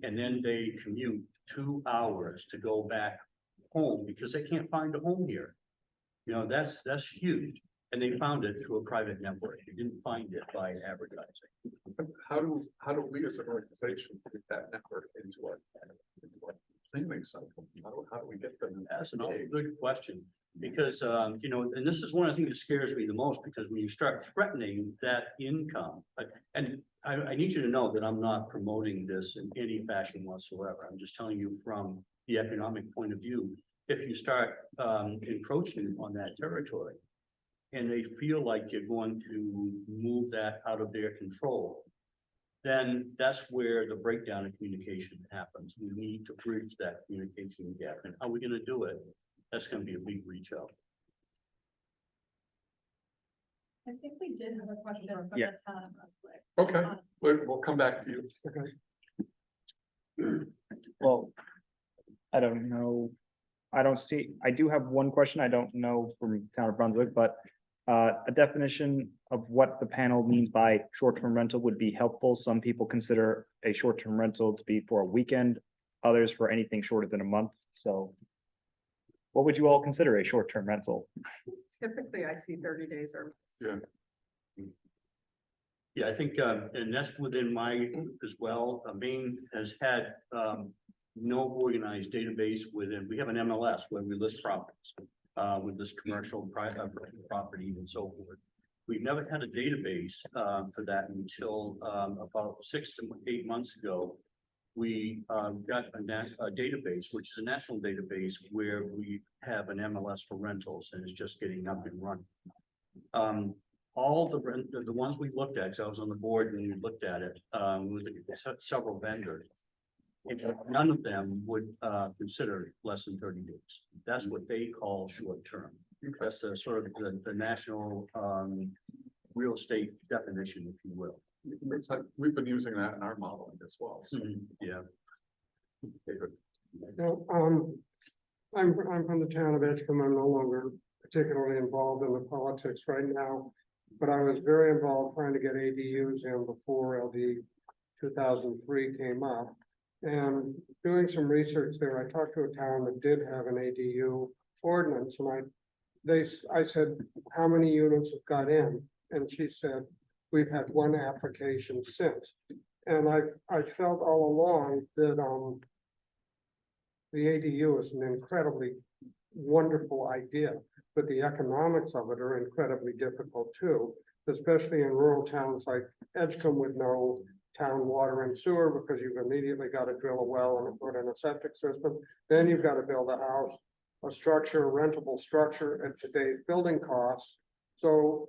And then they commute 2 hours to go back home because they can't find a home here. That's huge. And they found it through a private network. They didn't find it by advertising. How do we as an organization put that network into our planning cycle? How do we get them? That's a good question. Because, and this is one of the things that scares me the most, because when you start threatening that income, and I need you to know that I'm not promoting this in any fashion whatsoever. I'm just telling you from the economic point of view, if you start encroaching on that territory and they feel like you're going to move that out of their control, then that's where the breakdown in communication happens. We need to bridge that communication gap. And how are we going to do it? That's going to be a big reach out. I think we did have a question. Yeah. Okay, we'll come back to you. Okay. Well, I don't know. I do have one question. I don't know from town of Brunswick, but a definition of what the panel means by short-term rental would be helpful. Some people consider a short-term rental to be for a weekend, others for anything shorter than a month. So what would you all consider a short-term rental? Typically, I see 30 days or. Yeah. Yeah, I think, and that's within my as well. Maine has had no organized database within. We have an MLS where we list properties with this commercial private property and so forth. We've never had a database for that until about 6 to 8 months ago. We got a database, which is a national database, where we have an MLS for rentals, and it's just getting up and running. All the ones we looked at, because I was on the board and we looked at it with several vendors. if none of them would consider less than 30 days. That's what they call short term. That's the sort of the national real estate definition, if you will. It's like, we've been using that in our modeling as well. So, Yeah. David. No, I'm from the town of Edgecombe. I'm no longer particularly involved in the politics right now, but I was very involved trying to get ADUs in before LD 2003 came up. And doing some research there, I talked to a town that did have an ADU ordinance, and I said, how many units have got in? And she said, we've had one application since. And I felt all along that the ADU is an incredibly wonderful idea, but the economics of it are incredibly difficult too, especially in rural towns like Edgecombe with no town water and sewer, because you've immediately got to drill a well and put in a septic system. Then you've got to build a house, a structure, a rentable structure at today's building costs. So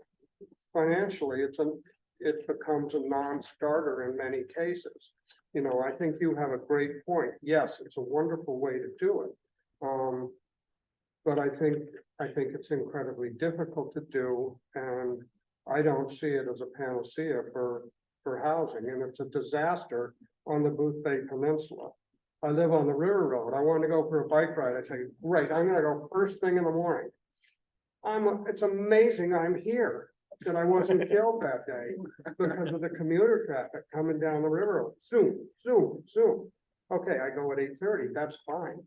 financially, it becomes a non-starter in many cases. You know, I think you have a great point. Yes, it's a wonderful way to do it. But I think it's incredibly difficult to do, and I don't see it as a panacea for housing, and it's a disaster on the Booth Bay Peninsula. I live on the River Road. I want to go for a bike ride. I say, great, I'm gonna go first thing in the morning. It's amazing I'm here, that I wasn't killed that day because of the commuter traffic coming down the river road. Soon. Okay, I go at 8:30, that's fine,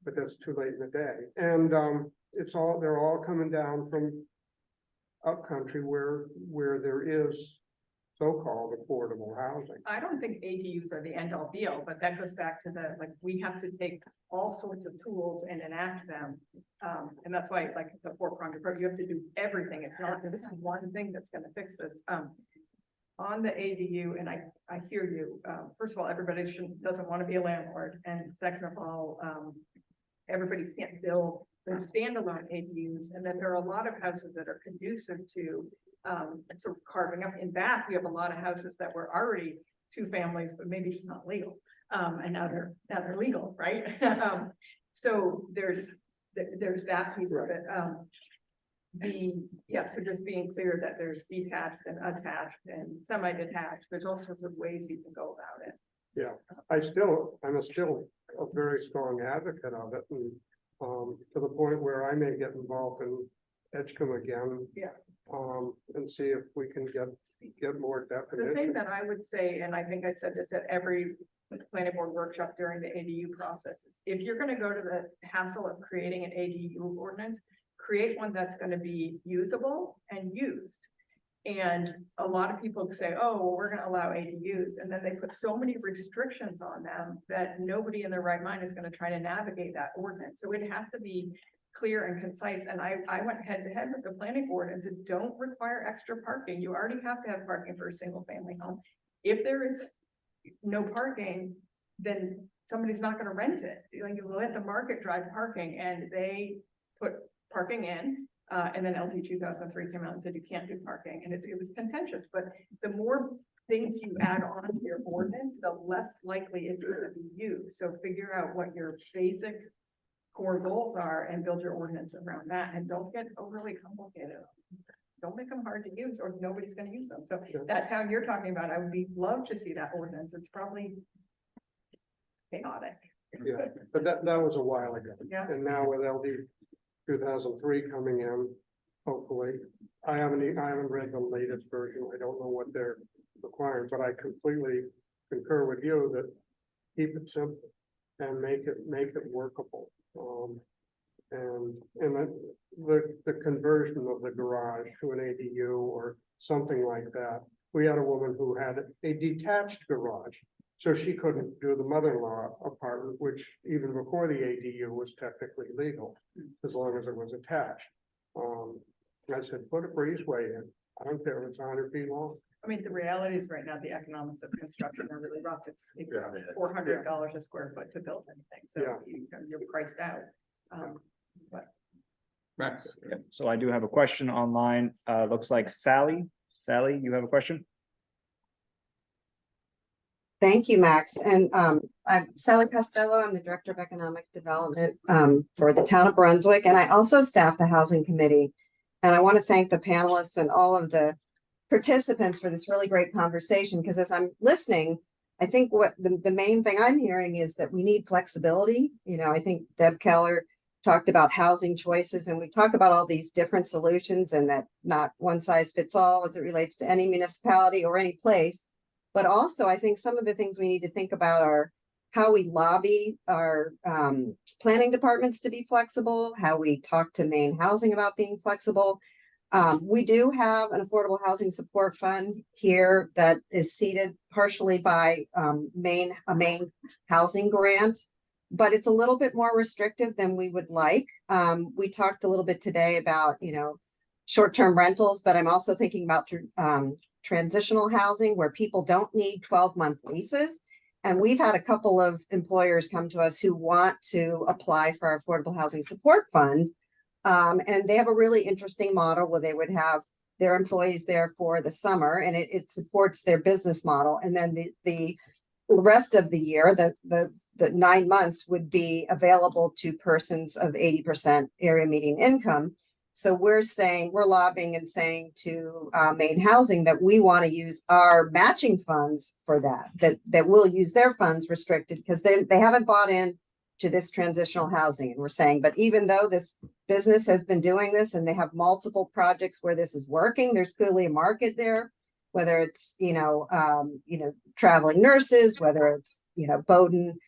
but that's too late in the day. And they're all coming down from upcountry where there is so-called affordable housing. I don't think ADUs are the end all be all, but that goes back to we have to take all sorts of tools and enact them. And that's why, like, the four-pronged approach, you have to do everything. It's not this one thing that's gonna fix this. On the ADU, and I hear you, first of all, everybody doesn't want to be a landlord, and second of all, everybody can't build their standalone ADUs, and then there are a lot of houses that are conducive to sort of carving up. In Bath, we have a lot of houses that were already two families, but maybe just not legal, and now they're legal, right? So there's that piece of it. So just being clear that there's detached and attached and semi-detached, there's all sorts of ways you can go about it. Yeah, I'm still a very strong advocate of it, and to the point where I may get involved in Edgecombe again. Yeah. And see if we can get more definition. The thing that I would say, and I think I said this at every planning board workshop during the ADU process, is if you're gonna go to the hassle of creating an ADU ordinance, create one that's gonna be usable and used. And a lot of people say, oh, well, we're gonna allow ADUs, and then they put so many restrictions on them that nobody in their right mind is gonna try to navigate that ordinance. So it has to be clear and concise. And I went head to head with the planning board and said, don't require extra parking. You already have to have parking for a single family home. If there is no parking, then somebody's not gonna rent it. You let the market drive parking, and they put parking in. And then LT 2003 came out and said you can't do parking, and it was contentious. But the more things you add on to your ordinance, the less likely it's going to be used. So figure out what your basic core goals are and build your ordinance around that, and don't get overly complicated. Don't make them hard to use, or nobody's going to use them. So that town you're talking about, I would love to see that ordinance. It's probably chaotic. Yeah, but that was a while ago. Yeah. And now with LD 2003 coming in, hopefully, I haven't read the latest version. I don't know what they're requiring, but I completely concur with you that keep it simple and make it workable. And the conversion of the garage to an ADU or something like that. We had a woman who had a detached garage, so she couldn't do the mother-in-law apartment, which even before the ADU was technically legal, as long as it was attached. I said, put a breezeway in. I don't care if it's 100 feet long. I mean, the reality is right now, the economics of construction are really rough. It's $400 a square foot to build anything. So you're priced out. But Max. So I do have a question online. Looks like Sally. Sally, you have a question? Thank you, Max. And I'm Sally Costello. I'm the Director of Economic Development for the town of Brunswick, and I also staff the Housing Committee. And I want to thank the panelists and all of the participants for this really great conversation, because as I'm listening, I think what the main thing I'm hearing is that we need flexibility. You know, I think Deb Keller talked about housing choices, and we talk about all these different solutions and that not one size fits all as it relates to any municipality or any place. But also, I think some of the things we need to think about are how we lobby our planning departments to be flexible, how we talk to Maine Housing about being flexible. We do have an affordable housing support fund here that is seeded partially by a Maine housing grant, but it's a little bit more restrictive than we would like. We talked a little bit today about, you know, short-term rentals, but I'm also thinking about transitional housing where people don't need 12-month leases. And we've had a couple of employers come to us who want to apply for our affordable housing support fund. And they have a really interesting model where they would have their employees there for the summer, and it supports their business model. And then the rest of the year, the 9 months would be available to persons of 80% area median income. So we're lobbying and saying to Maine Housing that we want to use our matching funds for that we'll use their funds restricted because they haven't bought in to this transitional housing. And we're saying, but even though this business has been doing this and they have multiple projects where this is working, there's clearly a market there, whether it's, traveling nurses, whether it's, Bowdoin,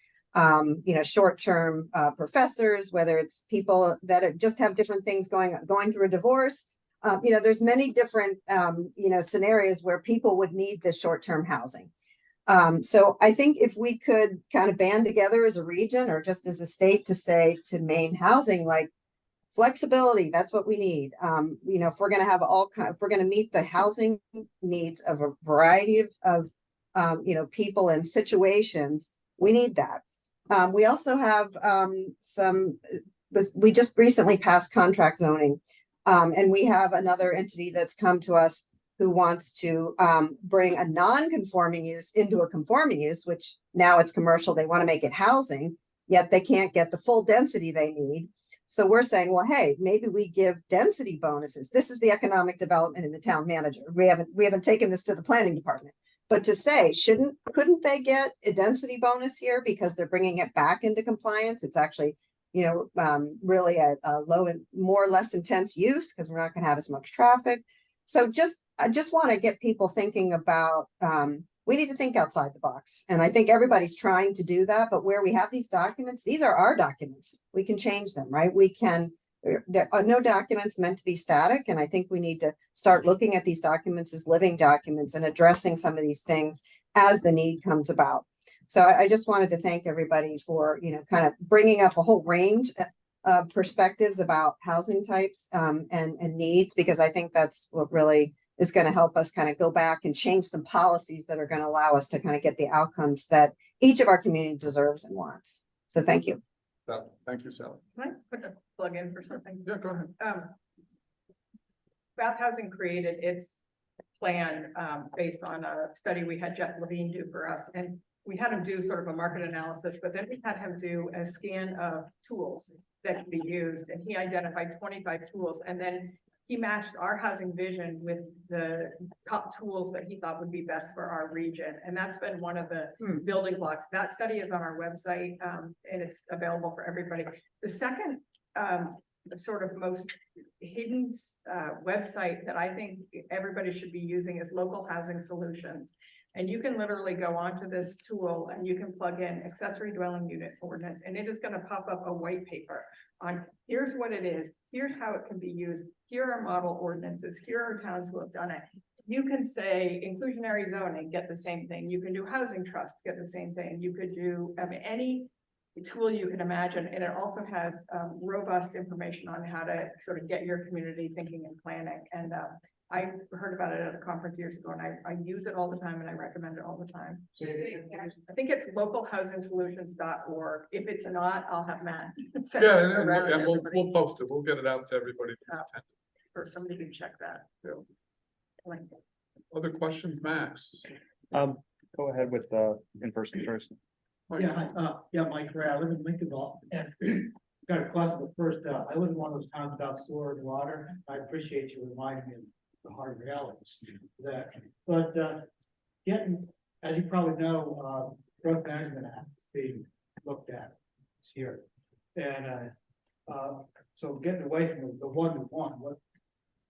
short-term professors, whether it's people that just have different things going through a divorce. There's many different, scenarios where people would need this short-term housing. So I think if we could kind of band together as a region or just as a state to say to Maine Housing, like flexibility, that's what we need. If we're going to have if we're going to meet the housing needs of a variety of people and situations, we need that. We also have we just recently passed contract zoning, and we have another entity that's come to us who wants to bring a non-conforming use into a conforming use, which now it's commercial, they want to make it housing, yet they can't get the full density they need. So we're saying, well, hey, maybe we give density bonuses. This is the economic development in the town manager. We haven't taken this to the planning department, but to say, couldn't they get a density bonus here because they're bringing it back into compliance? It's actually, really a low and more or less intense use because we're not going to have as much traffic. So I just want to get people thinking about, we need to think outside the box. And I think everybody's trying to do that, but where we have these documents, these are our documents. We can change them, right? There are no documents meant to be static. And I think we need to start looking at these documents as living documents and addressing some of these things as the need comes about. So I just wanted to thank everybody for, kind of bringing up a whole range perspectives about housing types and needs, because I think that's what really is going to help us kind of go back and change some policies that are going to allow us to kind of get the outcomes that each of our community deserves and wants. So thank you. Thank you, Sally. Can I put a plug in for something? Yeah, go ahead. Bath Housing created its plan based on a study we had Jeff Levine do for us, and we had him do sort of a market analysis, but then we had him do a scan of tools that can be used, and he identified 25 tools, and then he matched our housing vision with the top tools that he thought would be best for our region. And that's been one of the building blocks. That study is on our website and it's available for everybody. The second the sort of most hidden website that I think everybody should be using is Local Housing Solutions. And you can literally go onto this tool and you can plug in accessory dwelling unit ordinance, and it is going to pop up a white paper on here's what it is, here's how it can be used, here are model ordinances, here are towns who have done it. You can say inclusionary zoning, get the same thing. You can do housing trusts, get the same thing. You could do any tool you can imagine, and it also has robust information on how to sort of get your community thinking and planning. And I heard about it at a conference years ago, and I use it all the time, and I recommend it all the time. I think it's localhousingsolutions.org. If it's not, I'll have Matt send it around. And we'll post it. We'll get it out to everybody. Or somebody can check that. Yeah. Other questions, Max? go ahead with in-person first. Yeah, Mike Ray, I live in Lincolnville, and got a question, but first, I live in one of those towns without sewer and water. I appreciate you reminding me of the hard realities of that, but, getting, as you probably know, growth management act being looked at this year. And, so getting away from the one-to-one, what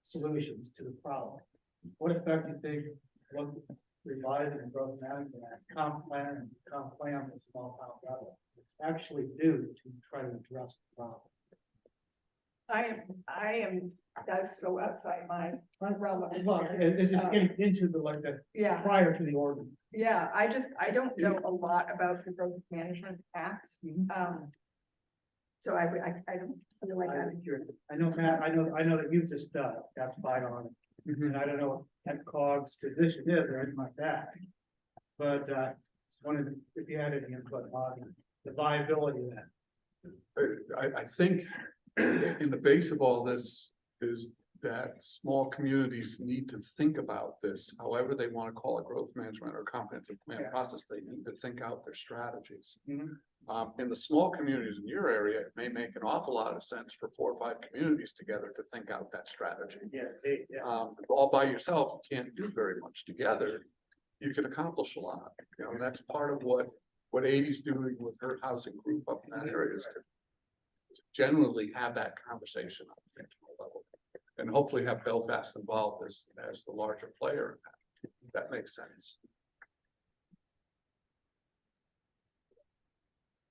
solutions to the problem? What effect do you think, what revising the growth management act, comp plan and comp plan at small town level actually do to try to address the problem? I am, that's so outside my realm of Well, it's just experience. getting into the, like, the Yeah, prior to the ordinance. yeah, I don't know a lot about the growth management act. So I don't feel like I that. think I know, Matt, I know that you just, got spied on it. And I don't know what MCOG's position is or anything like that. But, just wondered if you had any input on the viability of that. I think in the base of all this is that small communities need to think about this, however they want to call it, growth management or comprehensive plan process, they need to think out their strategies. In the small communities in your area, it may make an awful lot of sense for 4 or 5 communities together to think out that strategy. All by yourself, you can't do very much. Together, you can accomplish a lot. You know, that's part of what Edie's doing with her housing group up in that area is to generally have that conversation on a regional level. And hopefully have Belfast involved as the larger player in that. That makes sense.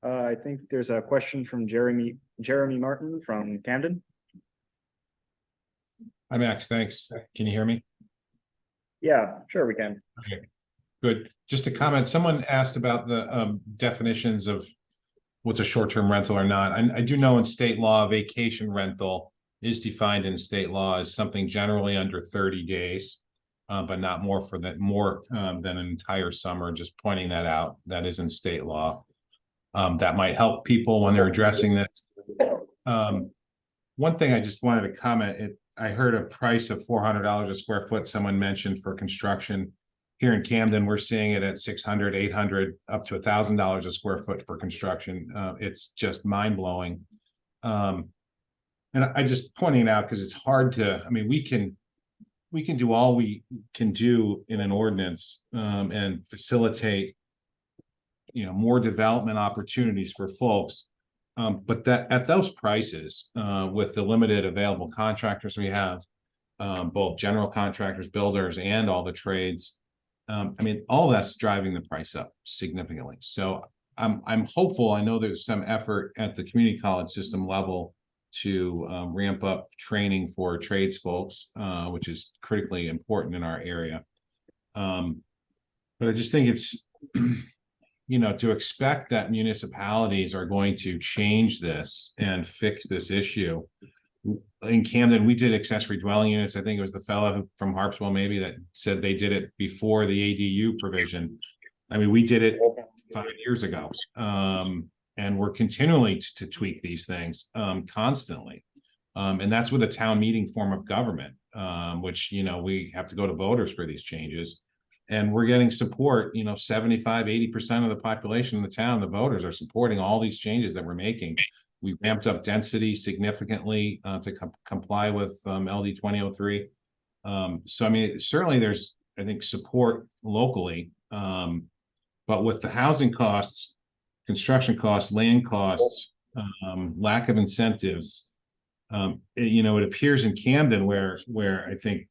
I think there's a question from Jeremy Martin from Camden. Hi, Max. Thanks. Can you hear me? Yeah, sure we can. Okay, good. Just a comment. Someone asked about the definitions of what's a short-term rental or not. I do know in state law, vacation rental is defined in state law as something generally under 30 days, but not more than an entire summer. Just pointing that out. That is in state law. That might help people when they're addressing this. One thing I just wanted to comment, I heard a price of $400 a square foot someone mentioned for construction. Here in Camden, we're seeing it at $600, $800, up to $1,000 a square foot for construction. It's just mind-blowing. And I just pointing it out because it's hard to, I mean, we can do all we can do in an ordinance and facilitate, you know, more development opportunities for folks. But that at those prices, with the limited available contractors we have, both general contractors, builders, and all the trades, I mean, all that's driving the price up significantly. So I'm hopeful. I know there's some effort at the community college system level to ramp up training for trades folks, which is critically important in our area. But I just think it's, you know, to expect that municipalities are going to change this and fix this issue. In Camden, we did accessory dwelling units. I think it was the fellow from Harpswell maybe that said they did it before the ADU provision. I mean, we did it 5 years ago. And we're continually to tweak these things constantly. And that's with a town meeting form of government, which, you know, we have to go to voters for these changes. And we're getting support, you know, 75, 80% of the population in the town, the voters are supporting all these changes that we're making. We ramped up density significantly to comply with LD 2003. So, I mean, certainly there's, I think, support locally. But with the housing costs, construction costs, land costs, lack of incentives, you know, it appears in Camden where I think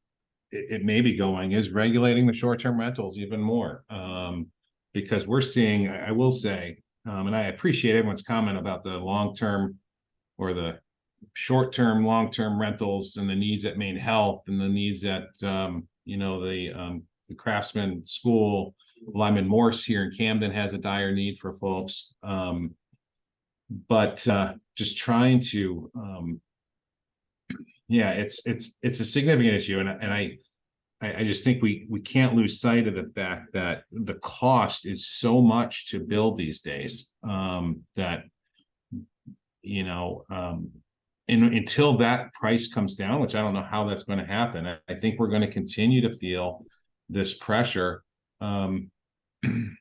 it may be going is regulating the short-term rentals even more. Because we're seeing, I will say, and I appreciate everyone's comment about the long-term or the short-term, long-term rentals and the needs at Maine Health and the needs at, you know, the Craftsman School. Lyman Morse here in Camden has a dire need for folks. But just trying to, yeah, it's a significant issue. And I just think we can't lose sight of the fact that the cost is so much to build these days, that, you know, until that price comes down, which I don't know how that's going to happen, I think we're going to continue to feel this pressure. And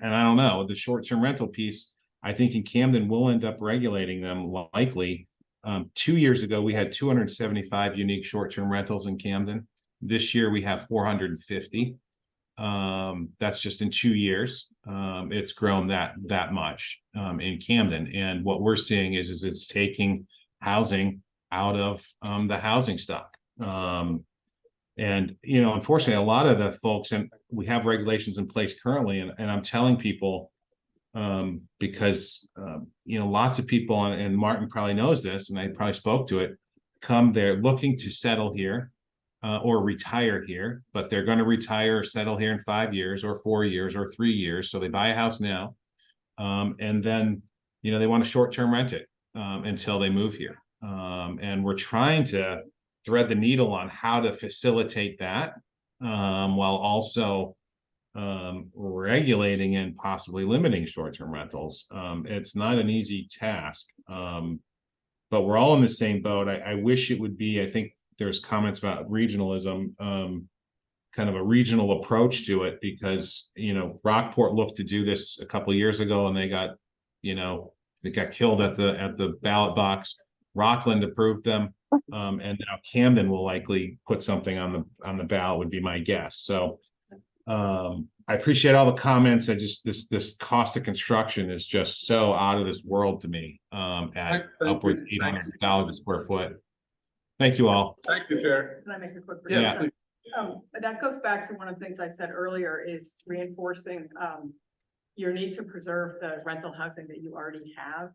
I don't know, the short-term rental piece, I think in Camden, we'll end up regulating them likely. 2 years ago, we had 275 unique short-term rentals in Camden. This year, we have 450. That's just in 2 years. It's grown that much in Camden. And what we're seeing is it's taking housing out of the housing stock. And, you know, unfortunately, a lot of the folks, and we have regulations in place currently, and I'm telling people, because, you know, lots of people, and Martin probably knows this, and I probably spoke to it, come there looking to settle here or retire here, but they're going to retire or settle here in 5 years or 4 years or 3 years. So they buy a house now, and then, you know, they want to short-term rent it until they move here. And we're trying to thread the needle on how to facilitate that while also regulating and possibly limiting short-term rentals. It's not an easy task, but we're all in the same boat. I wish it would be, I think there's comments about regionalism, kind of a regional approach to it, because, you know, Rockport looked to do this a couple of years ago and they got, you know, they got killed at the ballot box. Rockland approved them. And now Camden will likely put something on the ballot, would be my guess. So I appreciate all the comments. I just, this cost of construction is just so out of this world to me, at upwards $800 a square foot. Thank you all. Thank you, Chair. Can I make a quick? Yeah. reaction? That goes back to one of the things I said earlier is reinforcing, your need to preserve the rental housing that you already have.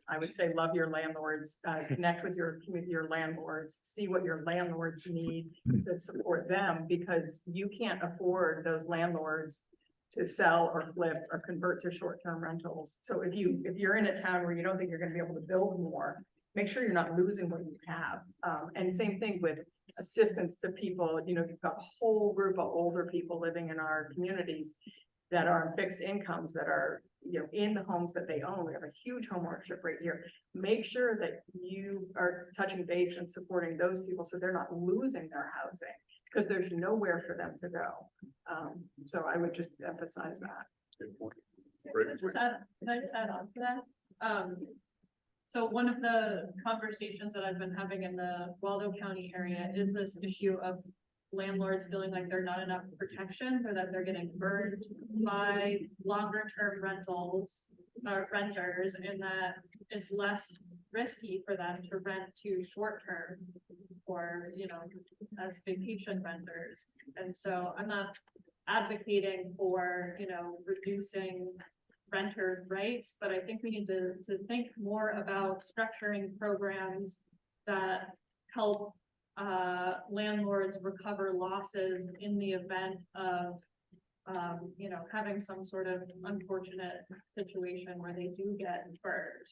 I would say love your landlords, connect with your landlords, see what your landlords need to support them, because you can't afford those landlords to sell or flip or convert to short-term rentals. So if you're in a town where you don't think you're gonna be able to build more, make sure you're not losing what you have. And same thing with assistance to people. You know, you've got a whole group of older people living in our communities that are on fixed incomes, that are, you know, in the homes that they own. We have a huge home ownership rate here. Make sure that you are touching base and supporting those people so they're not losing their housing, because there's nowhere for them to go. So I would just emphasize that. Can I just add on to that? So one of the conversations that I've been having in the Waldo County area is this issue of landlords feeling like they're not enough protection, or that they're getting burned by longer term rentals or renters, and that it's less risky for them to rent to short term or, you know, as vacation renters. And so I'm not advocating for, you know, reducing renters' rights, but I think we need to think more about structuring programs that help landlords recover losses in the event of, you know, having some sort of unfortunate situation where they do get burned.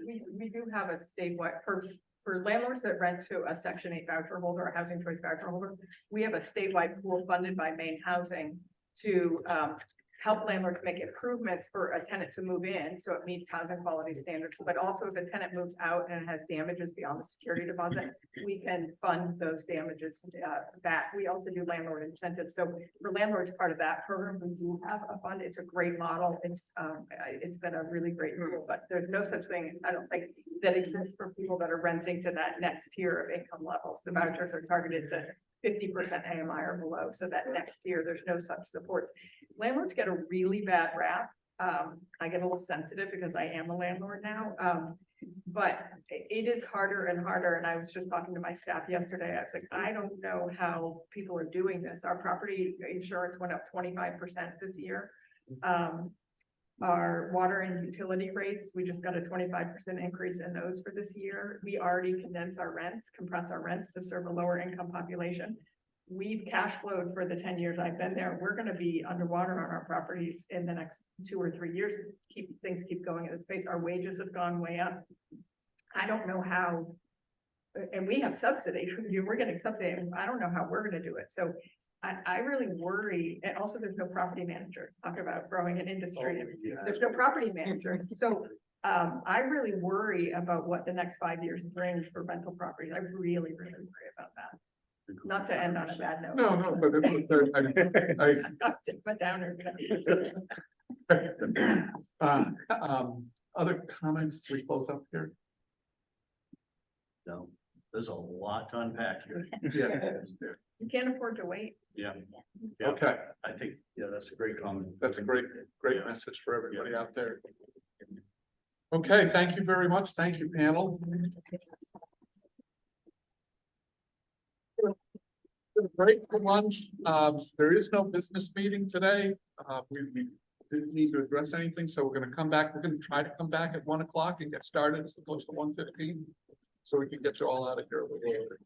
We do have a statewide, for landlords that rent to a Section 8 voucher holder or housing choice voucher holder, we have a statewide pool funded by Maine Housing to help landlords make improvements for a tenant to move in, so it meets housing quality standards. But also, if a tenant moves out and has damages beyond the security deposit, we can fund those damages back. We also do landlord incentives. So for landlords, part of that program, we do have a fund. It's a great model. It's been a really great tool, but there's no such thing, I don't think, that exists for people that are renting to that next tier of income levels. The vouchers are targeted to 50% AMI or below. So that next year, there's no such supports. Landlords get a really bad rap. I get a little sensitive because I am a landlord now. But it is harder and harder. And I was just talking to my staff yesterday. I was like, I don't know how people are doing this. Our property insurance went up 25% this year. Our water and utility rates, we just got a 25% increase in those for this year. We already compress our rents to serve a lower income population. We've cash flowed for the 10 years I've been there. We're going to be underwater on our properties in the next 2 or 3 years. Things keep going in this space. Our wages have gone way up. I don't know how, and we have subsidy. We're getting subsidy. I don't know how we're going to do it. So I really worry, and also there's no property manager. Talk about growing an industry. There's no property manager. So I really worry about what the next 5 years brings for rental properties. I really, really worry about that. Not to end on a bad note. No, but Take my downer. other comments as we close up here? No, there's a lot to unpack here. Yeah. You can't afford to wait. Yeah. Okay, I think, yeah, that's a great comment. that's a great message for everybody out there. Okay, thank you very much. Thank you, panel. Break for lunch. There is no business meeting today. We didn't need to address anything, so we're gonna come back. We're gonna try to come back at 1 o'clock and get started as opposed to 1:15. So we can get you all out of here a little earlier.